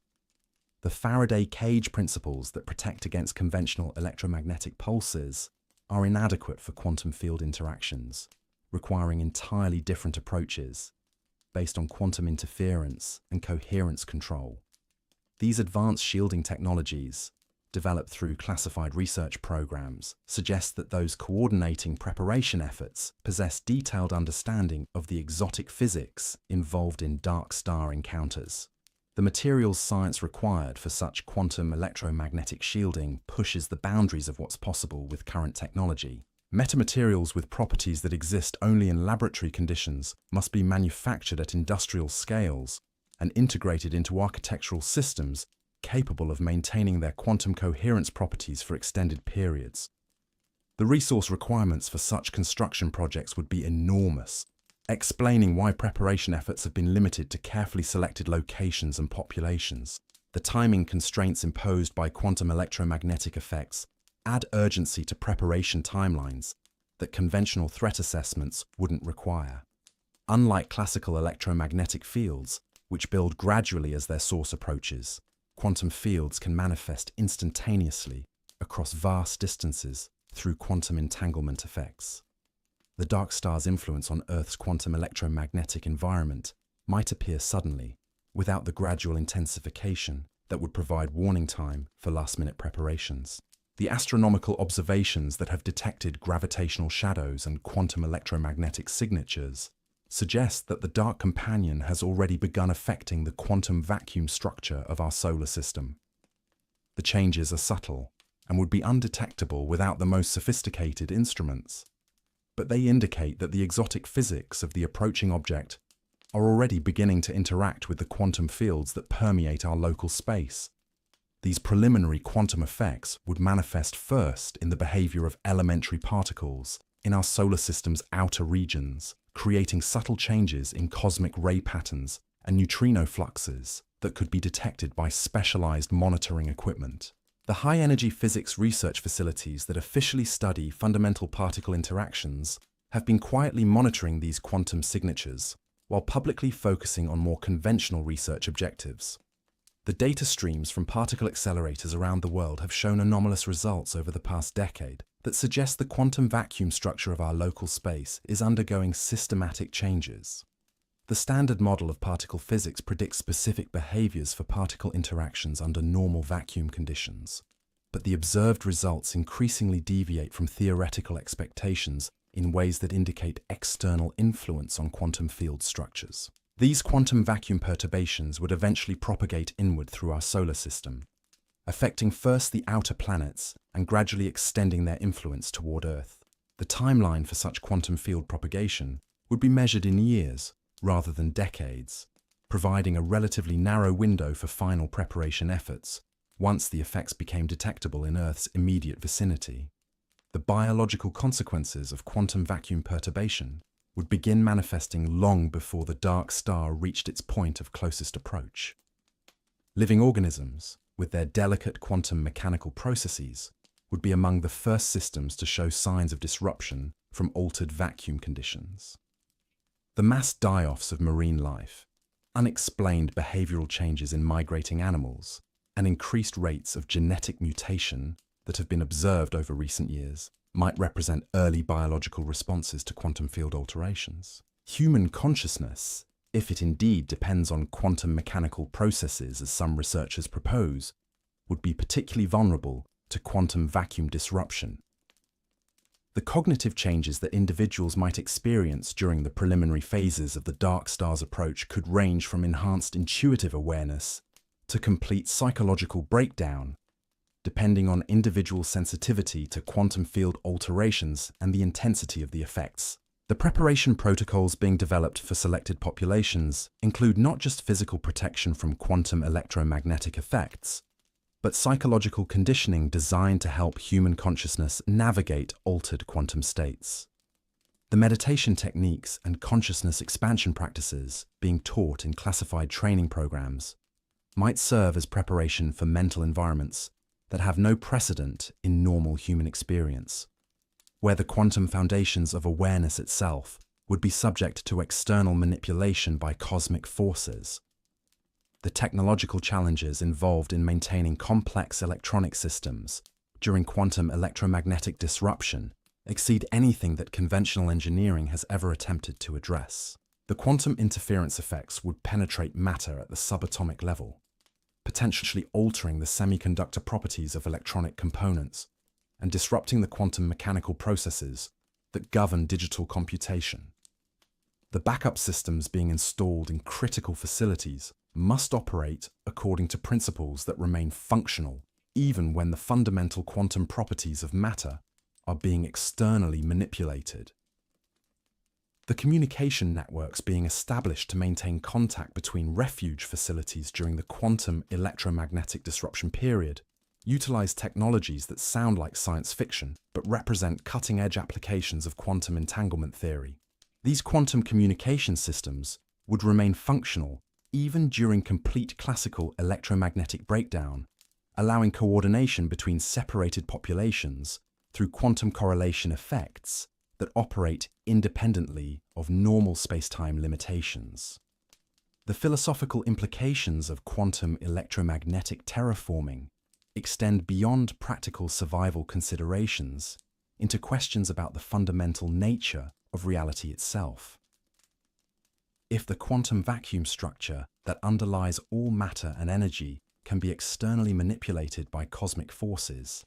The Faraday cage principles that protect against conventional electromagnetic pulses are inadequate for quantum field interactions, requiring entirely different approaches based on quantum interference and coherence control. These advanced shielding technologies, developed through classified research programs, suggest that those coordinating preparation efforts possess detailed understanding of the exotic physics involved in dark star encounters. The materials science required for such quantum electromagnetic shielding pushes the boundaries of what's possible with current technology, Metamaterials with properties that exist only in laboratory conditions must be manufactured at industrial scales and integrated into architectural systems capable of maintaining their quantum coherence properties for extended periods. The resource requirements for such construction projects would be enormous, explaining why preparation efforts have been limited to carefully selected locations and populations. The timing constraints imposed by quantum electromagnetic effects add urgency to preparation timelines that conventional threat assessments wouldn't require. Unlike classical electromagnetic fields, which build gradually as their source approaches, quantum fields can manifest instantaneously across vast distances through quantum entanglement effects. The dark star's influence on Earth's quantum electromagnetic environment might appear suddenly, without the gradual intensification that would provide warning time for last-minute preparations. The astronomical observations that have detected gravitational shadows and quantum electromagnetic signatures suggest that the dark companion has already begun affecting the quantum vacuum structure of our solar system. The changes are subtle and would be undetectable without the most sophisticated instruments, but they indicate that the exotic physics of the approaching object are already beginning to interact with the quantum fields that permeate our local space. These preliminary quantum effects would manifest first in the behavior of elementary particles in our solar system's outer regions, creating subtle changes in cosmic ray patterns and neutrino fluxes that could be detected by specialized monitoring equipment. The high-energy physics research facilities that officially study fundamental particle interactions have been quietly monitoring these quantum signatures, while publicly focusing on more conventional research objectives. The data streams from particle accelerators around the world have shown anomalous results over the past decade that suggest the quantum vacuum structure of our local space is undergoing systematic changes. The standard model of particle physics predicts specific behaviors for particle interactions under normal vacuum conditions, but the observed results increasingly deviate from theoretical expectations in ways that indicate external influence on quantum field structures. These quantum vacuum perturbations would eventually propagate inward through our solar system, affecting first the outer planets and gradually extending their influence toward Earth. The timeline for such quantum field propagation would be measured in years rather than decades, providing a relatively narrow window for final preparation efforts once the effects became detectable in Earth's immediate vicinity. The biological consequences of quantum vacuum perturbation would begin manifesting long before the dark star reached its point of closest approach. Living organisms, with their delicate quantum mechanical processes, would be among the first systems to show signs of disruption from altered vacuum conditions. The mass die-offs of marine life, unexplained behavioral changes in migrating animals, and increased rates of genetic mutation that have been observed over recent years might represent early biological responses to quantum field alterations. Human consciousness, if it indeed depends on quantum mechanical processes as some researchers propose, would be particularly vulnerable to quantum vacuum disruption. The cognitive changes that individuals might experience during the preliminary phases of the dark star's approach could range from enhanced intuitive awareness to complete psychological breakdown, depending on individual sensitivity to quantum field alterations and the intensity of the effects. The preparation protocols being developed for selected populations include not just physical protection from quantum electromagnetic effects, but psychological conditioning designed to help human consciousness navigate altered quantum states. The meditation techniques and consciousness expansion practices being taught in classified training programs might serve as preparation for mental environments that have no precedent in normal human experience, where the quantum foundations of awareness itself would be subject to external manipulation by cosmic forces. The technological challenges involved in maintaining complex electronic systems during quantum electromagnetic disruption exceed anything that conventional engineering has ever attempted to address. The quantum interference effects would penetrate matter at the subatomic level, potentially altering the semiconductor properties of electronic components and disrupting the quantum mechanical processes that govern digital computation. The backup systems being installed in critical facilities must operate according to principles that remain functional even when the fundamental quantum properties of matter are being externally manipulated. The communication networks being established to maintain contact between refuge facilities during the quantum electromagnetic disruption period utilize technologies that sound like science fiction but represent cutting-edge applications of quantum entanglement theory. These quantum communication systems would remain functional even during complete classical electromagnetic breakdown, allowing coordination between separated populations through quantum correlation effects that operate independently of normal space-time limitations. The philosophical implications of quantum electromagnetic terraforming extend beyond practical survival considerations into questions about the fundamental nature of reality itself. If the quantum vacuum structure that underlies all matter and energy can be externally manipulated by cosmic forces,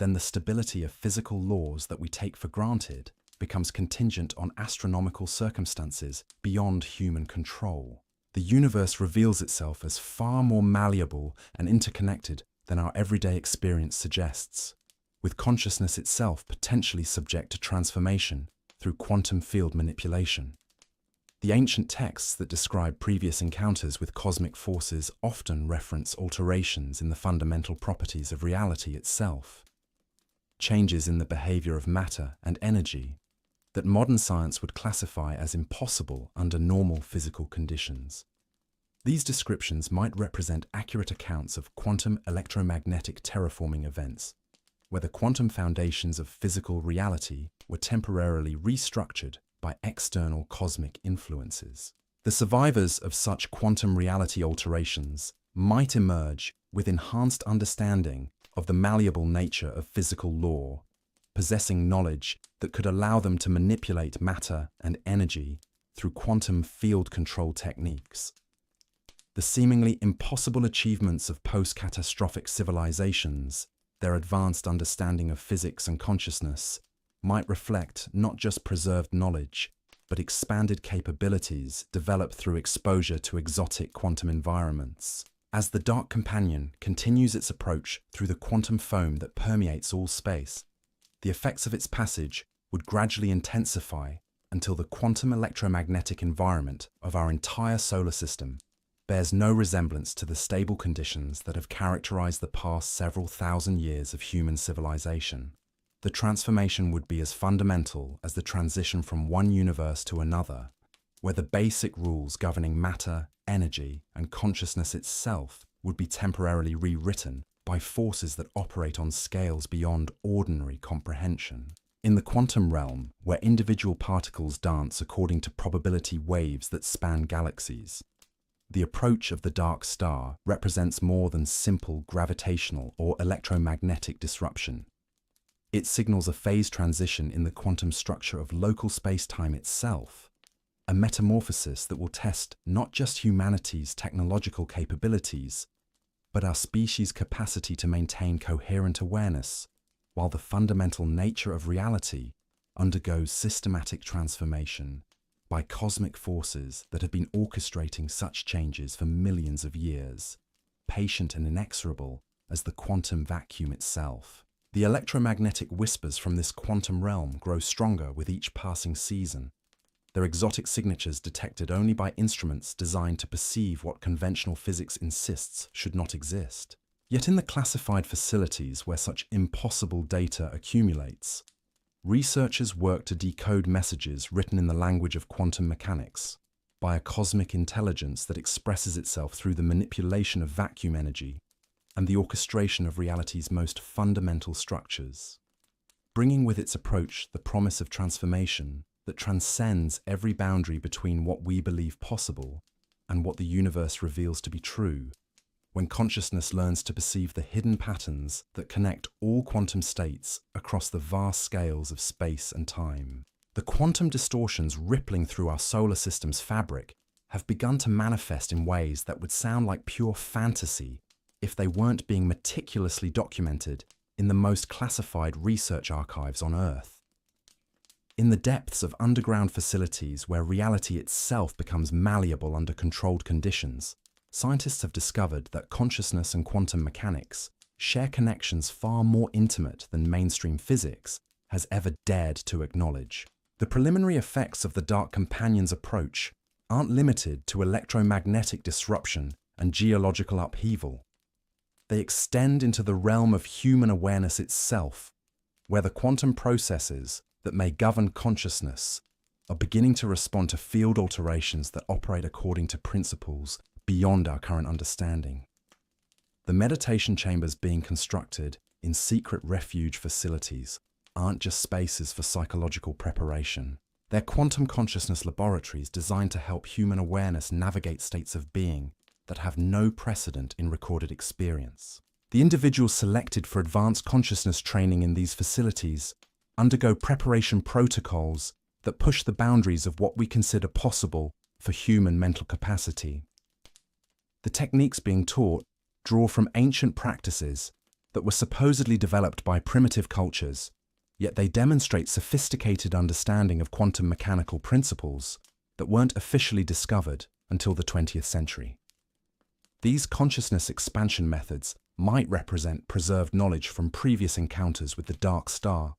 then the stability of physical laws that we take for granted becomes contingent on astronomical circumstances beyond human control. The universe reveals itself as far more malleable and interconnected than our everyday experience suggests, with consciousness itself potentially subject to transformation through quantum field manipulation. The ancient texts that describe previous encounters with cosmic forces often reference alterations in the fundamental properties of reality itself, changes in the behavior of matter and energy that modern science would classify as impossible under normal physical conditions. These descriptions might represent accurate accounts of quantum electromagnetic terraforming events, where the quantum foundations of physical reality were temporarily restructured by external cosmic influences. The survivors of such quantum reality alterations might emerge with enhanced understanding of the malleable nature of physical law, possessing knowledge that could allow them to manipulate matter and energy through quantum field control techniques. The seemingly impossible achievements of post-catastrophic civilizations, their advanced understanding of physics and consciousness, might reflect not just preserved knowledge, but expanded capabilities developed through exposure to exotic quantum environments. As the Dark Companion continues its approach through the quantum foam that permeates all space, the effects of its passage would gradually intensify until the quantum electromagnetic environment of our entire solar system bears no resemblance to the stable conditions that have characterized the past several thousand years of human civilization. The transformation would be as fundamental as the transition from one universe to another, where the basic rules governing matter, energy, and consciousness itself would be temporarily rewritten by forces that operate on scales beyond ordinary comprehension. In the quantum realm, where individual particles dance according to probability waves that span galaxies, the approach of the dark star represents more than simple gravitational or electromagnetic disruption. It signals a phase transition in the quantum structure of local space-time itself, a metamorphosis that will test not just humanity's technological capabilities, but our species' capacity to maintain coherent awareness, while the fundamental nature of reality undergoes systematic transformation by cosmic forces that have been orchestrating such changes for millions of years, patient and inexorable as the quantum vacuum itself. The electromagnetic whispers from this quantum realm grow stronger with each passing season, their exotic signatures detected only by instruments designed to perceive what conventional physics insists should not exist. Yet in the classified facilities where such impossible data accumulates, researchers work to decode messages written in the language of quantum mechanics by a cosmic intelligence that expresses itself through the manipulation of vacuum energy and the orchestration of reality's most fundamental structures, bringing with its approach the promise of transformation that transcends every boundary between what we believe possible and what the universe reveals to be true, when consciousness learns to perceive the hidden patterns that connect all quantum states across the vast scales of space and time. The quantum distortions rippling through our solar system's fabric have begun to manifest in ways that would sound like pure fantasy if they weren't being meticulously documented in the most classified research archives on Earth. In the depths of underground facilities where reality itself becomes malleable under controlled conditions, scientists have discovered that consciousness and quantum mechanics share connections far more intimate than mainstream physics has ever dared to acknowledge. The preliminary effects of the Dark Companion's approach aren't limited to electromagnetic disruption and geological upheaval. They extend into the realm of human awareness itself, where the quantum processes that may govern consciousness are beginning to respond to field alterations that operate according to principles beyond our current understanding. The meditation chambers being constructed in secret refuge facilities aren't just spaces for psychological preparation. They're quantum consciousness laboratories designed to help human awareness navigate states of being that have no precedent in recorded experience. The individuals selected for advanced consciousness training in these facilities undergo preparation protocols that push the boundaries of what we consider possible for human mental capacity. The techniques being taught draw from ancient practices that were supposedly developed by primitive cultures, yet they demonstrate sophisticated understanding of quantum mechanical principles that weren't officially discovered until the 20th century. These consciousness expansion methods might represent preserved knowledge from previous encounters with the dark star,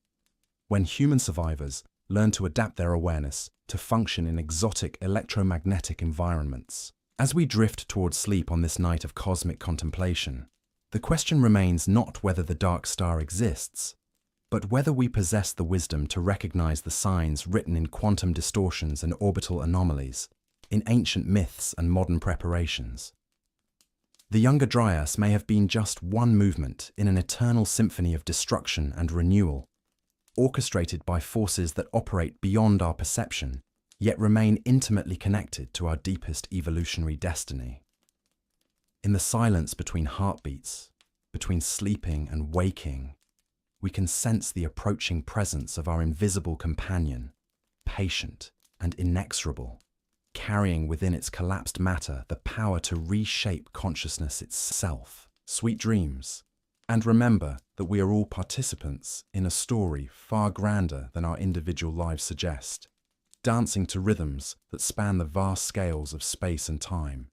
when human survivors learned to adapt their awareness to function in exotic electromagnetic environments. As we drift towards sleep on this night of cosmic contemplation, the question remains not whether the dark star exists, but whether we possess the wisdom to recognize the signs written in quantum distortions and orbital anomalies, in ancient myths and modern preparations. The Younger Dryas may have been just one movement in an eternal symphony of destruction and renewal, orchestrated by forces that operate beyond our perception, yet remain intimately connected to our deepest evolutionary destiny. In the silence between heartbeats, between sleeping and waking, we can sense the approaching presence of our invisible companion, patient and inexorable, carrying within its collapsed matter the power to reshape consciousness itself. Sweet dreams. And remember that we are all participants in a story far grander than our individual lives suggest, dancing to rhythms that span the vast scales of space and time.